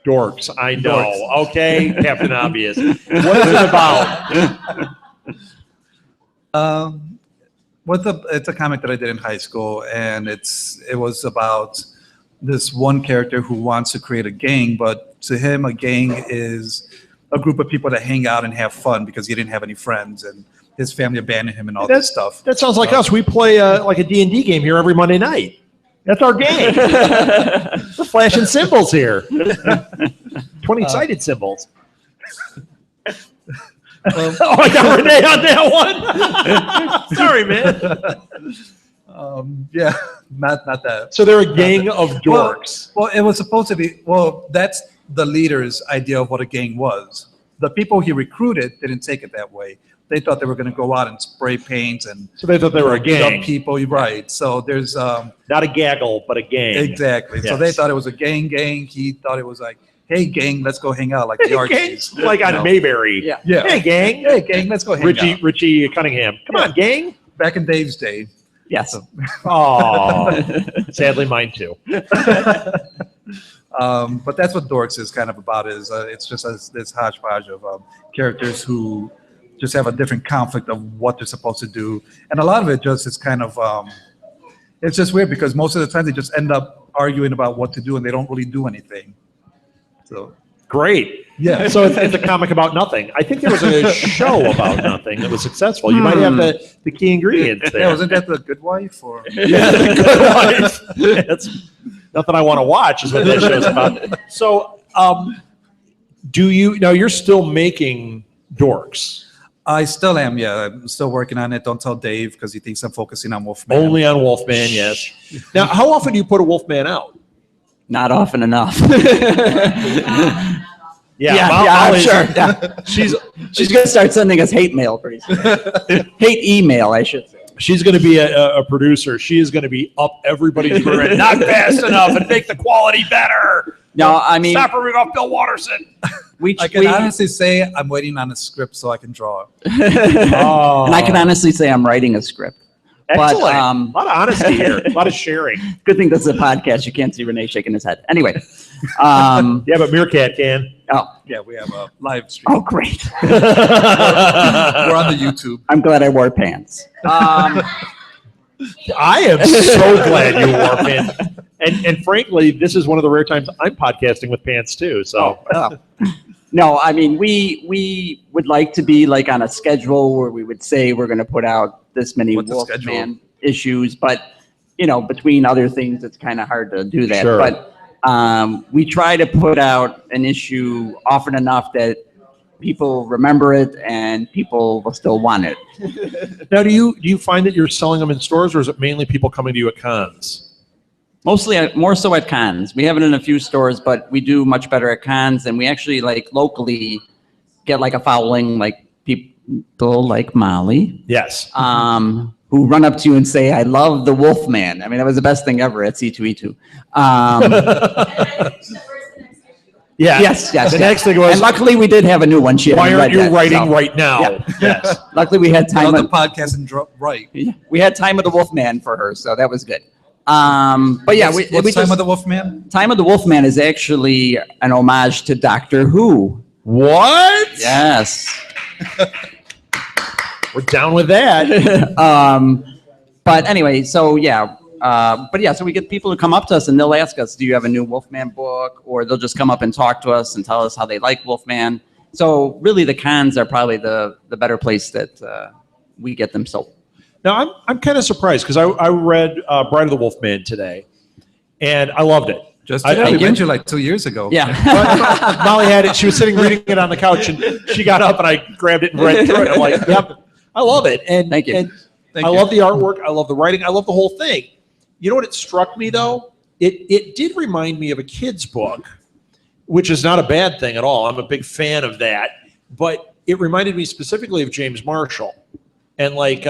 Dorks. I know. Dorks. Okay, Captain Obvious. What is it about? It's a comic that I did in high school, and it was about this one character who wants to create a gang, but to him, a gang is a group of people that hang out and have fun because he didn't have any friends, and his family abandoned him and all that stuff. That sounds like us. We play like a D&D game here every Monday night. That's our game. We're flashing symbols here. 20-sided symbols. Oh, I got Renee on that one. Sorry, man. Yeah, not that. So they're a gang of dorks. Well, it was supposed to be. Well, that's the leader's idea of what a gang was. The people he recruited didn't take it that way. They thought they were going to go out and spray paint and. So they thought they were a beat up gang. people, right? So there's Not a gaggle, but a gang. exactly. So Yes. they thought it was a gang. He thought it was like, hey, gang, let's go hang out like the Gang, Archies. like on You know? Mayberry. Yeah. Yeah. Hey, gang. Hey, gang, let's go hang out. Richie Cunningham. Come on, gang. Back in Dave's day. Yes. Oh, sadly mine too. But that's what Dorks is kind of about. Is it's just this hodgepodge of characters who just have a different conflict of what they're supposed to do, and a lot of it just is kind of it's just weird because most of the time they just end up arguing about what to do and they don't really do anything. So Great. yeah, So it's a comic about nothing. I think there was a show about nothing that was successful. You might have the key ingredients there. yeah, wasn't that The Good Wife or? Yeah, The Good Wife. That's nothing I want to watch is what that show's about. So, you're still making dorks I still am. Yeah, I'm still working on it. Don't tell Dave because he thinks I'm focusing on Wolfman. only on Wolfman, yes. Now, how often do you put a Wolfman out? Not often enough. Molly's- I'm sure. Yeah. She's going to start sending us hate mail pretty soon. Hate email, I should say. She's going to be a producer. She is going to be up everybody's rear end. Not fast enough and make the quality better. No, I mean, Stop ripping off Bill Watterson. I can honestly say I'm waiting on a script so I can draw. Oh. and I can honestly say I'm writing a script. Excellent. But, a lot of honesty here. A lot of sharing. Good thing this is a podcast. You can't see Renee shaking his head. Anyway. Yeah, but Meerkat can. Oh, Yeah, we have a live stream. oh, great. We're on the YouTube. I'm glad I wore pants. I am so glad you wore pants. And frankly, this is one of the rare times I'm podcasting with pants too. So No, I mean, we would like to be like on a schedule where we would say we're going to put out this many What's the schedule? Wolfman issues, but between other things, it's kind of hard to do that. Sure. But we try to put out an issue often enough that people remember it and people will still want it. now, do you find that you're selling them in stores, or is it mainly people coming to you at cons? Mostly, more so at cons. We have it in a few stores, but we do much better at cons, and we actually locally get a following, people like Molly, Yes. who run up to you and say, "I love the Wolfman." I mean, that was the best thing ever at C2E2. Yeah. Yes. The next thing was, and luckily we did have a new one. She why hadn't aren't read you yet, writing so- right now? Yeah. Yes. Luckily we had Now time. the podcast and right. We had Time of the Wolfman for her, so that was good. But yeah, What's we Time just, of the Wolfman? Time of the Wolfman is actually an homage to Doctor Who. What? Yes. We're down with that. But anyway, so yeah, but yeah, so we get people who come up to us and they'll ask us, do you have a new Wolfman book? Or they'll just come up and talk to us and tell us how they like Wolfman. So really the cons are probably the better place that we get them sold. Now, I'm kind of surprised because I read Bride of the Wolfman today, and I loved it. Just I we met you like 2 years ago. Yeah. Molly had it. She was sitting reading it on the couch, and she got up, and I grabbed it and read through it. I'm like, yep, I love it. And Thank you. And Thank I you. love the artwork. I love the writing. I love the whole thing. You know what? It struck me though. It did remind me of a kid's book, which is not a bad thing at all. I'm a big fan of that. But it reminded me specifically of James Marshall and like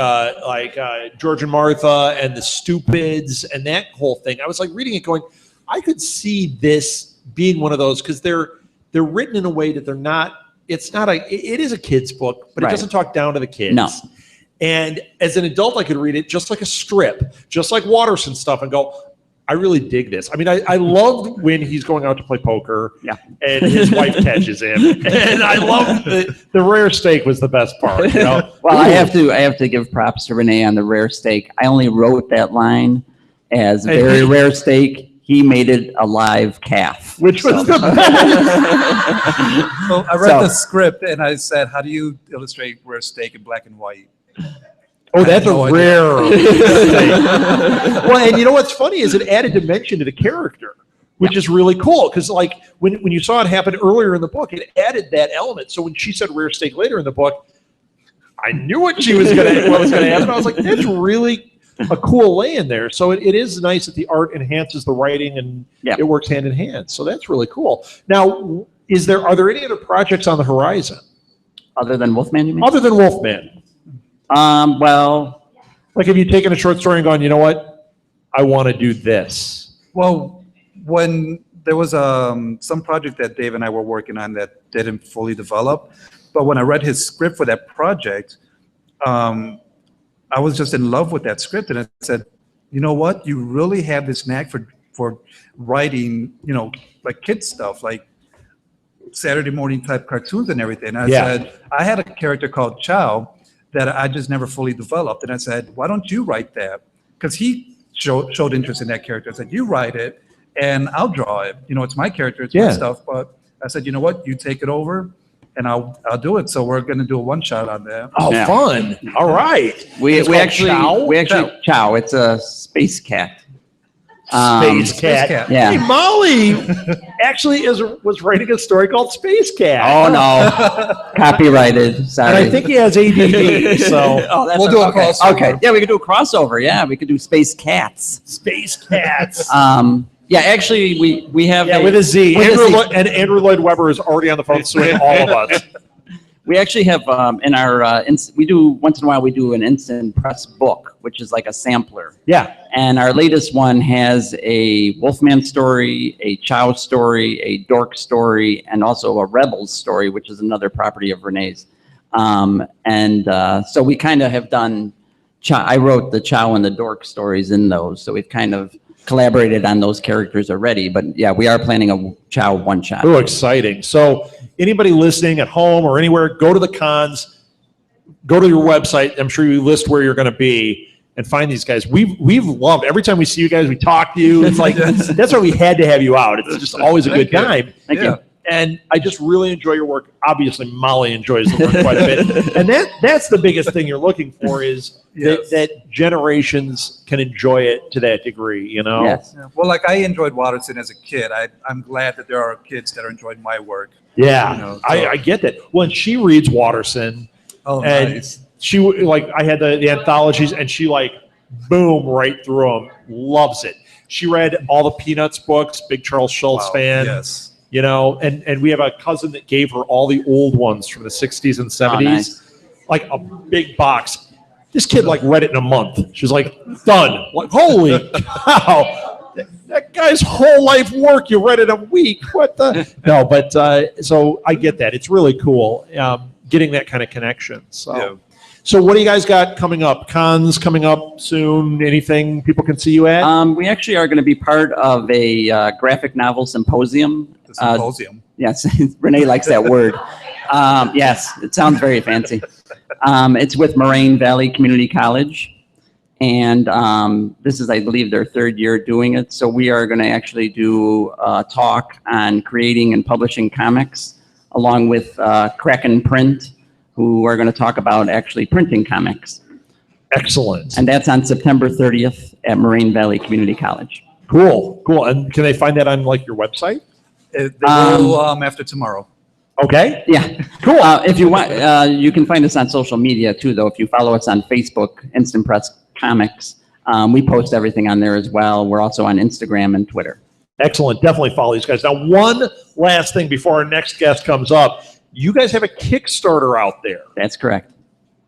George and Martha and the Stupids and that whole thing. I was like reading it, going, I could see this being one of those because they're written in a way that they're not. It's not it is a kid's book, but it Right. doesn't talk down to the kids. No. And as an adult, I could read it just like a strip, just like Watterson stuff, and go, I really dig this. I mean, I loved when he's going out to play poker, Yeah. and his wife catches him, and I love the rare steak was the best part. You know? Well, I have to give props to Renee on the rare steak. I only wrote that line as And very he- rare steak. He made it a live calf. Which was So- the best. So I read So- the script and I said, how do you illustrate rare steak in black and white? Oh, that's no a idea. rare steak. Well, and you know what's funny is it added dimension to the character, which is really cool. Because like when you saw it happen earlier in the book, it added that element. So when she said rare steak later in the book, I knew what was gonna happen. I was like, that's really a cool lay in there. So it is nice that the art enhances the writing and Yeah. it works hand in hand. So that's really cool. Now, are there any other projects on the horizon Other than Wolfman, you mean? other than Wolfman? Well, Like, have you taken a short story and gone, you know what? I want to do this. Well, when there was some project that Dave and I were working on that didn't fully develop, but when I read his script for that project, I was just in love with that script, and I said, you know what? You really have this knack for writing, like kid stuff, like Saturday morning type cartoons and everything. I Yeah. said, I had a character called Chow that I just never fully developed, and I said, why don't you write that? Because he showed interest in that character. I said, you write it, and I'll draw it. It's my character, it's my Yeah. stuff. But I said, you know what? You take it over, and I'll do it. So we're going to do a one shot on that. Oh, Yeah. fun. All right. we It's called actually Chow? Chow. It's a space cat. Space Cat. Cat. Yeah. Hey, Molly actually was writing a story called Space Cat. Oh no, copyrighted. Sorry. And I think he has ADD, so Oh, that's We'll do a okay. crossover. Okay, yeah, we could do a crossover. Yeah, we could do Space Cats. Space Cats. Yeah, actually, we have Yeah, with a Z. with a Andrew, Z. and Andrew Lloyd Webber is already on the phone suing all of us. We actually have in our we do once in a while we do an instant press book, which is like a sampler. Yeah. And our latest one has a Wolfman story, a Chow story, a Dork story, and also a Rebels story, which is another property of Renee's. So we kind of have done. I wrote the Chow and the Dork stories in those, so we've kind of collaborated on those characters already. But yeah, we are planning a Chow one shot. Oh, exciting. So anybody listening at home or anywhere, go to the cons, go to your website. I'm sure you list where you're going to be and find these guys. We've loved every time we see you guys, we talk to you. It's like, that's why we had to have you out. It's just always a good time. Thank Yeah. you. And I just really enjoy your work. Obviously, Molly enjoys the work quite a bit. And that's the biggest thing you're looking for is Yes. that generations can enjoy it to that degree, Yes. Yeah. Well, like I enjoyed Watterson as a kid. I'm glad that there are kids that are enjoying my work. Yeah, So- I get that. When she reads Watterson, Oh, and nice. she I had the anthologies, and she boom right through them. Loves it. She read all the Peanuts books. Big Charles Schultz Wow. fan. Yes. And we have a cousin that gave her all the old ones from the 60s and 70s, nice. like a big box. This kid read it in a month. She was like, done. Like, holy cow. That guy's whole life work, you read it a week. What the? No, but so I get that. It's really cool getting that kind of connection. So, Yeah. so what do you guys got coming up? Cons coming up soon? Anything people can see you at? We actually are going to be part of a graphic novel symposium. The symposium. Yes, Renee likes that word. Yes, it sounds very fancy. It's with Moraine Valley Community College. And this is, I believe, their third year doing it. So we are going to actually do a talk on creating and publishing comics, along with Kraken Print, who are going to talk about actually printing comics. Excellent. And that's on September 30th at Moraine Valley Community College. Cool. And can they find that on like your website? They will after tomorrow. Okay. Yeah. Cool. If you want, you can find us on social media too, though. If you follow us on Facebook, Instant Press Comics, we post everything on there as well. We're also on Instagram and Twitter. Excellent. Definitely follow these guys. Now, one last thing before our next guest comes up. You guys have a Kickstarter out there. That's correct.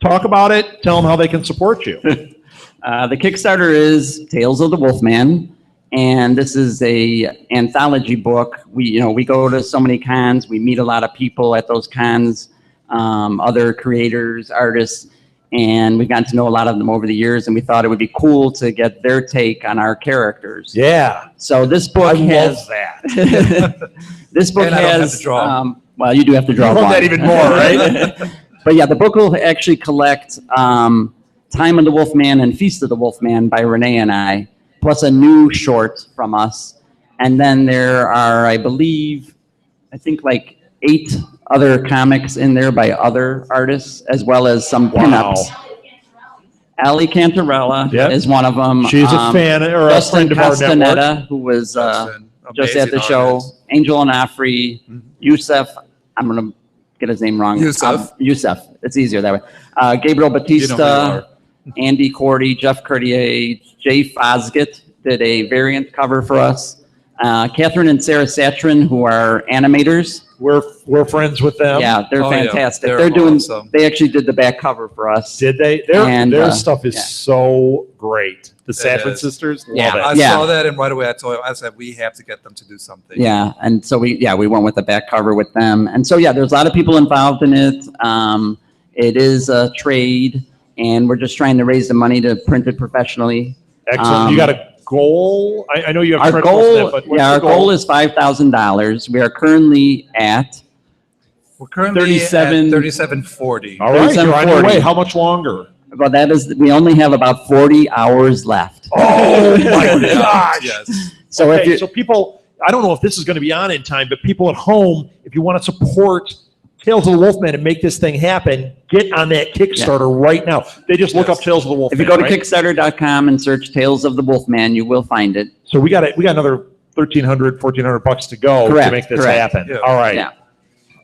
Talk about it. Tell them how they can support you. The Kickstarter is Tales of the Wolfman, and this is a anthology book. We go to so many cons. We meet a lot of people at those cons, other creators, artists, and we've gotten to know a lot of them over the years, and we thought it would be cool to get their take on our characters. Yeah. So this book love that. This book And I don't have has, to draw. well, you do have to draw You love one. that even more, right? But yeah, the book will actually collect Time of the Wolfman and Feast of the Wolfman by Renee and I, plus a new short from us. And then there are, I think like 8 other comics in there by other artists, as well as some pinups. Ali Cantarella is one of them. She's a fan or a friend of our network. Castaneda, who was just at Amazing the show. artist. Angel Onafri, Youssef, I'm going to get his name wrong. Youssef. It's easier that way. Gabriel Batista, Andy Cordy, Jeff Courtier, Jay Fosgate did a variant cover for us. Catherine and Sarah Satrin, who are animators. We're friends with them. Yeah, they're Oh, yeah. fantastic. They're They're doing. awesome. They actually did the back cover for us. Did they? Their stuff is so great. The Satrin is. sisters, love Yeah. it. I Yeah. saw that, and right away I said we have to get them to do something. Yeah, and so we went with the back cover with them, and so there's a lot of people involved in it. It is a trade, and we're just trying to raise the money to print it professionally. Excellent. You got a goal? I know you have Our trench goals in goal, it, but what's our the goal is $5,000. We are currently at We're currently 37 at 3740. all right. You're on your 3740. way. How much longer? well, we only have about 40 hours left. Oh my gosh! Yes. So if Okay, you, so people, I don't know if this is going to be on in time, but people at home, if you want to support Tales of the Wolfman and make this thing happen, get on that Kickstarter right now. They just look Yes. up Tales of the Wolfman. if you go to right? Kickstarter.com and search Tales of the Wolfman, you will find it. So we got another $1,300-$1,400 to go Correct, to make this correct. happen. Yeah. All right. Yeah.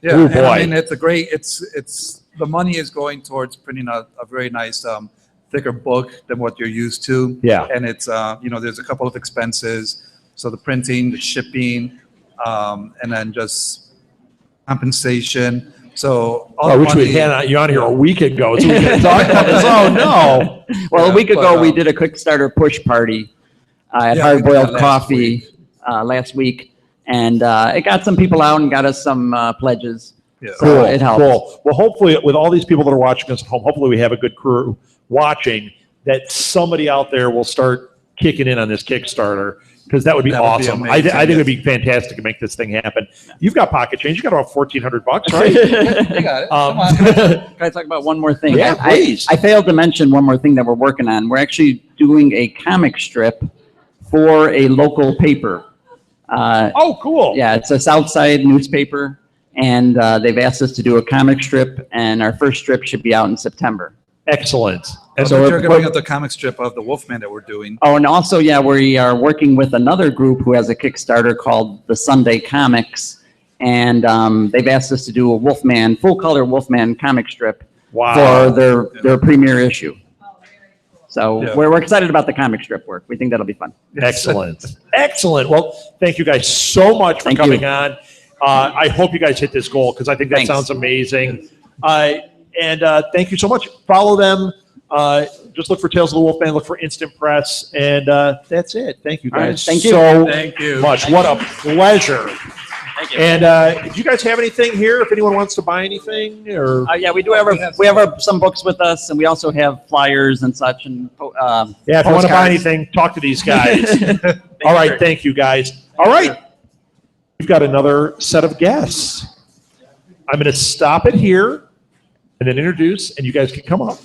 Yeah, Oh, and boy. I mean it's a great. It's the money is going towards printing a very nice thicker book than what you're used to. Yeah. And it's there's a couple of expenses. So the printing, the shipping, and then just compensation. So all the Which we money- had you on here a week ago, so we can talk about this. Oh no! Well, Yeah, a week ago, but, we did a Kickstarter push party at Yeah, Hard we did Boiled that last Coffee last week, and it got some people out and got us some pledges. Yeah. So it helps. Cool. Well, hopefully, with all these people that are watching us at home, hopefully we have a good crew watching. That somebody out there will start kicking in on this Kickstarter because that would be That would be awesome. amazing, I think it would yes. be fantastic to make this thing happen. You've got pocket change. You got about $1,400, right? You got it. Come on. Can I talk about one more thing? Yeah, please. I failed to mention one more thing that we're working on. We're actually doing a comic strip for a local paper. Oh, cool. Yeah, it's a Southside newspaper, and they've asked us to do a comic strip, and our first strip should be out in September. Excellent. And So so we're- you're going up the comic strip of the Wolfman that we're doing. Oh, and also, we are working with another group who has a Kickstarter called the Sunday Comics, and they've asked us to do a full-color Wolfman comic strip Wow. for their premiere issue. So Yeah. we're excited about the comic strip work. We think that'll be fun. Excellent. Excellent. Well, thank you guys so much for Thank coming you. on. I hope you guys hit this goal because I think that Thanks. sounds amazing. And thank you so much. Follow them. Just look for Tales of the Wolfman. Look for Instant Press. And that's it. Thank you All right. guys Thank you. so Thank you. much. What a pleasure. Thank you. And do you guys have anything here if anyone wants to buy anything? Or Yeah, we do have some books with us, and we also have flyers and such. And yeah, if you want to buy anything, talk to these guys. All right. Thank you, guys. All right. We've got another set of guests. I'm going to stop it here and then introduce, and you guys can come up.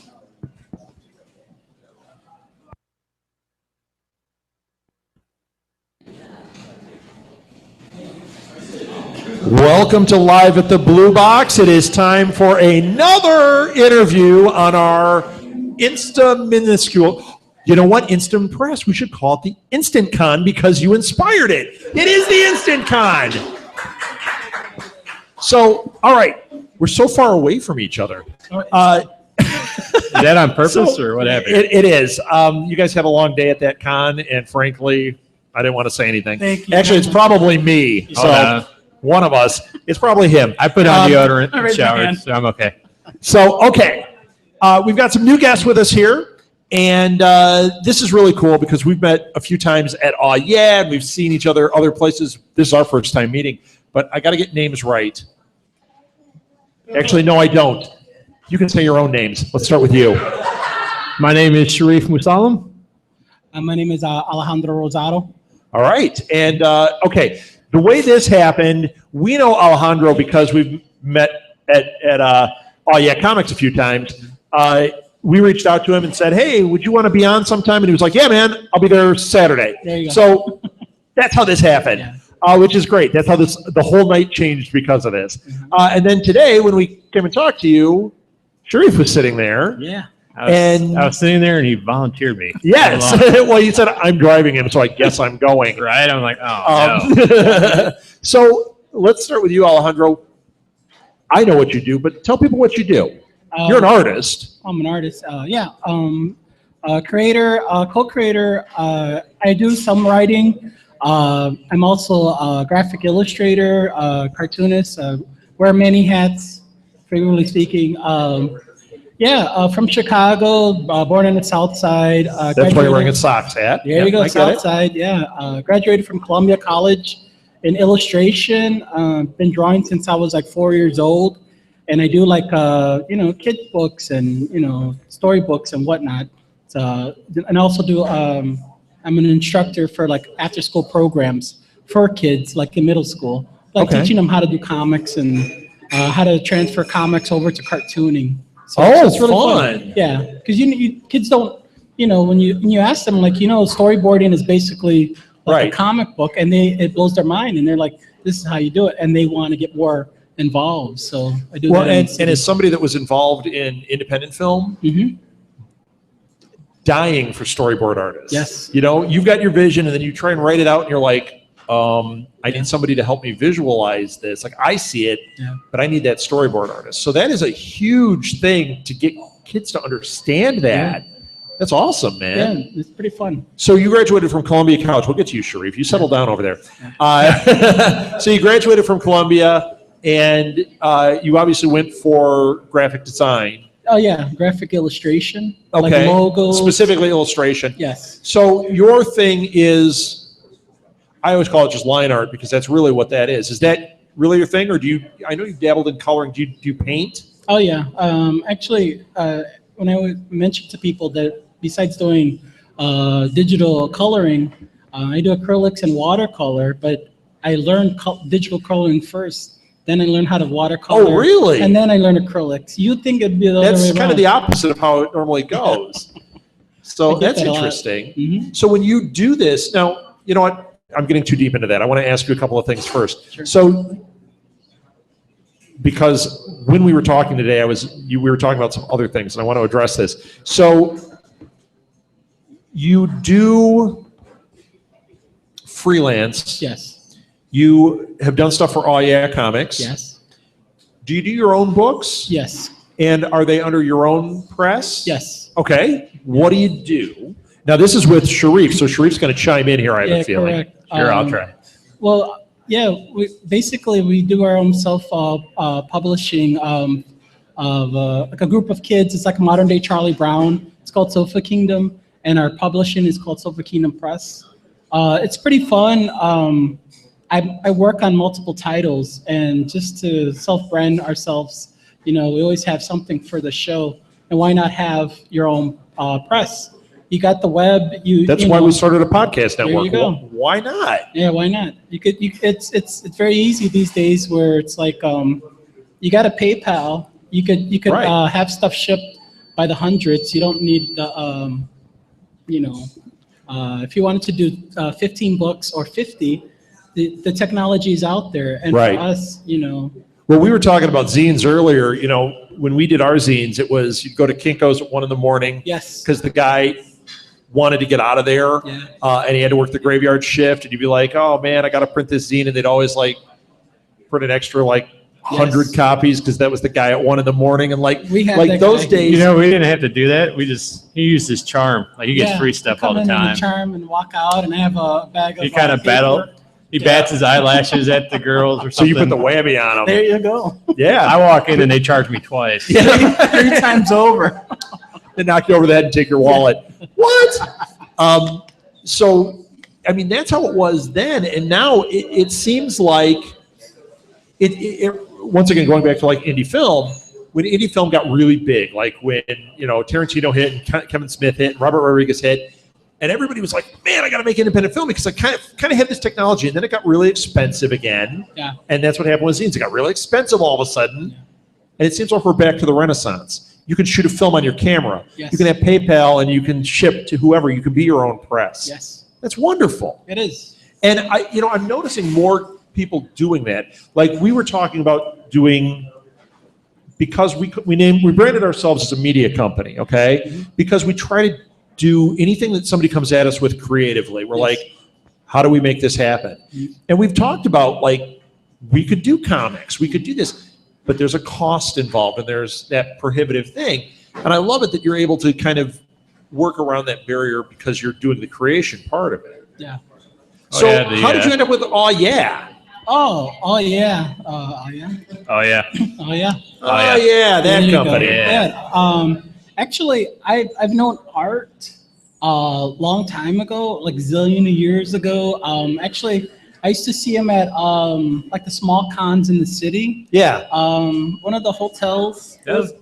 Welcome to Live at the Blue Box. It is time for another interview on our Insta Minuscule. You know what? Instant Press. We should call it the Instant Con because you inspired it. It is the Instant Con. So, all right. We're so far away from each other. Is that on purpose or what happened? It is. You guys had a long day at that con, and frankly, I didn't want to say anything. Thank you. Actually, it's probably me. So one of us. It's probably him. I put on deodorant all and right, showered, man. so I'm okay. So, okay. We've got some new guests with us here. And this is really cool because we've met a few times at Aw Yeah, and we've seen each other other places. This is our first time meeting. But I got to get names right. Actually, no, I don't. You can say your own names. Let's start with you. My name is Sharif Musalam. My name is Alejandro Rosado. All right. And, okay, the way this happened, we know Alejandro because we've met at Aw Yeah Comics a few times. We reached out to him and said, hey, would you want to be on sometime? And he was like, yeah, man, I'll be there Saturday. There you go. So that's how this happened, Yeah. which is great. That's how the whole night changed because of this. And then today, when we came and talked to you, Sharif was sitting there. Yeah. I was sitting there and he volunteered me. Yes. Well, you said, I'm driving him, so I guess I'm going. Right? I'm like, oh, no. So let's start with you, Alejandro. I know what you do, but tell people what you do. You're an artist. I'm an artist. Creator, co-creator. I do some writing. I'm also a graphic illustrator, cartoonist. Wear many hats, figuratively speaking. From Chicago, born in the South Side. That's why you're wearing a Sox hat. There you go, South Side. Yeah, graduated from Columbia College in illustration. Been drawing since I was like 4 years old. And I do like, kids books and, storybooks and whatnot. And I also do, I'm an instructor for like after school programs for kids, like in middle school, like teaching them how to do comics and how to transfer comics over to cartooning. So it's really fun. Yeah, because you kids don't, when you ask them, like, storyboarding is basically like a comic book, and it blows their mind, and they're like, this is how you do it, and they want to get more involved. So I do that. And as somebody that was involved in independent film, dying for storyboard artists. Yes. You've got your vision, and then you try and write it out, and you're like, I need somebody to help me visualize this. Like, I see it, but I need that storyboard artist. So that is a huge thing to get kids to understand that. Yeah. That's awesome, man. Yeah, it's pretty fun. So you graduated from Columbia College. We'll get to you, Sharif. You settled down over there. So you graduated from Columbia, and you obviously went for graphic design. Oh, yeah, graphic illustration. Okay. Like logos. Specifically illustration. Yes. So your thing is, I always call it just line art because that's really what that is. Is that really your thing, or I know you've dabbled in coloring. Do you paint? Oh, yeah. Actually, when I mentioned to people that besides doing digital coloring, I do acrylics and watercolor, but I learned digital coloring first. Then I learned how to watercolor. Oh, really? And then I learned acrylics. You'd think it'd be the other way That's around. kind of the opposite of how it normally goes. So that's that interesting. So when you do this, now, you know what? I'm getting too deep into that. I want to ask you a couple of things first. Sure. So, because when we were talking today, we were talking about some other things, and I want to address this. So, you do freelance. Yes. You have done stuff for Aw Yeah Comics. Yes. Do you do your own books? Yes. And are they under your own press? Yes. Okay. What do you do? Now, this is with Sharif, so Sharif's going to chime in here, I have a feeling. Correct. Sure, I'll try. Well, yeah, we do our own self-publishing of like a group of kids. It's like a modern-day Charlie Brown. It's called Sofa Kingdom, and our publishing is called Sofa Kingdom Press. It's pretty fun. I work on multiple titles, and just to self-brand ourselves, we always have something for the show, and why not have your own press? You got the web. That's why we started a podcast network. There you go. Well, why not? Yeah, why not? It's very easy these days where it's like you got a PayPal. You could Right. Have stuff shipped by the hundreds. You don't need the if you wanted to do 15 books or 50, the technology is out there, and Right. for us, you know, Well, we were talking about zines earlier. You know, when we did our zines, it was you'd go to Kinko's at 1 a.m. yes, because the guy wanted to get out of there, yeah, and he had to work the graveyard shift, and you'd be like, "Oh man, I got to print this zine," and they'd always like print an extra like 100 Yes. copies because that was the guy at 1 a.m. and like we had like that those guy. days. You know, we didn't have to do that. He used his charm. Like he gets Yeah, free stuff come all the in and time. charm and walk out, and I have a bag of. He kind of paper. battle. He bats his eyelashes at the girls or So you something. put the whammy on them. There you go. Yeah, I walk in and they charge me twice. 3 times over. they knock you over the head and take your wallet. What? So, I mean, that's how it was then, and now it seems like it. Once again, going back to like indie film, when indie film got really big, like when Tarantino hit and Kevin Smith hit and Robert Rodriguez hit, and everybody was like, "Man, I got to make independent film because I kind of have this technology." And then it got really expensive again, Yeah. and that's what happened with zines. It got really expensive all of a sudden, and it seems like we're back to the Renaissance. You can shoot a film on your camera. Yes. You can have PayPal, and you can ship to whoever. You can be your own press. Yes, That's wonderful. it is. And I'm noticing more people doing that. Like we were talking about doing, because we branded ourselves as a media company, okay? Mm-hmm. Because we try to do anything that somebody comes at us with creatively. We're Yes. like, how do we make this happen? Mhm. And we've talked about like, we could do comics, we could do this, but there's a cost involved and there's that prohibitive thing. And I love it that you're able to kind of work around that barrier because you're doing the creation part of it. Yeah. So Oh, yeah, how did you end up with Oh Yeah? Oh yeah. Oh yeah. Oh yeah. Oh yeah. Oh yeah, There that you go. company. Yeah. Actually, I've known Art a long time ago, like zillion of years ago. Actually, I used to see him at like the small cons in the city. Yeah. One of the hotels. That was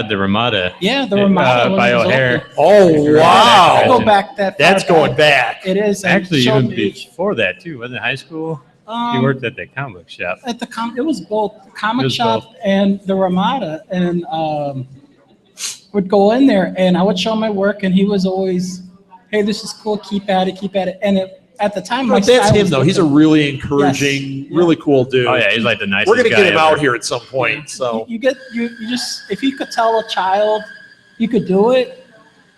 the Ramada. Yeah, the Ramada. by one was O'Hare. open. Oh I wow. go back that far That's going back. It is. and Actually, showed even me, before that too. Wasn't it high school? You worked at the comic book shop. at the it was both the comic It was shop both. and the Ramada, and would go in there and I would show my work, and he was always, "Hey, this is cool. Keep at it." And at the time, my But that's style him was though. He's a different. really encouraging, Yes. Yeah. really cool dude. Oh yeah, he's like the nicest We're gonna guy get him out ever. here at some point. So You get you just, if you could tell a child you could do it,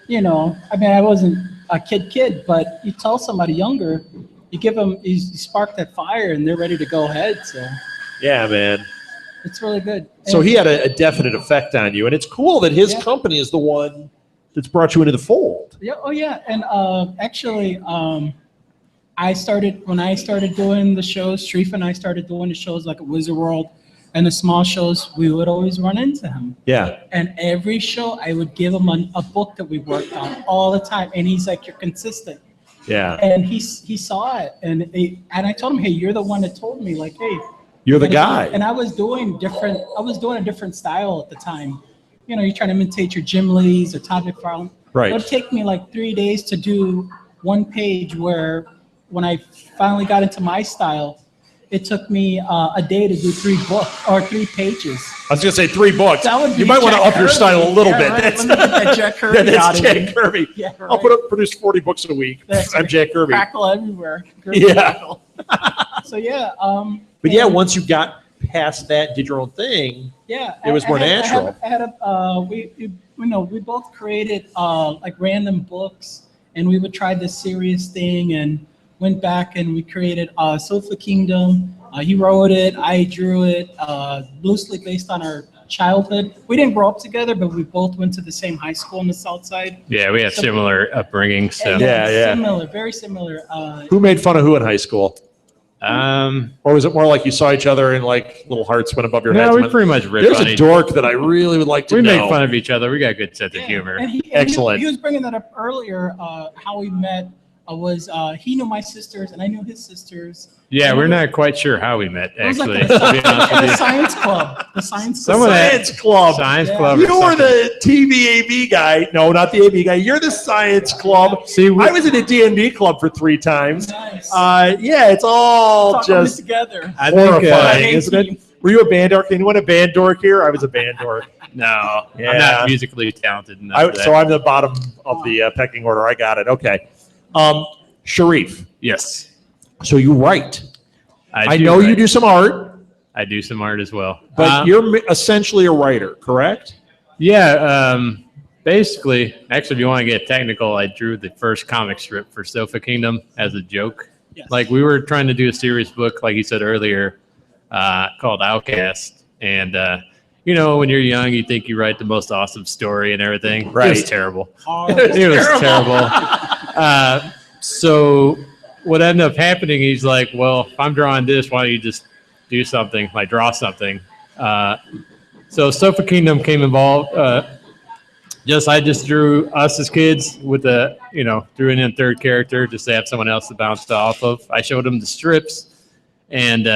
I mean, I wasn't a kid, but you tell somebody younger, you give them, you spark that fire, and they're ready to go ahead. So yeah, man. it's really good. So And- he had a definite effect on you, and it's cool that his Yeah. company is the one that's brought you into the fold. Yeah. Oh, yeah. And actually, when I started doing the shows, Sharif and I started doing the shows like at Wizard World and the small shows, we would always run into him. Yeah. And every show, I would give him a book that we worked on all the time. And he's like, "You're consistent." Yeah. And he saw it. And I told him, "Hey, you're the one that told me, like, hey." You're the And- guy. And I was doing a different style at the time. You're trying to imitate your Jim Lees or Todd McFarlane. Right. It would take me like 3 days to do one page, where when I finally got into my style, it took me a day to do 3 pages. I was gonna say 3 books. That would be You might want to Jack up your Kirby. style a little Yeah, bit. right. That's, Let me get that Jack Kirby that's out of Jack me. Kirby. Yeah, I'll right. produce 40 books a week. That's I'm right. Jack Kirby. Crackle everywhere. Yeah. Crackle. So yeah. But yeah, and- once you got past that, did your own thing. Yeah, It was more natural. We both created like random books, and we would try this serious thing, and went back and we created Sofa Kingdom. He wrote it, I drew it, loosely based on our childhood. We didn't grow up together, but we both went to the same high school on the South Side. Yeah, we have similar upbringing. So Yeah. Similar, very similar. Who made fun of who in high school? Um, Or was it more like you saw each other and like little hearts went above your heads? no, we and went, pretty much ripped There's on a each dork that I really would like to We know. make fun of each other. We got a good sense of Yeah, humor. and Excellent. He was bringing that up earlier. How we met was he knew my sisters and I knew his sisters. Yeah, we're not quite sure how we met, It was like actually. to be honest with the you. science club. The science club. Someone had- Science Club. Science Yeah. club. or You were something. the TV AB guy. No, not the AB guy. You're the Science Club. See, I was in a D&D club for 3 times. Nice. Yeah, it's all It's all coming just together. I think, horrifying, isn't it? Were you a band dork? Anyone a band dork here? I was a band dork. no, Yeah. I'm not musically talented enough. for that. So I'm the bottom of the pecking order. I got it. Okay. Sharif, yes. so you write. I know you do some art, I do some art as well. but you're essentially a writer, correct? Yeah. Basically, actually, if you want to get technical, I drew the first comic strip for Sofa Kingdom as a joke. Yes. Like we were trying to do a serious book, like you said earlier, called Outcast. And, when you're young, you think you write the most awesome story and everything. Right. It was terrible. Hard. It was terrible. So what ended up happening, he's like, well, if I'm drawing this, why don't you just do something, like draw something? So Sofa Kingdom came involved. I just drew us as kids with drew in a third character just to have someone else to bounce off of. I showed him the strips, and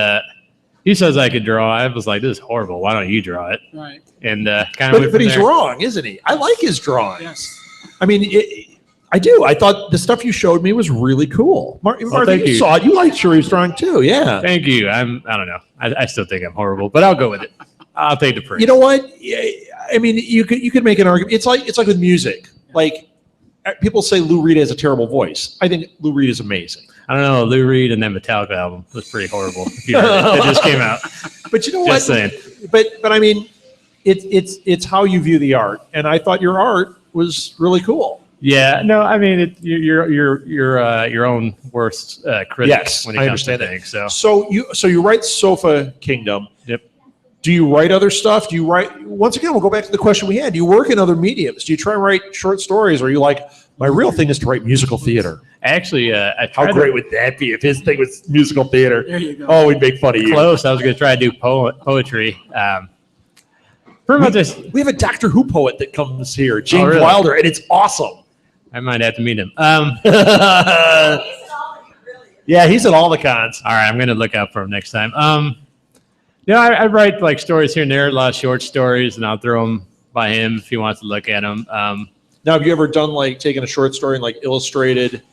he says I could draw. I was like, this is horrible. Why don't you draw it? Right. And kind of. But he's wrong, isn't he? I like his drawings. Yes. I mean, I do. I thought the stuff you showed me was really cool. Martin, thank you you. saw it. You liked Sharif's drawing too. Yeah. Thank you. I don't know. I still think I'm horrible, but I'll go with it. I'll take the praise. You know what? I mean, you could make an argument. It's like with music. Like people say Lou Reed has a terrible voice. I think Lou Reed is amazing. I don't know. Lou Reed and that Metallica album was pretty horrible. If you heard it. It just came out. But you know Just what? saying. But I mean, it's how you view the art, and I thought your art was really cool. Yeah. No. I mean, you're your own worst critic Yes, when it I comes to understand that. things. So you write Sofa Kingdom. Yep. Do you write other stuff? Do you write? Once again, we'll go back to the question we had. Do you work in other mediums? Do you try and write short stories, or are you like, my real thing is to write musical theater? Actually, How great would that be if his thing was musical theater? There you go. Oh, we'd make fun of you. Close. I was going to try to do poetry. Pretty much just, We have a Doctor Who poet that comes here, James really? Wilder, and it's awesome. I might have to meet him. Yeah, he's at all the cons. All right, I'm going to look out for him next time. I write like stories here and there, a lot of short stories, and I'll throw them by him if he wants to look at them. Now, have you ever done like taken a short story and like illustrated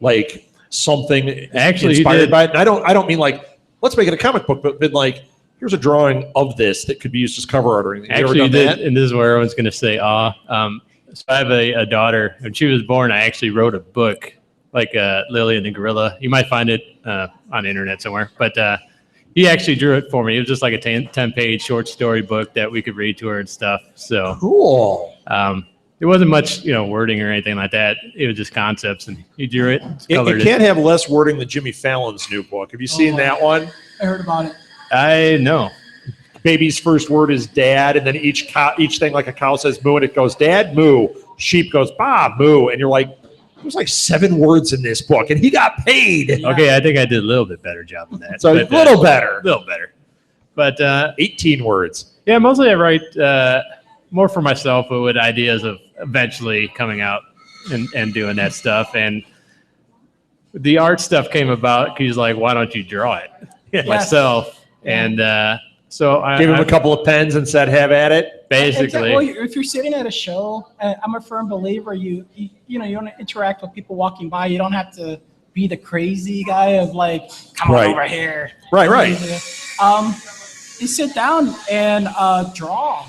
like something Actually, inspired he did. by it? And I don't mean like let's make it a comic book, but been like here's a drawing of this that could be used as cover art or anything. Have you Actually, ever he done did, and this is where everyone's going to say, so I have a daughter. When she was born, I actually wrote a book, like Lily and the Gorilla. You might find it on the internet somewhere. But he actually drew it for me. It was just like a 10-page short story book that we could read to her and stuff. So Cool. it wasn't much, wording or anything like that. It was just concepts, and he drew it, colored It can't have less wording than Jimmy Fallon's new book. Have you seen that one? I heard about it. I know. Baby's first word is dad, and then each thing like a cow says moo, and it goes dad, moo. Sheep goes ba, moo, and you're like, there's like 7 words in this book, and he got paid. Yeah. Okay, I think I did a little bit better job than that. So but, a little better. A little better. But 18 words. yeah, mostly I write more for myself, but with ideas of eventually coming out and doing that stuff. And the art stuff came about because he's like, why don't you draw it myself? And so I Gave him a couple of pens and said, have at it. basically. Well, if you're sitting at a show, I'm a firm believer. You want to interact with people walking by. You don't have to be the crazy guy of like, come Right. on over here. Right. You sit down and draw.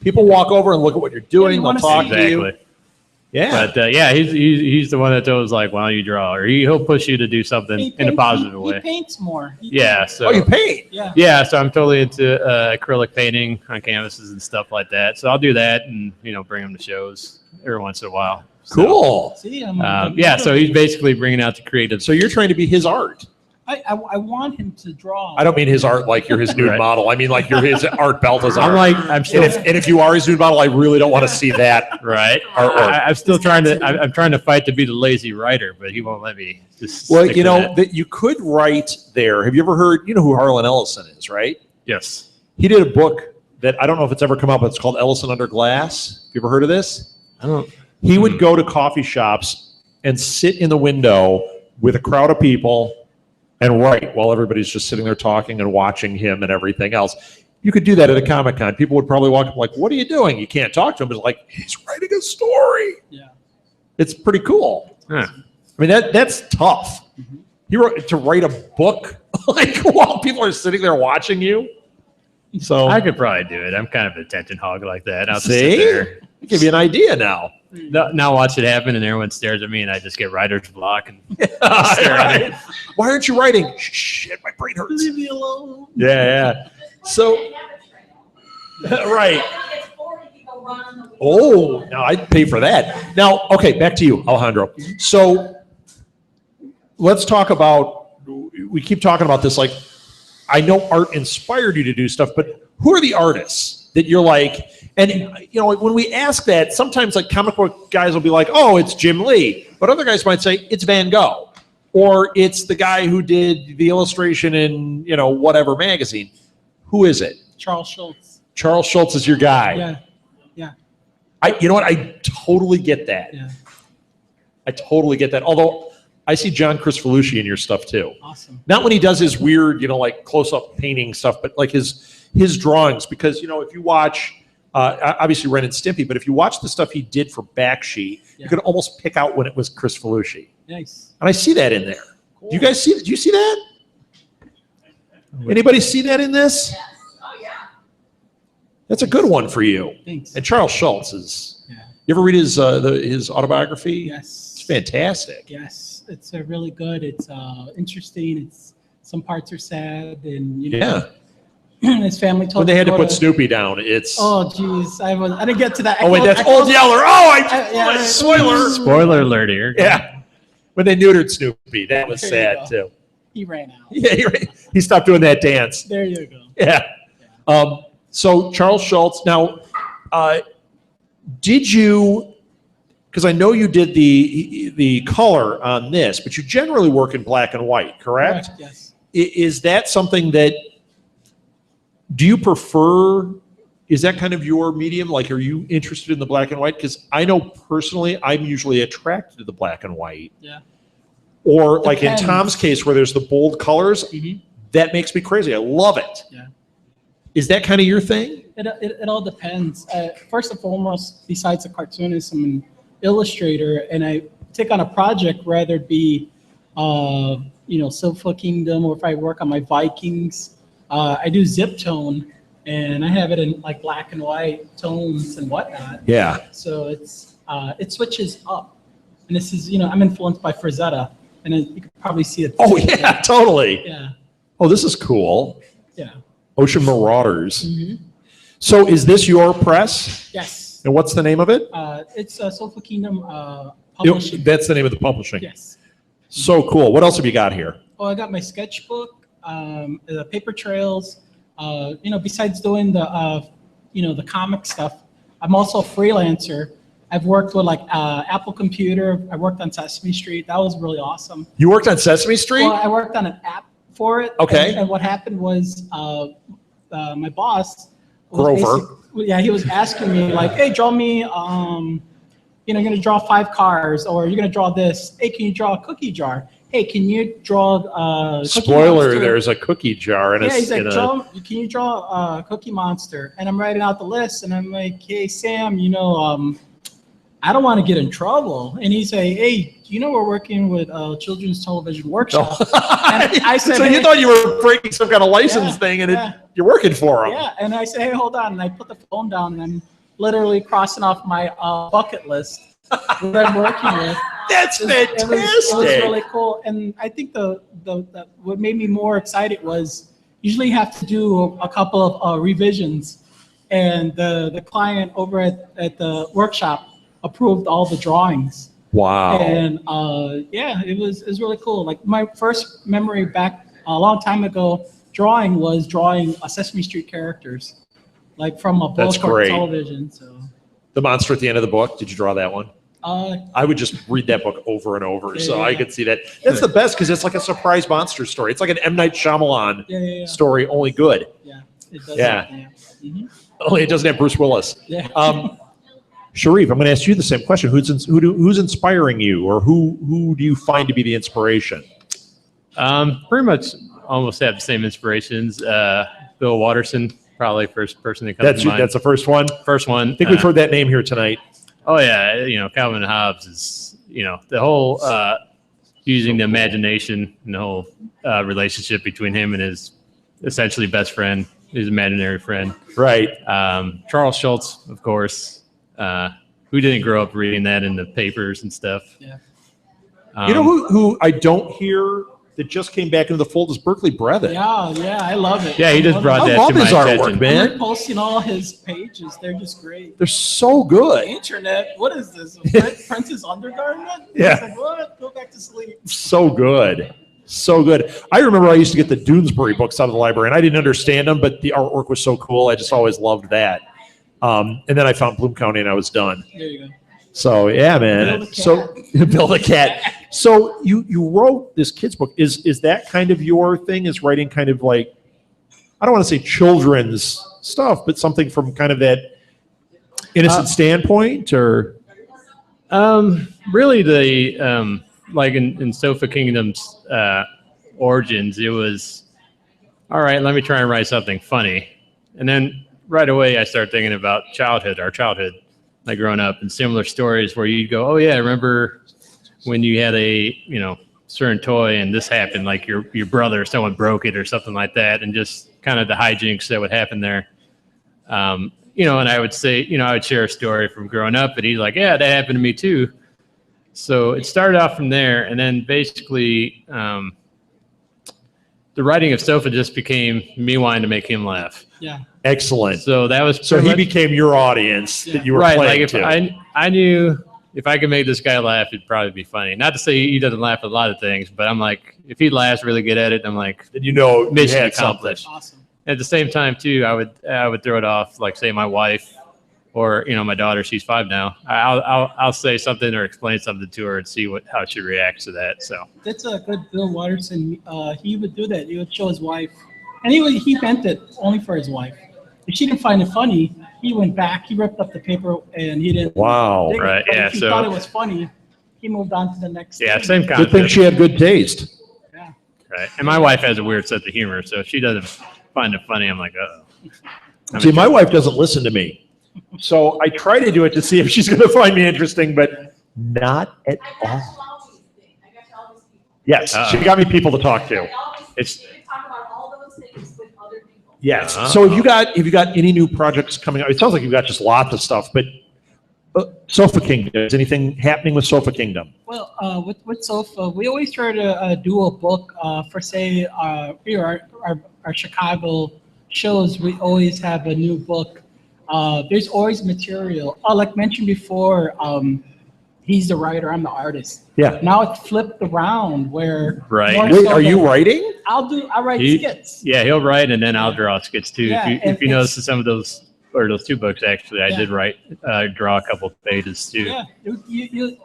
People walk over and look at what you're doing. you They'll wanna talk see- to you. Exactly. Yeah. But he's the one that was like, why don't you draw? Or he'll push you to do something He in a paints- positive he way. paints more. Yeah. So Oh, you paint? Yeah. yeah, so I'm totally into acrylic painting on canvases and stuff like that. So I'll do that and bring them to shows every once in a while. So, Cool. See, yeah, so he's basically bringing out the creative. So you're trying to be his art. I want him to draw. I don't mean his art like you're his nude Right. model. I mean like you're his Art Baltazar. I'm still and if you are his nude model, I really don't want to see that. right. Artwork. I'm still trying to. I'm trying to fight to be the lazy writer, but he won't let me. Just Well, stick to that. that you could write there. Have you ever heard? You know who Harlan Ellison is, right? Yes. He did a book that I don't know if it's ever come up. But it's called Ellison Under Glass. Have you ever heard of this? I don't. He would go to coffee shops and sit in the window with a crowd of people and write while everybody's just sitting there talking and watching him and everything else. You could do that at a Comic-Con. People would probably walk up like, what are you doing? You can't talk to him. It's like, he's writing a story. Yeah. It's pretty cool. Huh. I mean, that's tough. He wrote to write a book like while people are sitting there watching you. So I could probably do it. I'm kind of an attention hog like that. I'll just sit see, there. I give you an idea now. now watch it happen, and everyone stares at me, and I just get writer's block and stare at it. Why aren't you writing? Shit, my brain hurts. Leave me alone. Yeah. So, right. It's 40 people run on the wheel. Oh, now I'd pay for that. Now, okay, back to you, Alejandro. So let's talk about, we keep talking about this, like, I know art inspired you to do stuff, but who are the artists that you're like, and you know, when we ask that, sometimes like comic book guys will be like, oh, it's Jim Lee, but other guys might say it's Van Gogh, or it's the guy who did the illustration in, you know, whatever magazine. Who is it? Charles Schultz. Charles Schultz is your guy. Yeah. You know what? I totally get that. Yeah. I totally get that. Although I see John Chrisfalucci in your stuff too. Awesome. Not when he does his weird, you know, like close-up painting stuff, but like his drawings. Because, you know, if you watch, obviously Ren and Stimpy, but if you watch the stuff he did for Backsheet, you could almost pick out when it was Chrisfalucci. Nice. And I see that in there. Cool. Do you guys see? Do you see that? Anybody see that in this? Oh, yeah. That's a good one for you. Thanks. And Charles Schultz is. Yeah. You ever read his autobiography? Yes. It's fantastic. Yes, it's really good. It's interesting. It's some parts are sad, and you know, Yeah. his family told When they him had to go put Snoopy down, it's. Oh, geez, I didn't get to that. Oh wait, that's Old Yeller. Oh, yeah. spoiler. Spoiler alert here. Yeah. When they neutered Snoopy, that was There you sad too. He ran out. Yeah, he stopped doing that dance. There you go. Yeah. So Charles Schultz. Now, did you? Because I know you did the color on this, but you generally work in black and white, correct? Yes. Is that something that? Do you prefer? Is that kind of your medium? Like, are you interested in the black and white? Because I know personally, I'm usually attracted to the black and white. Yeah. Or like in Depends. Tom's case, where there's the bold colors, that makes me crazy. I love it. Yeah. Is that kind of your thing? It all depends. First and foremost, besides a cartoonist, I'm an illustrator, and I take on a project, whether it be, Silver Kingdom, or if I work on my Vikings, I do zip tone, and I have it in like black and white tones and whatnot. Yeah. So it switches up, and this is, I'm influenced by Frazetta, and you can probably see it. Oh yeah, totally. Yeah. Oh, this is cool. Yeah. Ocean Marauders. Mhm. So is this your press? Yes. And what's the name of it? It's Silver Kingdom Publishing. That's the name of the publishing. Yes. So cool. What else have you got here? Oh, I got my sketchbook, the paper trails. Besides doing the comic stuff, I'm also a freelancer. I've worked with like Apple Computer. I worked on Sesame Street. That was really awesome. You worked on Sesame Street? Well, I worked on an app for it. Okay. And what happened was my boss, Grover. he was asking me like, hey, draw me, you're going to draw 5 cars, or you're going to draw this. Hey, can you draw a cookie jar? Hey, can you draw Cookie Spoiler, Monster? there's a cookie jar in a. Yeah, he's like, in a- can you draw Cookie Monster? And I'm writing out the list, and I'm like, hey, Sam, I don't want to get in trouble. And he's like, hey, we're working with Children's Television Workshop. And I said, so you hey, thought you were breaking some kind of license Yeah, thing, and yeah. you're working for them. yeah. And I said, hey, hold on. And I put the phone down, and I'm literally crossing off my bucket list that I'm working with. That's fantastic. It was really cool. And I think the what made me more excited was usually you have to do a couple of revisions, and the client over at the workshop approved all the drawings. Wow. And it was really cool. Like my first memory back a long time ago, drawing Sesame Street characters, like from a book That's or great. television. So The monster at the end of the book. Did you draw that one? uh, I would just read that book over and over, so Yeah, I yeah. could see that. That's the best because it's like a surprise monster story. It's like an M. Night Shyamalan yeah. story, only good. Yeah. It does. Yeah. Mhm. Only it doesn't have Bruce Willis. Yeah. Sharif, I'm going to ask you the same question. Who's inspiring you, or who do you find to be the inspiration? Pretty much almost have the same inspirations. Bill Watterson, probably first person that comes to mind. That's the first one. First one. I think we've heard that name here tonight. Oh yeah, Calvin and Hobbes is the whole using the imagination and the whole relationship between him and his essentially best friend, his imaginary friend. Right. Charles Schultz, of course. who didn't grow up reading that in the papers and stuff? Yeah. You know who I don't hear that just came back into the fold is Berkeley Breathitt. Yeah, I love it. Yeah, he just brought I that love to my his artwork, attention. man. We're posting all his pages. They're just great. They're so good. Internet. What is this? Prince's undergarment? Yeah. It's like, what? Go back to sleep. So good. So good. I remember I used to get the Doonesbury books out of the library, and I didn't understand them, but the artwork was so cool. I just always loved that. And then I found Bloom County, and I was done. There you go. So yeah, man. Build a So build a cat. So you wrote this kids book. Is that kind of your thing? Is writing kind of like, I don't want to say children's stuff, but something from kind of that innocent standpoint, or Really the like in Sofa Kingdom's origins, it was all right. Let me try and write something funny, and then right away I started thinking about our childhood, like growing up, and similar stories where you go, oh yeah, I remember when you had a certain toy and this happened, like your brother or someone broke it or something like that, and just kind of the hijinks that would happen there. And I would say, I would share a story from growing up, and he's like, yeah, that happened to me too. So it started off from there, and then basically the writing of Sofa just became me wanting to make him laugh. Yeah. excellent. So that was So pretty he much- became your audience that you were right. playing Like if to. I knew if I could make this guy laugh, it'd probably be funny. Not to say he doesn't laugh at a lot of things, but I'm like, if he laughs really good at it, I'm like, Then you know mission you had something. accomplished. Awesome. At the same time, too, I would throw it off, like say my wife or my daughter. She's 5 now. I'll say something or explain something to her and see how she reacts to that. So That's a good Bill Watterson. He would do that. He would show his wife, and he meant it only for his wife. If she didn't find it funny, he went back. He ripped up the paper, and he didn't. Wow. dig it. Right, But yeah, If he so- thought it was funny, he moved on to the next. yeah, thing. same Good concept. thing she had good taste. Yeah. Right. And my wife has a weird sense of humor, so if she doesn't find it funny, I'm like, oh. See, my wife doesn't listen to me. So I try to do it to see if she's going to find me interesting, but not at all. Yes, she got me people to talk to. It's Talk about all those things with other people. Yes. So have you got any new projects coming out? It sounds like you've got just lots of stuff, but Sofa Kingdom, is anything happening with Sofa Kingdom? Well, with Sofa, we always try to do a book for, say, our Chicago shows. We always have a new book. There's always material. Like mentioned before, he's the writer, I'm the artist. Yeah. Now it's flipped around where. Right. more Wait, so are you than- writing? I write He- skits. Yeah, he'll write and then I'll draw skits too. Yeah, if and you it's- notice some of those, or those 2 books actually, I Yeah. did draw a couple pages too. Yeah,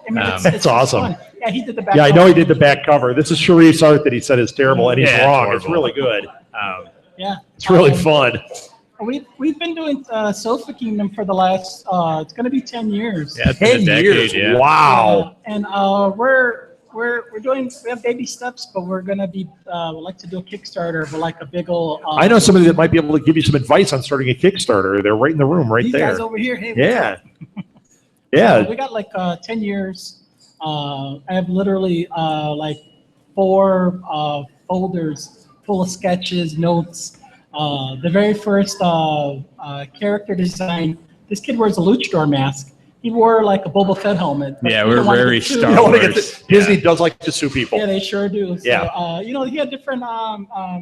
That's it's awesome. fun. Yeah, he did the back. Yeah, I know he cover. did the back cover. This is Sharif's art that he said is terrible, and he's Yeah, it's wrong. It's horrible. really good. Yeah. It's really fun. We've been doing Sofa Kingdom for the last it's going to be 10 years. Yeah, it's been 10 a decade, years. yeah. Wow. And we have baby steps, but we're going to be we'd like to do a Kickstarter for like a big old. I know somebody that might be able to give you some advice on starting a Kickstarter. They're right in the room, right These there. guys over here. Hey, what's Yeah. up? Yeah. We got like 10 years. I have literally like 4 folders full of sketches, notes. The very first character design, this kid wears a luchador mask. He wore like a Boba Fett helmet. but Yeah, we we're don't wanna very get too- Star You don't wanna get Wars. to- Disney does like to sue people. Yeah, they sure do. So, Yeah. he had different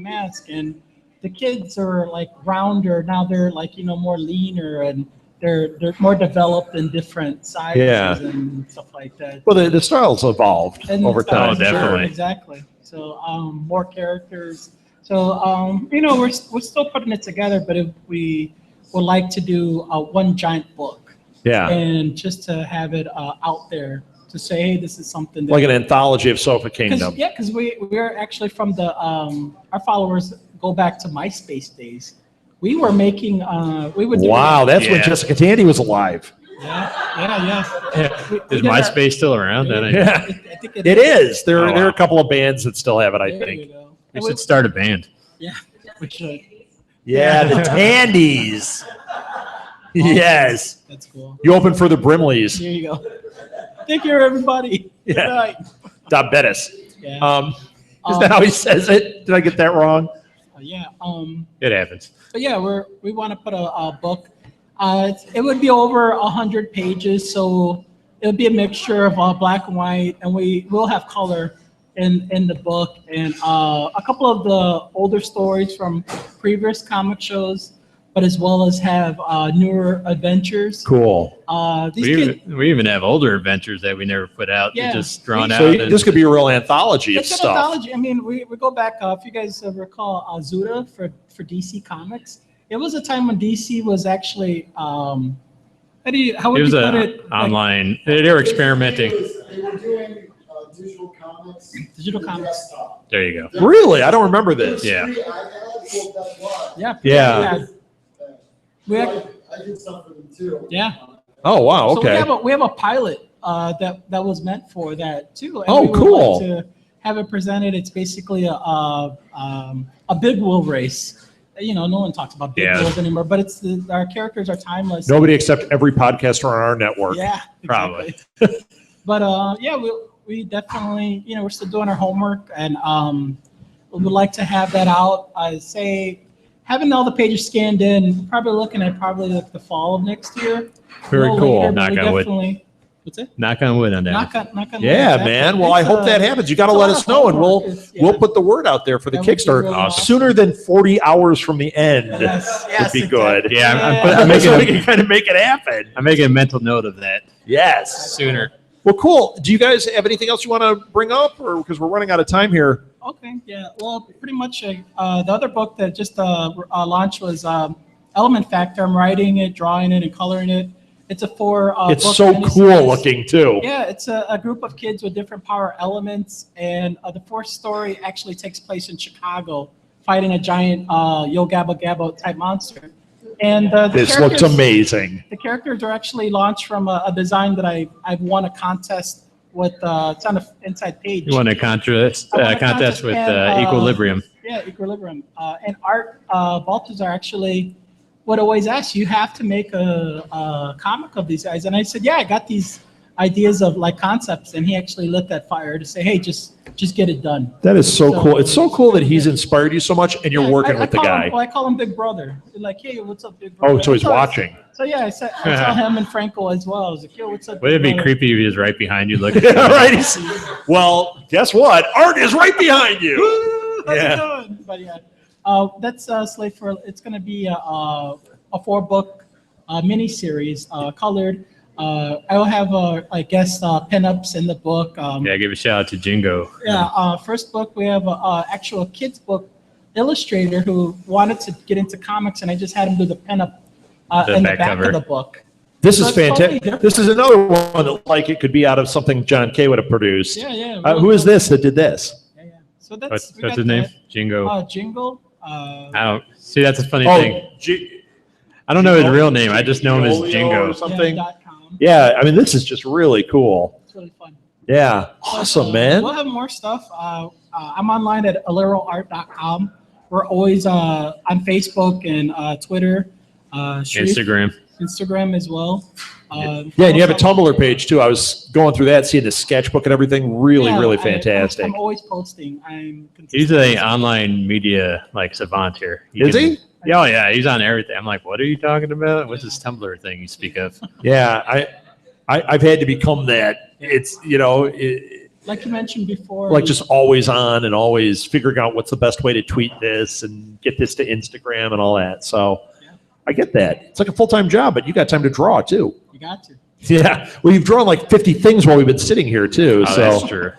masks, and the kids are like rounder. Now they're like, more leaner, and they're more developed in different sizes Yeah. and stuff like that. Well, the styles evolved And over it's, uh, time. Oh, definitely. Exactly. So more characters. So we're still putting it together, but if we would like to do one giant book, Yeah. and just to have it out there to say, hey, this is something that Like an anthology of Sofa Kingdom. because we're actually from the our followers go back to MySpace days. We were making we would do Wow, that's when Yeah. Jessica Tandy was alive. yeah. We Is did our- MySpace still around? Then Yeah. I think It is. There Oh, are wow. a couple of bands that still have it, I There think. you go. we And should start a band. yeah, we should. Yeah, the Tandies. Yes. That's cool. You open for the Brimleys. Here you go. Take care, everybody. Good Yeah. night. Don Bettis. Yeah. Is that how he says it? Did I get that wrong? Yeah. It happens. But yeah, we want to put a book. It would be over 100 pages, so it would be a mixture of black and white, and we will have color in the book, and a couple of the older stories from previous comic shows, but as well as have newer adventures. Cool. We even have older adventures that we never put out. Yeah. Just drawn So out. this could be a real anthology of It's an stuff. anthology. I mean, we go back, if you guys recall, Zuda for DC Comics. It was a time when DC was actually, how would It you was put it? online. They were experimenting. They were doing digital comics. Digital comics. There you go. Really? I don't remember this. Yeah. Yeah. Yeah. I did stuff for them too. Yeah. Oh, wow. So Okay. we have a pilot that was meant for that too. And Oh, we would cool. like to have it presented. It's basically a big wheel race. You know, no one talks about big Yeah. wheels anymore, but it's our characters are timeless. Nobody except every podcaster on our network. Yeah, Probably. exactly. But yeah, we definitely, you know, we're still doing our homework, and we would like to have that out. I say having all the pages scanned in, probably looking at like the fall of next year. Very No cool. later, but we Knock on wood. definitely- What's it? Knock on wood on that. Knock on Yeah, wood, man. exactly. Well, I It's, hope that happens. You got to it's a let lot us of know, and homework. It's- we'll put the word out there for the That would be Kickstarter really awesome. sooner than 40 hours from the end. Yes, would be good. exactly. Yeah, Yeah. I'm making So we can kind of make it happen. I'm making a mental note of that Yes. sooner. Well, cool. Do you guys have anything else you want to bring up, or because we're running out of time here? Okay, yeah. Well, pretty much the other book that just launched was Element Factor. I'm writing it, drawing it, and coloring it. It's a It's book so miniseries. cool looking too. Yeah, it's a group of kids with different power elements, and the fourth story actually takes place in Chicago, fighting a giant Yo Gabba Gabba type monster. And the This looks characters- amazing. The characters are actually launched from a design that I've won a contest with. It's on the inside page. You want a contest I want a contest with and, Equilibrium. Yeah, Equilibrium. And Art Balthazar actually would always ask, you have to make a comic of these guys. And I said, yeah, I got these ideas of like concepts. And he actually lit that fire to say, hey, just get it done. That is so So- cool. It's so cool that he's inspired you so much, and you're Yeah, working I with the call guy. Him, well, I call him Big Brother. Like, hey, what's up, Big Brother? Oh, so he's So- watching. So yeah, I tell him and Franco as well. I was like, yo, what's up? Would it Big be Brother? creepy if he was right behind you looking? Yeah, right. Well, guess what? Art is right behind you. How's it Yeah. going? But yeah, that's slate for. It's going to be a 4-book mini series, colored. I will have I guess pinups in the book. Yeah, give a shout out to Jingo. Yeah, first book we have a actual kids book illustrator who wanted to get into comics, and I just had him do the pinup The in the back back cover. of the book. This So is it's totally fantastic. different. This is another one that like it could be out of something John Kay would have produced. Yeah, yeah. Who is this that did this? Yeah, yeah. So that's What's we got his name? that. Jingo. Jingle. I don't see. That's a funny Oh, thing. I don't know his real name. I just know him as Jingo Jingo. or something. .com. Yeah, I mean, this is just really cool. It's really fun. Yeah, awesome, man. We'll have more stuff. I'm online at alleroart.com. We're always on Facebook and Twitter, Sharif, Instagram as well. Yeah, and you have a Tumblr page too. I was going through that, seeing the sketchbook and everything. Really, really fantastic. I'm always posting. I'm He's an online media like savant here. Is he? Yeah, oh, yeah. He's on everything. I'm like, what are you talking about? What's this Tumblr thing you speak of? Yeah, I've had to become that. It's like you mentioned before. like just always on and always figuring out what's the best way to tweet this and get this to Instagram and all that. So I get that. It's like a full-time job, but you got time to draw too. You got to. Yeah. Well, you've drawn like 50 things while we've been sitting here too. Oh, so that's true.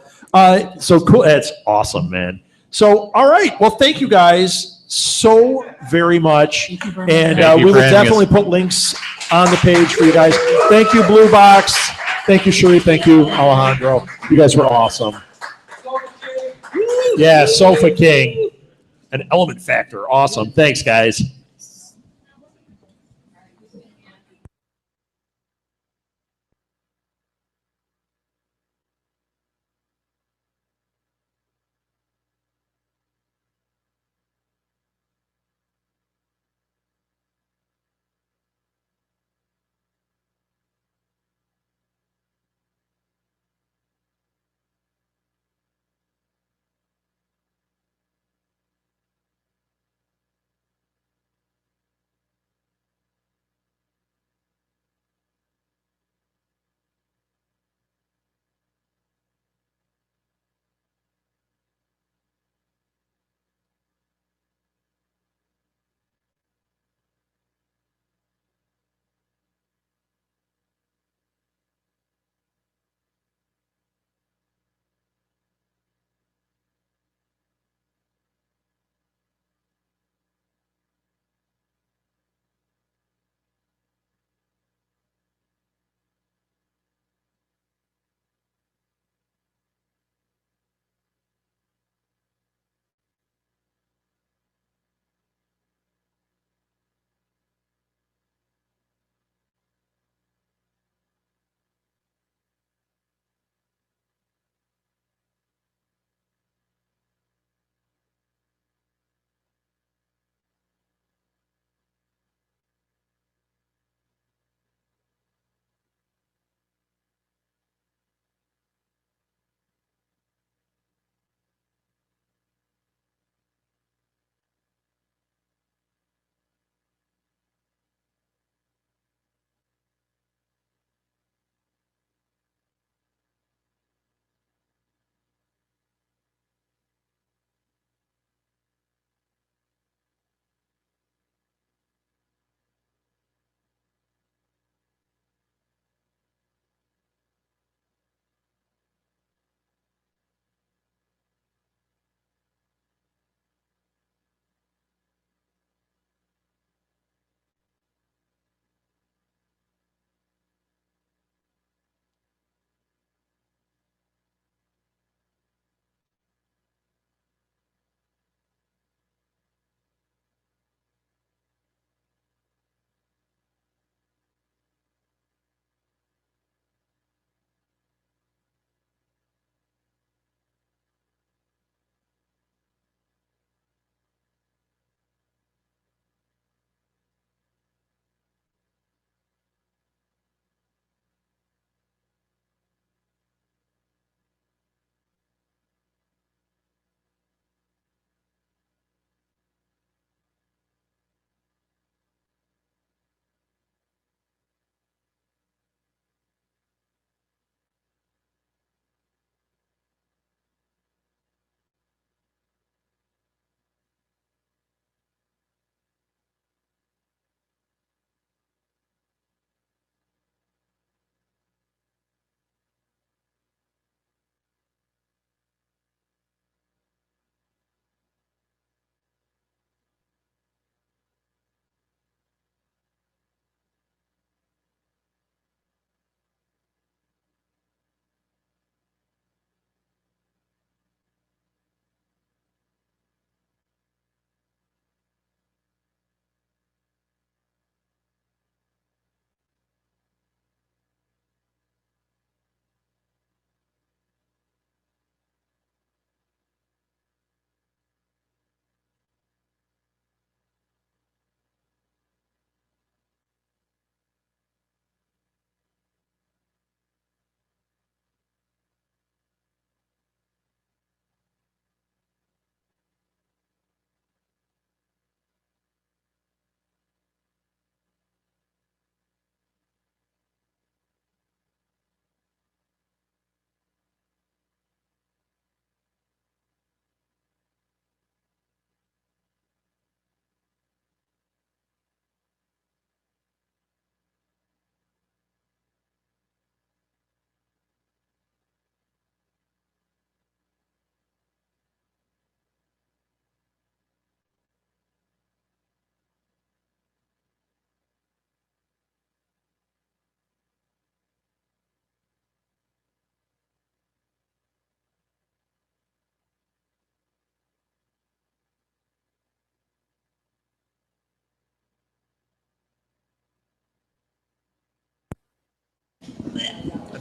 So cool. That's awesome, man. So, all right. Well, thank you guys so very much. Thank you very And much. Thank you we for will having definitely us. put links on the page for you guys. Thank you, Blue Box. Thank you, Sharif. Thank you, Alejandro. You guys were awesome. Yeah, Sofa King. An Element Factor. Awesome. Thanks, guys.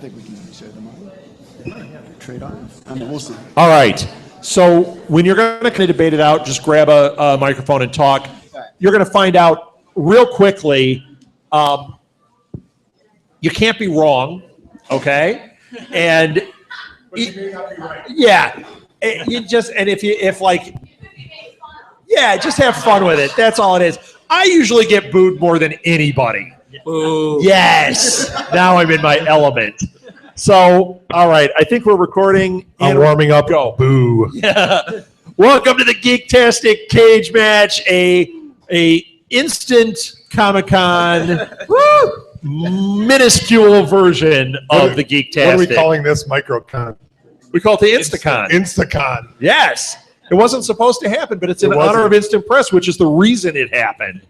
think we can share them all. Trade on. I mean, we'll see. All right. So when you're going to debate it out, just grab a microphone and talk. You're going to find out real quickly. You can't be wrong, okay? And yeah, you just just have fun with it. That's all it is. I usually get booed more than anybody. Boo. Yes. Now I'm in my element. So, all right. I think we're recording. I'm warming up. Go. Boo. Yeah. Welcome to the Geektastic Cage Match, a instant Comic-Con minuscule version of the Geektastic. What are we calling this? Microcon. We call it the Instacon. Instacon. Yes. It wasn't supposed to happen, but it's in It honor wasn't. of Instant Press, which is the reason it happened.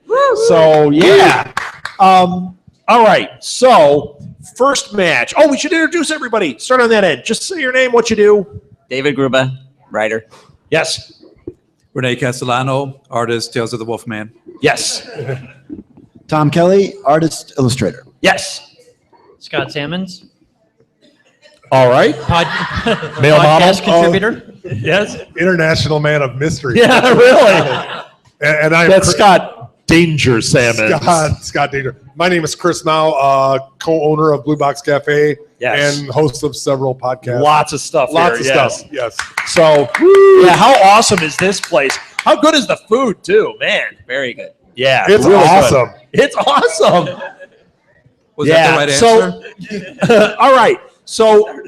So, yeah. All right. So, first match. Oh, we should introduce everybody. Start on that end. Just say your name, what you do. David Gruba, writer. Yes. Renee Castellano, artist, Tales of the Wolfman. Yes. Tom Kelly, artist, illustrator. Yes. Scott Salmons, All right. Male podcast model. contributor. Yes. International man of mystery. Yeah, really. And I'm That's Scott Danger Salmon. Scott Danger. My name is Chris Now, co-owner of Blue Box Cafe Yes. and host of several podcasts. Lots of stuff Lots here, of yes. stuff. Yes. So, yeah, how awesome is this place? How good is the food, too, man? Very good. Yeah. It's really awesome. good. It's awesome. Was that the right answer? All right. So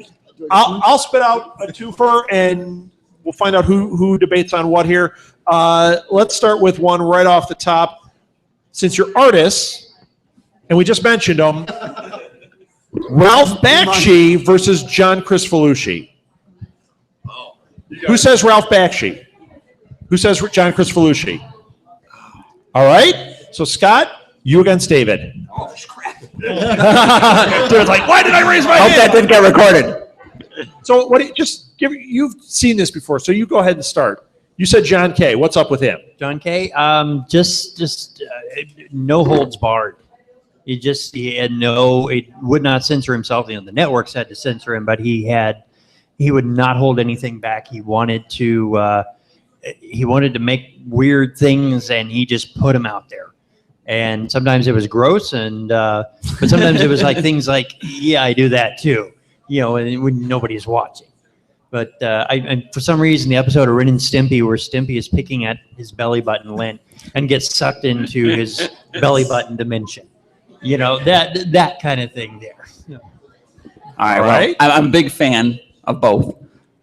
I'll spit out a twofer, and we'll find out who debates on what here. Let's start with one right off the top. Since you're artists, and we just mentioned them, Ralph Bakshi versus John Crisfalucci. Who says Ralph Bakshi? Who says John Crisfalucci? All right. So Scott, you against David. Oh, crap. David's like, why did I raise my Hope hand? that didn't get recorded. So what? You've seen this before, so you go ahead and start. You said John Kay. What's up with him? John Kay, just no holds barred. He had it would not censor himself. You know, the networks had to censor him, but he would not hold anything back. He wanted to make weird things, and he just put them out there. And sometimes it was gross, but sometimes it was like things like, yeah, I do that too. You know, and when nobody's watching. But I for some reason, the episode of Ren and Stimpy, where Stimpy is picking at his belly button lint and gets sucked into his belly button dimension. You know, that kind of thing there. Yeah. All right. Well, I'm a big fan of both.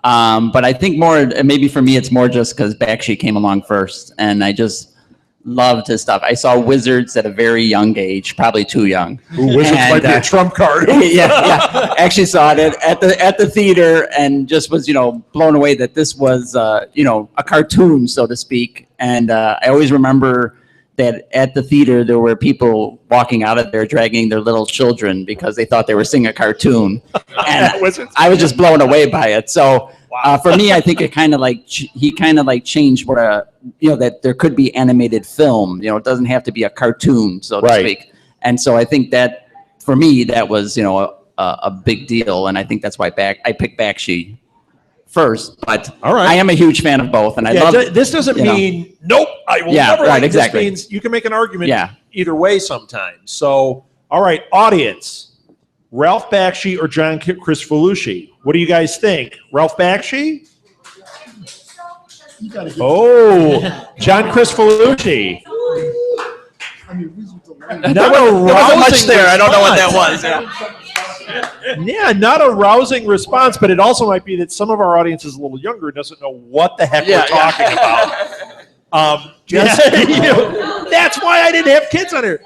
But I think maybe for me, it's more just because Bakshi came along first, and I just loved his stuff. I saw Wizards at a very young age, probably too young. Ooh, Wizards might be a trump card. yeah. Actually saw it at the theater and just was, blown away that this was, a cartoon, so to speak. And I always remember that at the theater, there were people walking out of there dragging their little children because they thought they were seeing a cartoon. And I was just blown away by it. So for me, I think he kind of changed what that there could be animated film. It doesn't have to be a cartoon, so to speak. And so I think that for me, that was a big deal, and I think that's why I picked Bakshi first. But all right. I am a huge fan of both, and I love. This doesn't mean nope. I will never. Right, like exactly. This means you can make an argument either way sometimes. So, all right, audience, Ralph Bakshi or John Crisfalucci? What do you guys think? Ralph Bakshi? Oh, John Crisfalucci. Not a rousing much there. I don't know what that response. was. Yeah, not a rousing response, but it also might be that some of our audience is a little younger and doesn't know what the heck we're talking about. That's why I didn't have kids on here.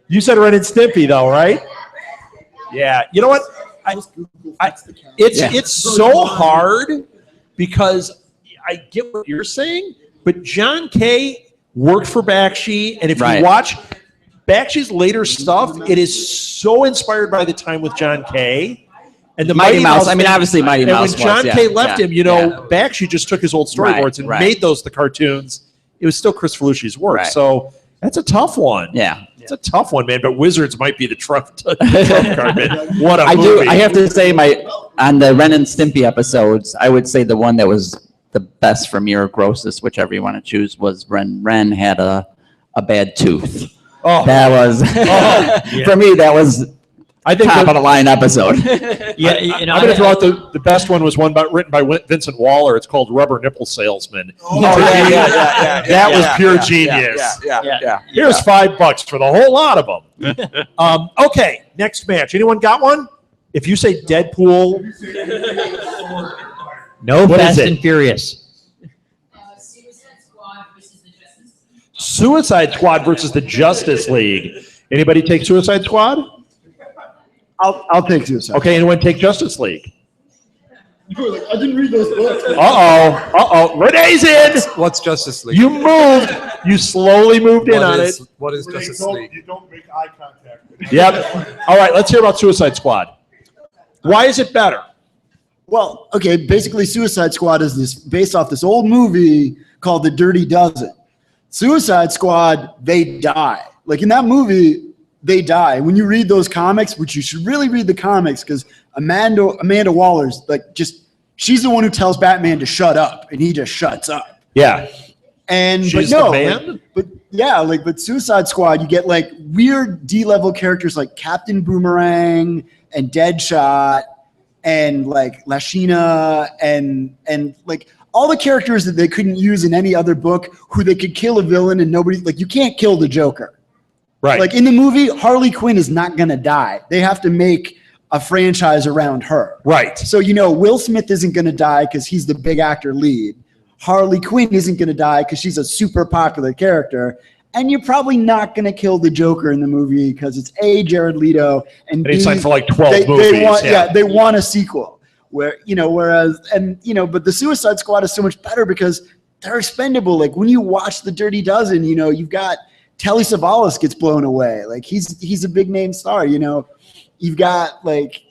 You said Ren and Stimpy, though, right? Yeah. You know what? It's so hard because I get what you're saying, but John Kay worked for Bakshi, and if you watch Bakshi's later stuff, it is so inspired by the time with John Kay. And the Mighty Mouse. Obviously Mighty Mouse. And when John Kay left him, Bakshi just took his old storyboards and made those the cartoons. It was still Crisfalucci's work. So that's a tough one. Yeah. It's a tough one, man. But Wizards might be the trump card, man. What a I movie. I have to say, on the Ren and Stimpy episodes, I would say the one that was the best for me or grossest, whichever you want to choose, was when Ren had a bad tooth. Oh, that was for me. That was I think top of the line episode. Yeah, you know, I'm going to throw out the best one was one written by Vincent Waller. It's called Rubber Nipple Salesman. That was pure genius. Yeah. Here's $5 for the whole lot of them. Okay, next match. Anyone got one? If you say Deadpool, no What Fast is it? and Furious. Suicide Squad versus the Justice League. Suicide Squad versus the Justice League. Anybody take Suicide Squad? I'll take Suicide. Okay, anyone take Justice League? You were like, I didn't read those books. Renee's in. What's Justice League? You moved. You slowly moved in on it. What is Justice League? You don't make eye contact. Yep. All right, let's hear about Suicide Squad. Why is it better? Well, okay, basically Suicide Squad is this based off this old movie called The Dirty Dozen. Suicide Squad, they die. Like in that movie, they die. When you read those comics, which you should really read the comics, because Amanda Waller's she's the one who tells Batman to shut up, and he just shuts up. Yeah. She's the man? But Suicide Squad, you get like weird D-level characters like Captain Boomerang and Deadshot and like Lashina and like all the characters that they couldn't use in any other book who they could kill a villain and nobody, like you can't kill the Joker. Right. Like in the movie, Harley Quinn is not going to die. They have to make a franchise around her. Right. So, Will Smith isn't going to die because he's the big actor lead. Harley Quinn isn't going to die because she's a super popular character. And you're probably not going to kill the Joker in the movie because it's A, Jared Leto, and And he B, signed for like 12 they movies. want, they want a sequel. But the Suicide Squad is so much better because they're expendable. Like when you watch The Dirty Dozen, you've got Telly Savalas gets blown away. Like he's a big name star. You've got like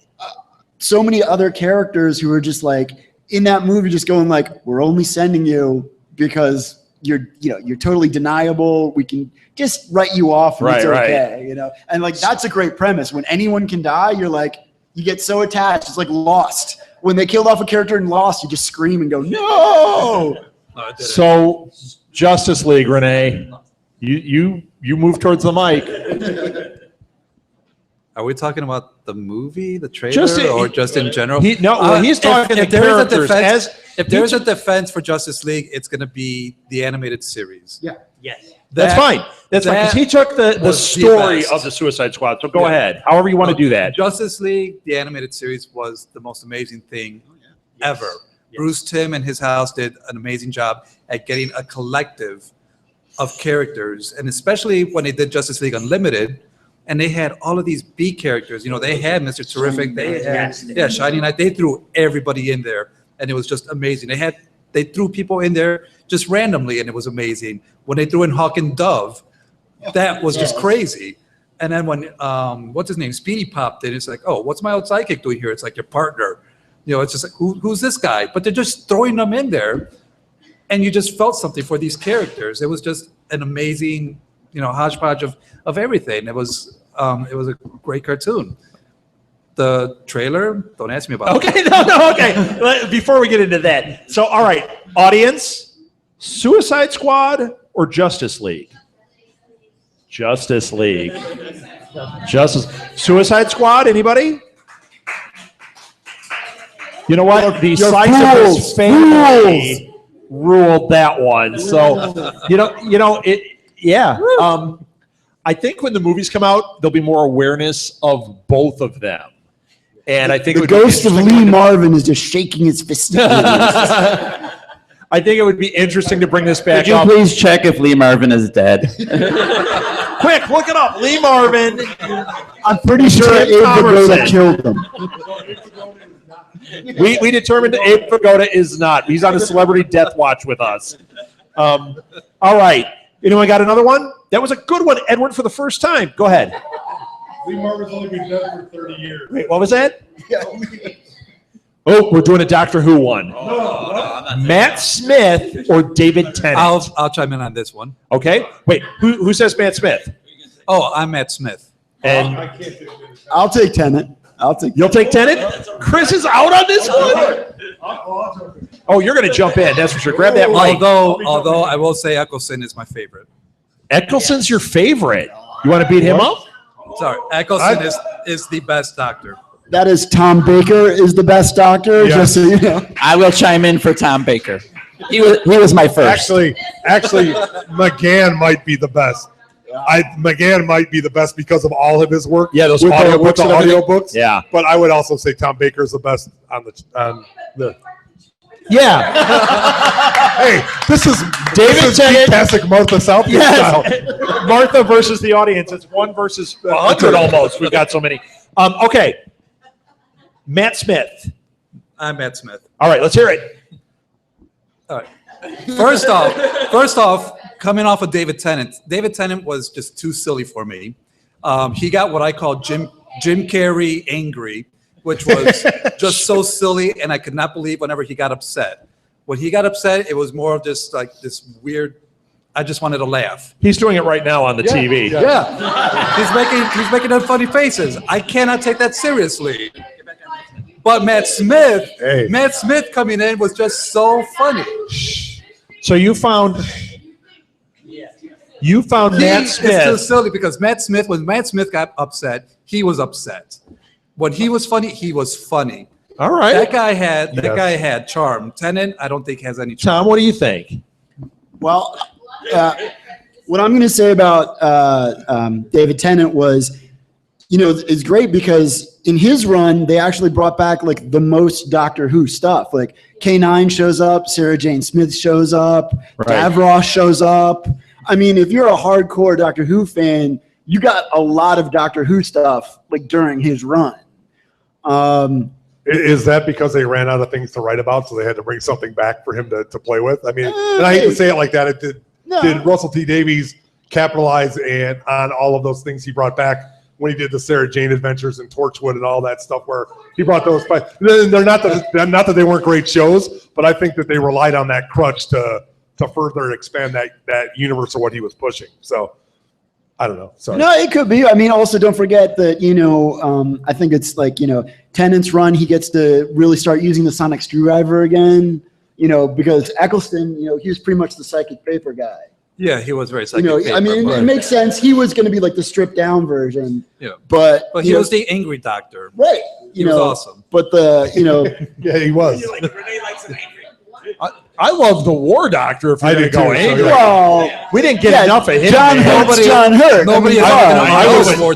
so many other characters who are just like in that movie, just going like, we're only sending you because you're totally deniable. We can just write you off and it's okay. And like that's a great premise. When anyone can die, you're like, you get so attached. It's like Lost. When they killed off a character in Lost, you just scream and go, no. So Justice League, Renee, you move towards the mic. Are we talking about the movie, the trailer, or just in general? He's talking if the characters. If there's a defense for Justice League, it's going to be the animated series. Yeah. Yes. That's fine. That's fine. Because he took the story of the Suicide Squad. So go ahead. However you want to do that. Justice League, the animated series, was the most amazing thing ever. Yes. Bruce Timm and his house did an amazing job at getting a collective of characters. And especially when they did Justice League Unlimited, and they had all of these B characters. They had Mr. Terrific. They had Shining Knight. They threw everybody in there, and it was just amazing. They threw people in there just randomly, and it was amazing. When they threw in Hawk and Dove, that was just crazy. And then when what's his name, Speedy popped in, it's like, oh, what's my old sidekick doing here? It's like your partner. It's just like who's this guy? But they're just throwing them in there, and you just felt something for these characters. It was just an amazing, hodgepodge of everything. It was a great cartoon. The trailer, don't ask me about it. Okay, okay. Before we get into that. So, all right, audience, Suicide Squad or Justice League? Justice League. Suicide Squad, anybody? You know what? The Cyclops family ruled that one. So, I think when the movies come out, there'll be more awareness of both of them. And I think the ghost of Lee Marvin is just shaking his fist. I think it would be interesting to bring this back Could you up. please check if Lee Marvin is dead? Quick, look it up. Lee Marvin. I'm pretty sure Abe Vigoda killed him. We determined Abe Vigoda is not. He's on a celebrity death watch with us. All right. Anyone got another one? That was a good one, Edward, for the first time. Go ahead. Lee Marvin's only been dead for 30 years. Wait, what was that? Oh, we're doing a Doctor Who one. Matt Smith or David Tennant? I'll chime in on this one. Okay. Wait, who says Matt Smith? Oh, I'm Matt Smith. And I'll take Tenet. you'll take Tenet? Chris is out on this one? Oh, you're going to jump in. That's for sure. Grab that mic. Although I will say Eccleston is my favorite. Eccleston's your favorite. You want to beat him up? Sorry, Eccleston is the best doctor. That is Tom Baker is the best doctor. Yeah. Just so you know. I will chime in for Tom Baker. He was my first. Actually, McGann might be the best. McGann might be the best because of all of his work. Yeah, those with audiobooks the and everything. audiobooks. Yeah. But I would also say Tom Baker is the best on the. Yeah. Hey, this is David Tennant. Geektastic Martha Southgate style. Martha versus the audience. It's 1 versus 100 almost. We've got so many. Okay. Matt Smith. I'm Matt Smith. All right, let's hear it. All right. First off, coming off of David Tennant was just too silly for me. He got what I call Jim Carrey angry, which was just so silly, and I could not believe whenever he got upset. When he got upset, it was more of just like this weird. I just wanted to laugh. He's doing it right now on the TV. Yeah. He's making them funny faces. I cannot take that seriously. But Matt Smith coming in was just so funny. So you found Matt It's Smith. still silly because when Matt Smith got upset, he was upset. When he was funny, he was funny. All right. That guy had charm. Tennant, I don't think has any charm. Tom, what do you think? Well, what I'm going to say about David Tennant was, it's great because in his run, they actually brought back like the most Doctor Who stuff. Like K9 shows up, Sarah Jane Smith shows up, Davros shows up. I mean, if you're a hardcore Doctor Who fan, you got a lot of Doctor Who stuff like during his run. Is that because they ran out of things to write about, so they had to bring something back for him to play with? I mean, and I hate to say it like that. Did Russell T Davies capitalize on all of those things he brought back when he did the Sarah Jane Adventures and Torchwood and all that stuff, where he brought those back? They're not that they weren't great shows, but I think that they relied on that crutch to further expand that universe of what he was pushing. So I don't know. Sorry. No, it could be. I mean, also don't forget that, I think it's like, Tennant's run, he gets to really start using the sonic screwdriver again, because Eccleston, he was pretty much the psychic paper guy. Yeah, he was very psychic. I mean, it makes sense. He was going to be like the stripped down version. Yeah. But he was the angry doctor. Right. He was awesome. But yeah, he was. I love the War Doctor. If you're going to go angry, well, we didn't get enough of him. John Hurt.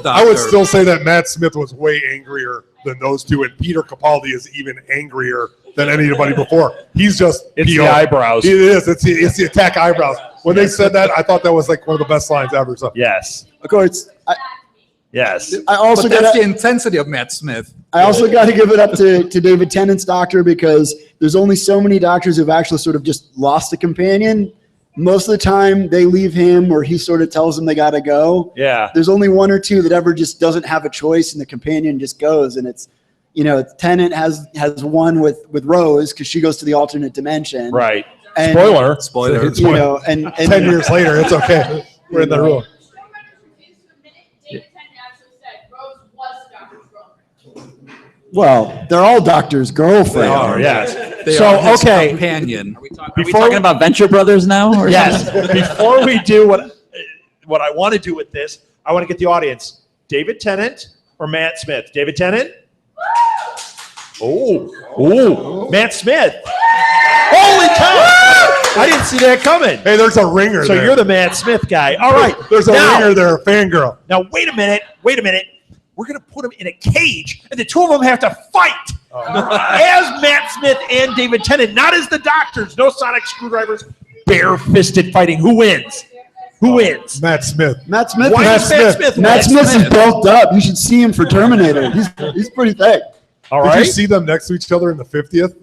I would still say that Matt Smith was way angrier than those two, and Peter Capaldi is even angrier than anybody before. He's just it's PO. the eyebrows. It is. It's the attack eyebrows. When they said that, I thought that was like one of the best lines ever. So yes, of course. Yes. That's the intensity of Matt Smith. I also got to give it up to David Tennant's doctor, because there's only so many doctors who've actually sort of just lost a companion. Most of the time they leave him, or he sort of tells them they got to go. Yeah. There's only 1 or 2 that ever just doesn't have a choice, and the companion just goes. And it's, Tennant has one with Rose, because she goes to the alternate dimension. Right. And, Spoiler. And 10 years later, it's okay. We're in the room. Well, they're all doctors' girlfriends. They are, yes. They So, are his okay. companion. Are we talking about Venture Brothers now? Or Yes. Before we do what I want to do with this, I want to get the audience. David Tennant or Matt Smith? David Tennant? Oh, Matt Smith. Holy cow! I didn't see that coming. Hey, there's a ringer So there. you're the Matt Smith guy. All right. There's a Now- ringer there, a fangirl. Now, wait a minute. We're going to put them in a cage, and the two of them have to fight as Matt Smith and David Tennant, not as the doctors. No sonic screwdrivers, bare-fisted fighting. Who wins? Who wins? Matt Smith. Matt Smith. Why Matt is Matt Smith? Matt Smith is bulked up. You should see him for Terminator. He's pretty thick. All Did right. you see them next to each other in the 50th?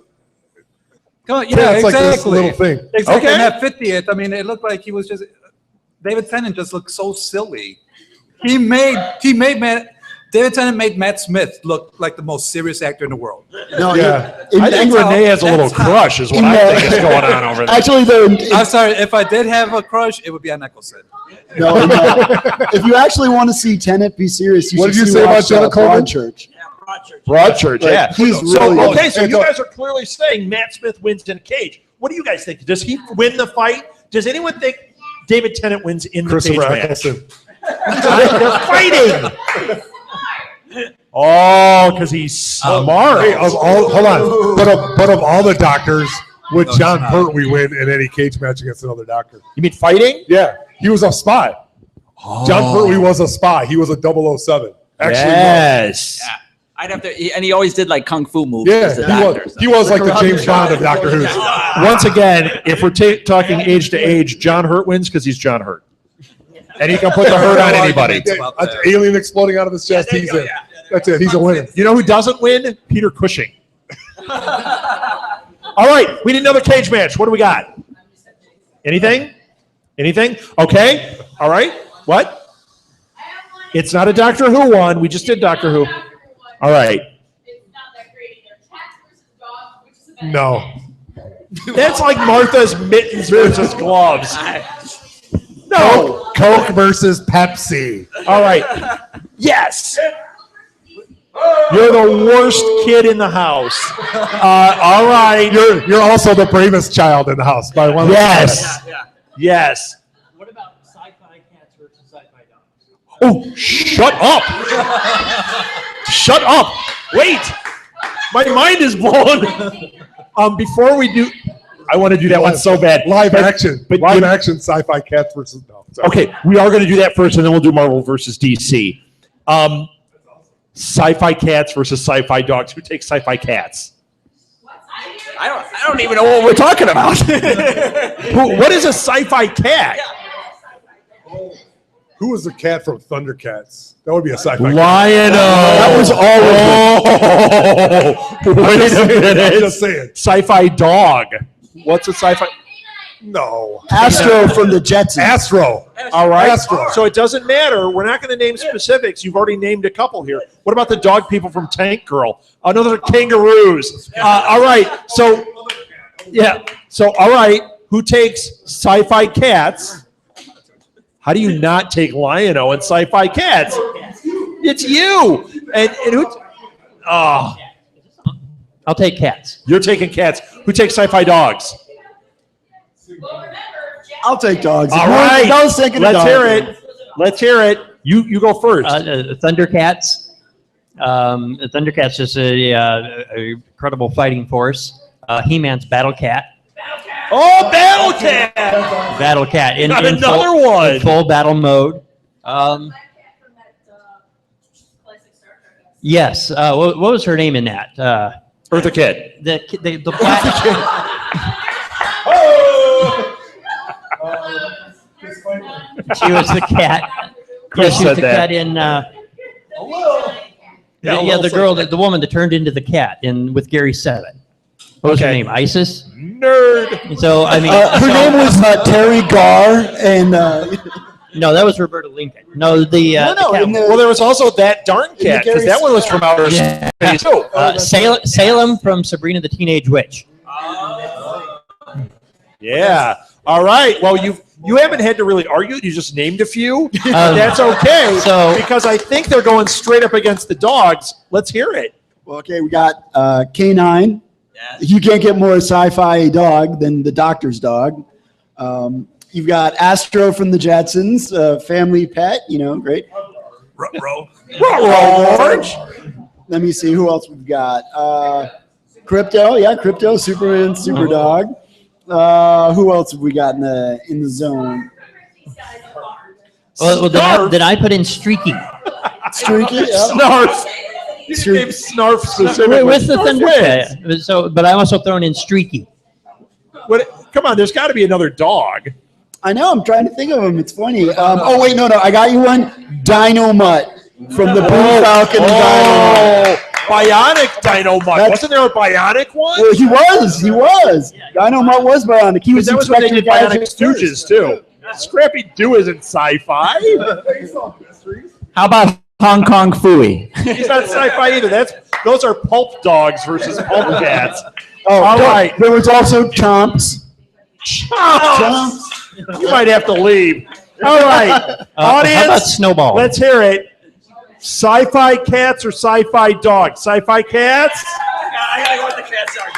Oh, yeah, it's exactly. like this little thing. Exactly. Okay. In that 50th, I mean, it looked like he was just. David Tennant just looked so silly. He made David Tennant made Matt Smith look like the most serious actor in the world. No, Yeah. I think Renee has a little crush, is what I think is going on over there. Actually, I'm sorry, if I did have a crush, it would be on Nicholson. no, if you actually want to see Tenet be serious, you What should did you say about Jenna Coleman? Broadchurch. Broadchurch, Like, yeah. he's So, really okay, so good. you guys are clearly saying Matt Smith wins in a cage. What do you guys think? Does he win the fight? Does anyone think David Tennant wins in the cage Christopher match? Eccleston. They're fighting. Oh, because he's smart. Hey, hold on. But of all the doctors, would John Pertwee win in any cage match against another doctor? You mean fighting? Yeah, he was a spy. John Pertwee was a spy. He was a 007. Actually, Yes. Yeah. I'd have to, and he always did like kung fu movies. yeah, as a doctor, so. he was like the James Bond of Doctor Who. Once again, if we're talking age to age, John Hurt wins because he's John Hurt. And he can put the hurt on anybody. An alien exploding out of his chest. He's in. That's it. He's a winner. You know who doesn't win? Peter Cushing. All right, we need another cage match. What do we got? Anything? Anything? Okay. All right. What? It's not a Doctor Who one. We just did Doctor Who. All right. No. That's like Martha's mittens versus gloves. No. Coke versus Pepsi. All right. Yes. You're the worst kid in the house. All right. You're also the bravest child in the house by one. Yes. Yes. What about sci-fi cats versus sci-fi dogs? Oh, shut up. Shut up. Wait. My mind is blown. Before we do, I want to do that one so bad. Live action. but Live you- action sci-fi cats versus no. Sorry. Okay, we are going to do that first, and then we'll do Marvel versus DC. Sci-fi cats versus sci-fi dogs. Who takes sci-fi cats? I don't even know what we're talking about. What is a sci-fi cat? Who was the cat from Thundercats? That would be a sci-fi cat. Lion-O. That was Oh, wait a I'm minute. just saying. Sci-fi dog. What's a sci-fi? No. Astro from the Jetsons. Astro. All right. Astro. So it doesn't matter. We're not going to name specifics. You've already named a couple here. What about the dog people from Tank Girl? Another kangaroos. All right. So, yeah. So, all right. Who takes sci-fi cats? How do you not take Lion-O and sci-fi cats? It's you. And who? Oh, I'll take cats. you're taking cats. Who takes sci-fi dogs? I'll take dogs. All right. I was thinking Let's dog. hear it. Let's hear it. You go first. Thundercats. Thundercats is a incredible fighting force. He-Man's Battle Cat. Oh, Battle Cat! Battle Cat in Got in another full, one. in full battle mode. Yes. What was her name in that? Eartha Kitt. The black. She was the cat. Chris Yeah, she was said the that. cat in. The girl, the woman that turned into the cat in with Gary Seven. What was her Okay. name? Isis. Nerd. So I mean, Her name was Terry Garr, and no, that was Roberta Lincoln. No, the cat- in the- Well, there was also that darn cat, because that one was from outer Yeah. space too. Salem from Sabrina the Teenage Witch. Yeah. All right. Well, you haven't had to really argue. You just named a few. That's okay. so- because I think they're going straight up against the dogs. Let's hear it. well, okay, we got K9. You can't get more sci-fi dog than the Doctor's dog. You've got Astro from the Jetsons, family pet. Great. Orange. Let me see who else we've got. Crypto, Crypto, Superman, Super Dog. Who else have we got in the zone? Well, then I put in Streaky Streaky, yeah. Snarf. You named Snarf specifically. with the Snarf Thundercat. wins. So, but I also thrown in Streaky. Come on, there's got to be another dog. I know. I'm trying to think of them. It's funny. Oh wait, no. I got you one. Dino Mutt from the Blue Falcon and Dino Mutt. Bionic Dino Mutt. Wasn't there a bionic one? Well, he was. Dino Mutt was bionic. He was That was when they Inspector did Bionic Gadget Stooges first. too. Scrappy Doo isn't sci-fi. How about Hong Kong Phooey. He's not sci-fi either. Those are pulp dogs versus pulp cats. Oh, All right. There was also Chomps. Chomps. You might have to leave. All right. Audience, How about Snowball? let's hear it. Sci-fi cats or sci-fi dogs? Sci-fi cats? I gotta go with the cats. Sorry.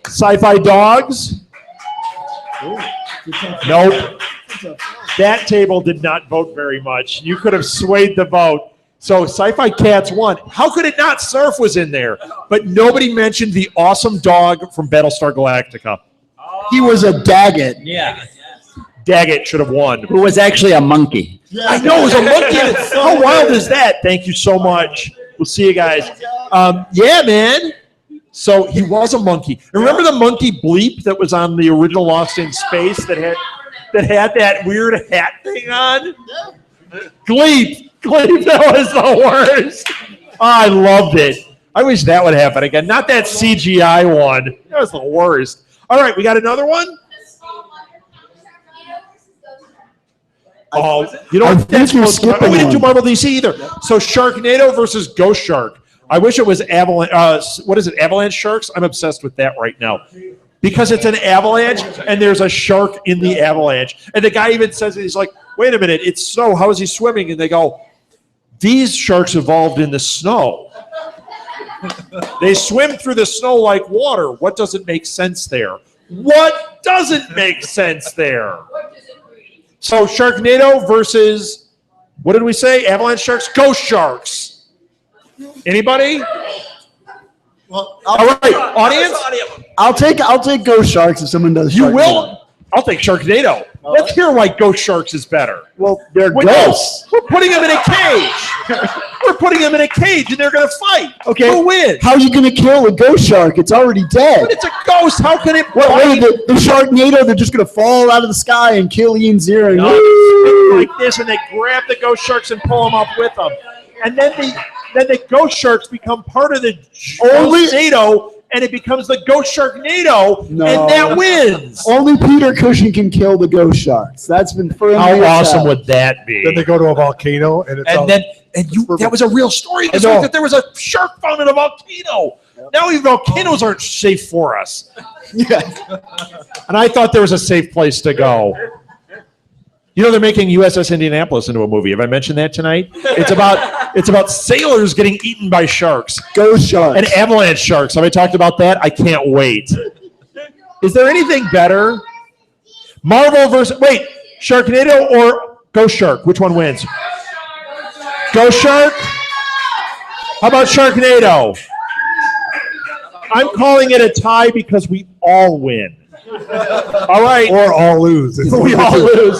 Sci-fi dogs? Nope. That table did not vote very much. You could have swayed the vote. So sci-fi cats won. How could it not? Surf was in there. But nobody mentioned the awesome dog from Battlestar Galactica. He was a Daggett. Yeah. Daggett should have won. Who was actually a monkey. I know, it was a monkey. How wild is that? Thank you so much. We'll see you guys. Yeah, man. So he was a monkey. Remember the monkey Bleep that was on the original Lost in Space that had that weird hat thing on? Gleep. Gleep, that was the worst. I loved it. I wish that would happen again. Not that CGI one. That was the worst. All right, we got another one? Oh, you know I what? think you're We skipping didn't do one. Marvel DC either. So Sharknado versus Ghost Shark. I wish it was Avalanche. What is it? Avalanche sharks? I'm obsessed with that right now. Because it's an avalanche and there's a shark in the avalanche. And the guy even says, he's like, wait a minute, it's snow. How is he swimming? And they go, these sharks evolved in the snow. They swim through the snow like water. What doesn't make sense there? What doesn't make sense there? So Sharknado versus, what did we say? Avalanche sharks? Ghost sharks. Anybody? Well, All right, audience? I'll take Ghost Sharks if someone does. You Sharknado. will? I'll take Sharknado. Let's hear why Ghost Sharks is better. Well, they're Wait, ghosts. We're putting them in a cage. We're putting them in a cage and they're going to fight. Okay. Who wins? How are you going to kill a ghost shark? It's already dead. But it's a ghost. How can it What, bite? the Sharknado, they're just going to fall out of the sky and kill Ian Zero. And Like this, and they grab the ghost sharks and pull them up with them. And then the ghost sharks become part of the Only- NATO, and it becomes the Ghost Sharknado, No. and that wins. Only Peter Cushing can kill the ghost sharks. That's been firmly How awesome established. would that be? Then they go to a volcano, and it's all- That was a real story. This week that there was a shark found in a volcano. Now even volcanoes aren't safe for us. Yeah. And I thought there was a safe place to go. You know, they're making USS Indianapolis into a movie. Have I mentioned that tonight? It's about sailors getting eaten by sharks. Ghost sharks. And avalanche sharks. Have I talked about that? I can't wait. Is there anything better? Marvel versus Sharknado or Ghost Shark? Which one wins? Ghost Shark? How about Sharknado? I'm calling it a tie because we all win. All right. or all lose. We all lose.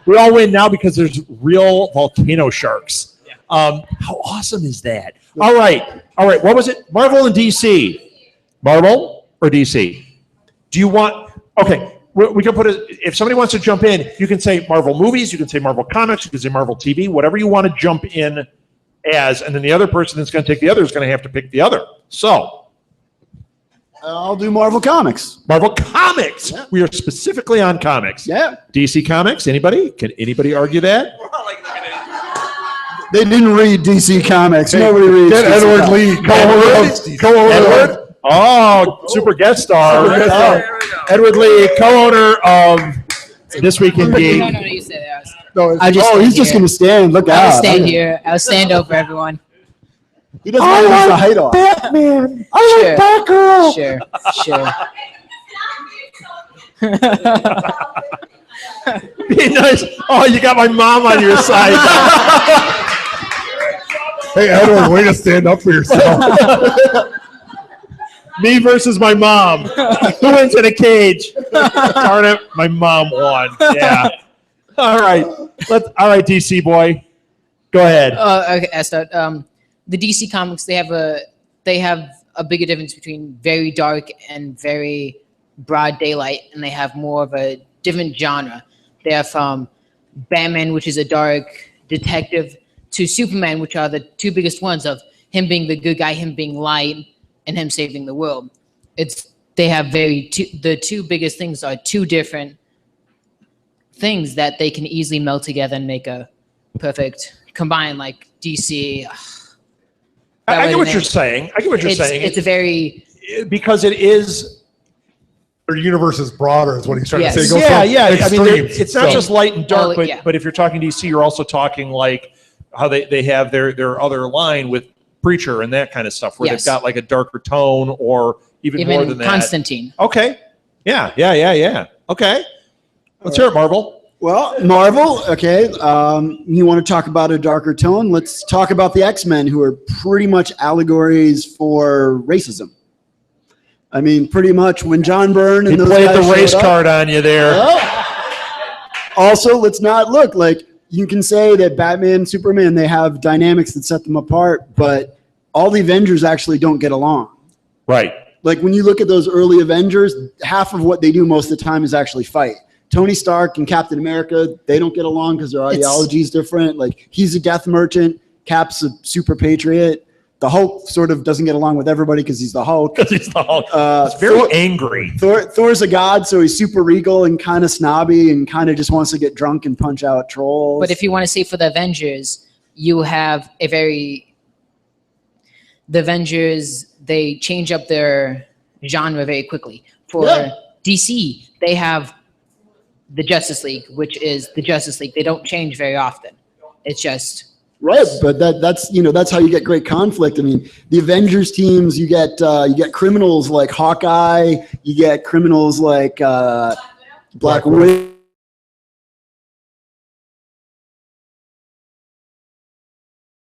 We all win now because there's real volcano sharks. How awesome is that? All right. What was it? Marvel and DC. Marvel or DC? Do you want? Okay. We can put it. If somebody wants to jump in, you can say Marvel movies. You can say Marvel comics. You can say Marvel TV. Whatever you want to jump in as, and then the other person that's going to take the other is going to have to pick the other. So. I'll do Marvel Comics. Marvel Comics. Yeah. We are specifically on comics. Yeah. DC Comics. Anybody? Can anybody argue that? They didn't read DC Comics. Nobody reads Get DC Edward Comics. Lee. Edward? Oh, super guest star. Edward Lee, co-owner of This Week in Geek. No, you say that. He's just going to stand. Look out. I'll stand here. I'll stand over everyone. He doesn't want to lose the height off. Batman. Sure. Batgirl. Sure. Be nice. Oh, you got my mom on your side. Hey, Edward, way to stand up for yourself. Me versus my mom. Who wins in a cage? Darn it, my mom won. Yeah. All right. All right, DC boy. Go ahead. Okay, I start. The DC comics, they have a bigger difference between very dark and very broad daylight, and they have more of a different genre. They have Batman, which is a dark detective, to Superman, which are the two biggest ones of him being the good guy, him being light, and him saving the world. They have the two biggest things are two different things that they can easily meld together and make a perfect. Combine like DC. I get what you're saying. It's a very because it is. Their universe is broader, is what he's trying Yes. to say. It goes Yeah, from yeah. I mean, extremes. it's not So- just light and dark, Oh, yeah. but if you're talking DC, you're also talking like how they have their other line with Preacher and that kind of stuff, where Yes. they've got like a darker tone or even more than that. Constantine. Okay. Yeah. Okay. Let's hear it, Marvel. Well, Marvel, okay. You want to talk about a darker tone? Let's talk about the X-Men, who are pretty much allegories for racism. I mean, pretty much when John Byrne and He those played guys the race showed up- card on you there. Well, also, let's not look like you can say that Batman, Superman, they have dynamics that set them apart, but all the Avengers actually don't get along. Right. Like when you look at those early Avengers, half of what they do most of the time is actually fight. Tony Stark and Captain America, they don't get along because their ideology is different. Like he's a death merchant, Cap's a super patriot. The Hulk sort of doesn't get along with everybody because he's the Hulk. He's very angry. Thor's a god, so he's super regal and kind of snobby and kind of just wants to get drunk and punch out trolls. But if you want to say for the Avengers, you have the Avengers, they change up their genre very quickly. For DC, they have the Justice League, which is the Justice League. They don't change very often. It's just right, but that's how you get great conflict. I mean, the Avengers teams, you get criminals like Hawkeye, you get criminals like Black Widow.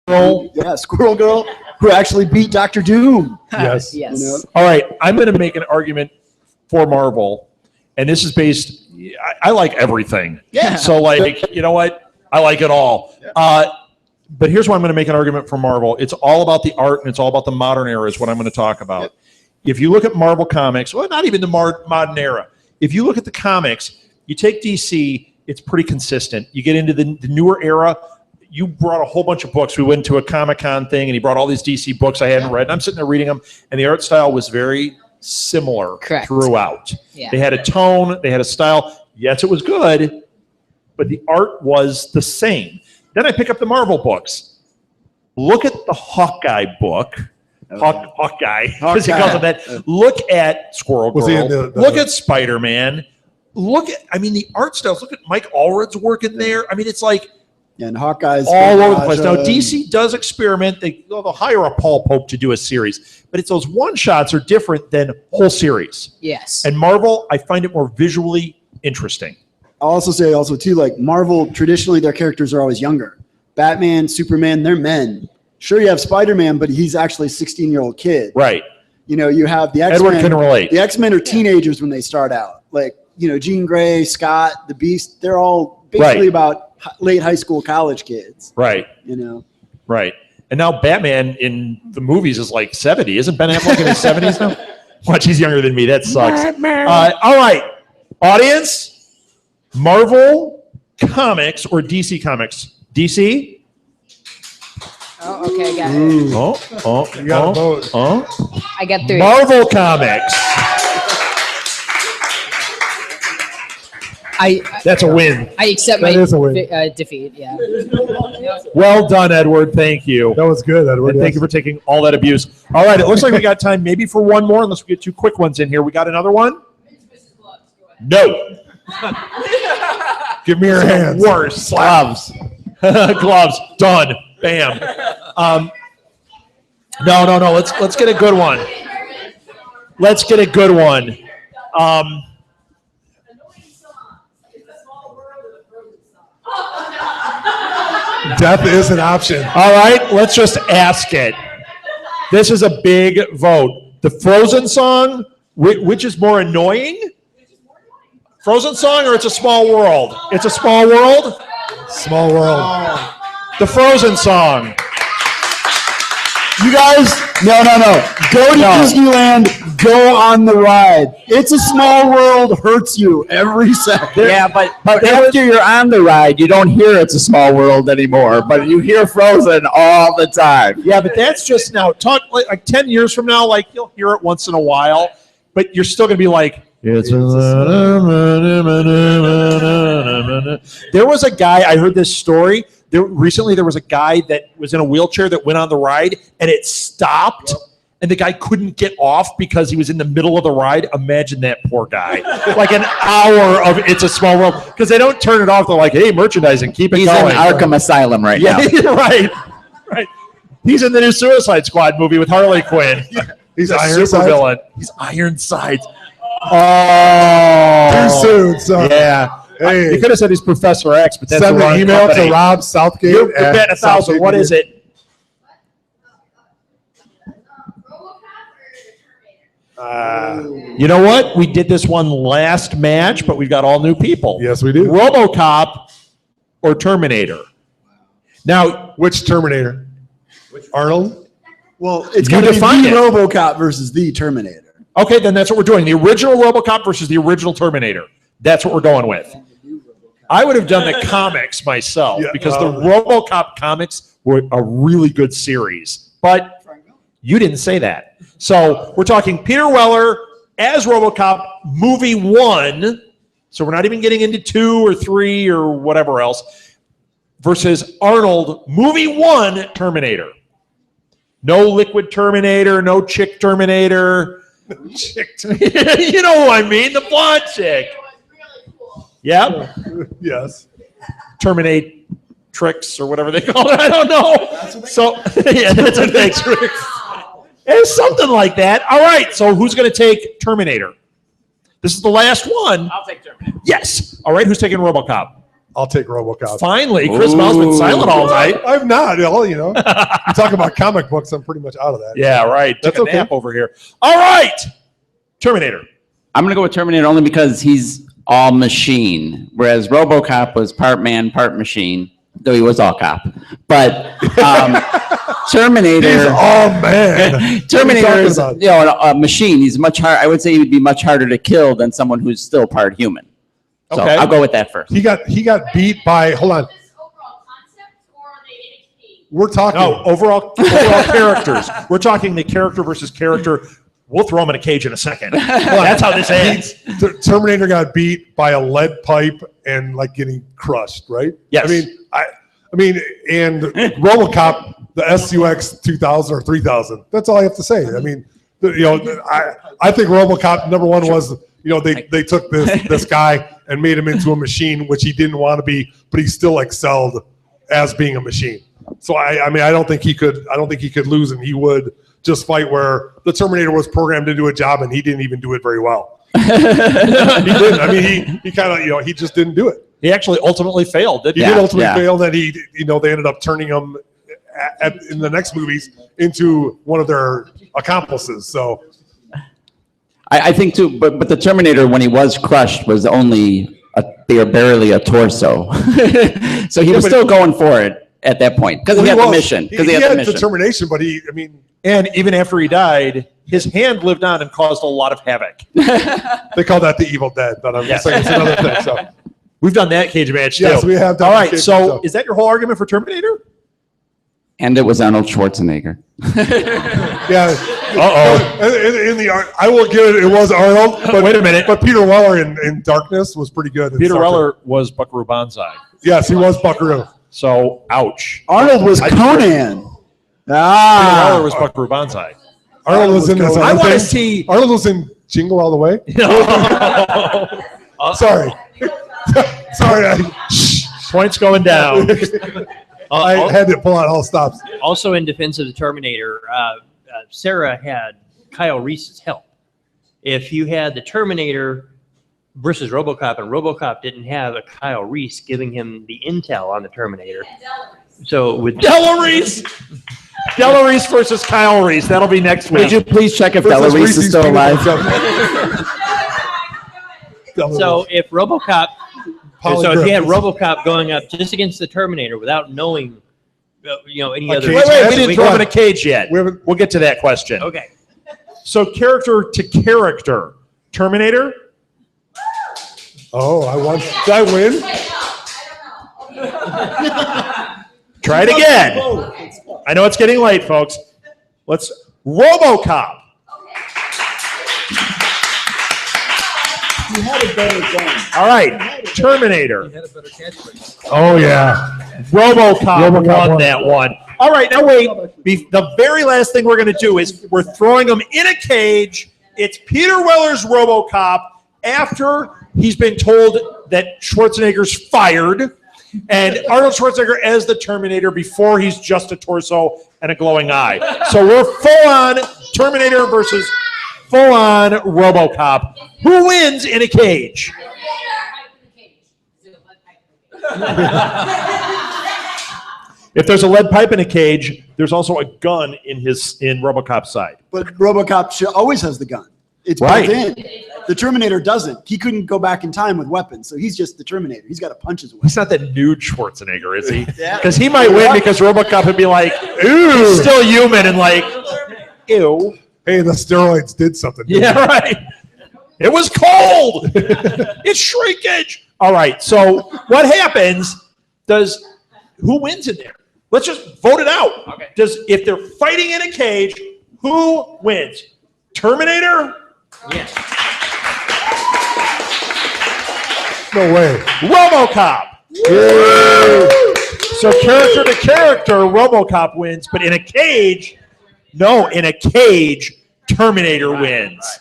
Yeah, Squirrel Girl, who actually beat Doctor Doom. Yes. Yes. You know? All right. I'm going to make an argument for Marvel, and this is based. I like everything. Yeah. So, like, you know what? I like it all. But here's why I'm going to make an argument for Marvel. It's all about the art, and it's all about the modern era is what I'm going to talk about. If you look at Marvel Comics, well, not even the modern era. If you look at the comics, you take DC, it's pretty consistent. You get into the newer era, you brought a whole bunch of books. We went to a Comic-Con thing, and he brought all these DC books I hadn't read, and I'm sitting there reading them, and the art style was very similar throughout. Yeah. They had a tone, they had a style. Yes, it was good, but the art was the same. Then I pick up the Marvel books. Look at the Hawkeye book. Hawkeye, because he calls it that. Look at Squirrel Was he Girl. in the- Look at Spider-Man. Look at, the art styles. Look at Mike Allred's work in there. I mean, it's like And Hawkeye's all over the place. Now, Raja. DC does experiment. They'll hire a Paul Pope to do a series, but it's those one-shots are different than whole series. yes. And Marvel, I find it more visually interesting. I'll also say too, like Marvel, traditionally their characters are always younger. Batman, Superman, they're men. Sure, you have Spider-Man, but he's actually a 16-year-old kid. Right. You know, you have the X-Men. Edward can relate. The X-Men are teenagers when they start out. Like, Jean Grey, Scott, the Beast, they're all basically Right. about late high school, college kids. Right. Right. And now Batman in the movies is like 70. Isn't Ben Affleck in his 70s now? Watch, he's younger than me. That sucks. All right. Audience, Marvel Comics or DC Comics? DC? Oh, okay, I got it. You got a vote. I got 3. Marvel Comics. That's a win. I accept That my is a win. defeat. Yeah. Well done, Edward. Thank you. That was good, Edward. And thank you for taking all that abuse. All right, it looks like we got time maybe for one more, unless we get 2 quick ones in here. We got another one? No. Give me your hands. Worse. Gloves. Gloves. Done. Bam. No. Let's get a good one. Let's get a good one. Death is an option. All right, let's just ask it. This is a big vote. The Frozen song, which is more annoying? Frozen song or It's a Small World? It's a Small World? Small world. The Frozen song. You guys, no. Go to Disneyland, go on the ride. It's a Small World hurts you every second. Yeah, but after you're on the ride, you don't hear It's a Small World anymore, but you hear Frozen all the time. Yeah, but that's just now. Talk like 10 years from now, like you'll hear it once in a while, but you're still going to be like, It's there was a guy, I heard this story. Recently, there was a guy that was in a wheelchair that went on the ride and it stopped. And the guy couldn't get off because he was in the middle of the ride. Imagine that poor guy. Like an hour of It's a Small World. Because they don't turn it off. They're like, hey, merchandising, keep it He's going. in Arkham Asylum right now. Right. He's in the new Suicide Squad movie with Harley Quinn. He's a super villain. He's Ironsides. Oh. Too soon, so. Yeah. Hey. You could have said he's Professor X, but that's Send the an wrong email company. to Rob Southgate. You're at betting 1,000. What is it? You know what? We did this one last match, but we've got all new people. Yes, we do. RoboCop or Terminator? Now, which Terminator? Arnold? Well, it's You going to be define the it. RoboCop versus the Terminator. Okay, then that's what we're doing. The original RoboCop versus the original Terminator. That's what we're going with. I would have done the comics myself because the RoboCop comics were a really good series. But you didn't say that. So we're talking Peter Weller as RoboCop movie 1. So we're not even getting into 2 or 3 or whatever else. Versus Arnold movie 1 Terminator. No liquid Terminator, no chick Terminator. Chick You know who I mean, the blonde chick. Yep. Yes. Terminate tricks or whatever they call it. I don't know. So yeah, that's a thing. It's something like that. All right. So who's going to take Terminator? This is the last one. I'll take Terminator. Yes. All right. Who's taking RoboCop? I'll take RoboCop. Finally, Chris Mel's been silent all night. I'm not. You know, you talk about comic books. I'm pretty much out of that. Yeah. Right. That's Took a okay. nap over here. All right. Terminator. I'm going to go with Terminator only because he's all machine, whereas RoboCop was part man, part machine, though he was all cop. But Terminator, He's all man. Terminator is What are you talking a machine. He's much hard. I would say he would be much harder to kill than someone who's still part human. So Okay. I'll go with that first. He got beat by. Hold on. We're talking. No, overall characters. We're talking the character versus character. We'll throw him in a cage in a second. That's how this ends. Terminator got beat by a lead pipe and like getting crushed, right? Yes. I mean, and RoboCop, the SUX 2000 or 3000. That's all I have to say. I mean, I think RoboCop number one was, they took this guy and made him into a machine, which he didn't want to be, but he still excelled as being a machine. So I don't think he could lose, and he would just fight where the Terminator was programmed to do a job and he didn't even do it very well. He didn't. I mean, he kind of, he just didn't do it. He actually ultimately failed, didn't He he? did ultimately fail. That they ended up turning him in the next movies into one of their accomplices. So I think too, but the Terminator, when he was crushed, was only barely a torso. So he was still going for it at that point because he had the mission. Because he had the mission. determination, but And even after he died, his hand lived on and caused a lot of havoc. They call that the Evil Dead, but I'm just saying it's another thing. So we've done that cage match too. Yes, we have done All the right, cage so match. is that your whole argument for Terminator? And it was Arnold Schwarzenegger. yeah. In the art, I will give it. It was Arnold, but Wait a minute. But Peter Weller in Darkness was pretty good. Peter Weller was Buckaroo Banzai. Yes, he was Buckaroo. So, ouch. Arnold was Conan. Peter Weller was Buckaroo Banzai. Arnold was in this. I other want to thing. see. Arnold was in Jingle All the Way. Sorry. Sorry. Points going down. I had to pull out all stops. Also, in defense of the Terminator, Sarah had Kyle Reese's help. If you had the Terminator versus RoboCop, and RoboCop didn't have a Kyle Reese giving him the intel on the Terminator, so with Della Reese versus Kyle Reese. That'll be next week. Would you please check if Della Reese is still alive? So if RoboCop, so if you had RoboCop going up just against the Terminator without knowing, any other. Wait, we didn't throw him in a cage yet. We'll get to that question. Okay. So character to character, Terminator. Oh, I won. Did I win? Try it again. I know it's getting late, folks. Let's RoboCop. He had a better gun. All right, Terminator. He had a better catchphrase. Oh yeah. RoboCop won that one. All right, now wait. The very last thing we're going to do is we're throwing him in a cage. It's Peter Weller's RoboCop after he's been told that Schwarzenegger's fired, and Arnold Schwarzenegger as the Terminator before he's just a torso and a glowing eye. So we're full-on Terminator versus full-on RoboCop. Who wins in a cage? If there's a lead pipe in a cage, there's also a gun in RoboCop's side. But RoboCop always has the gun. It's Right. built in. The Terminator doesn't. He couldn't go back in time with weapons, so he's just the Terminator. He's got to punch his way. He's not that nude Schwarzenegger, is he? Yeah. Because he might win because RoboCop would be like, ooh, he's still human and like, ew. Hey, the steroids did something. didn't Yeah, they? right. It was cold. It's shrinkage. All right. So what happens? Who wins in there? Let's just vote it out. Okay. If they're fighting in a cage, who wins? Terminator? Yes. No way. RoboCop. So character to character, RoboCop wins, but in a cage, Terminator wins.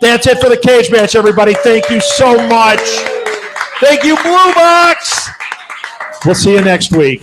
That's it for the cage match, everybody. Thank you so much. Thank you, Blue Box. We'll see you next week.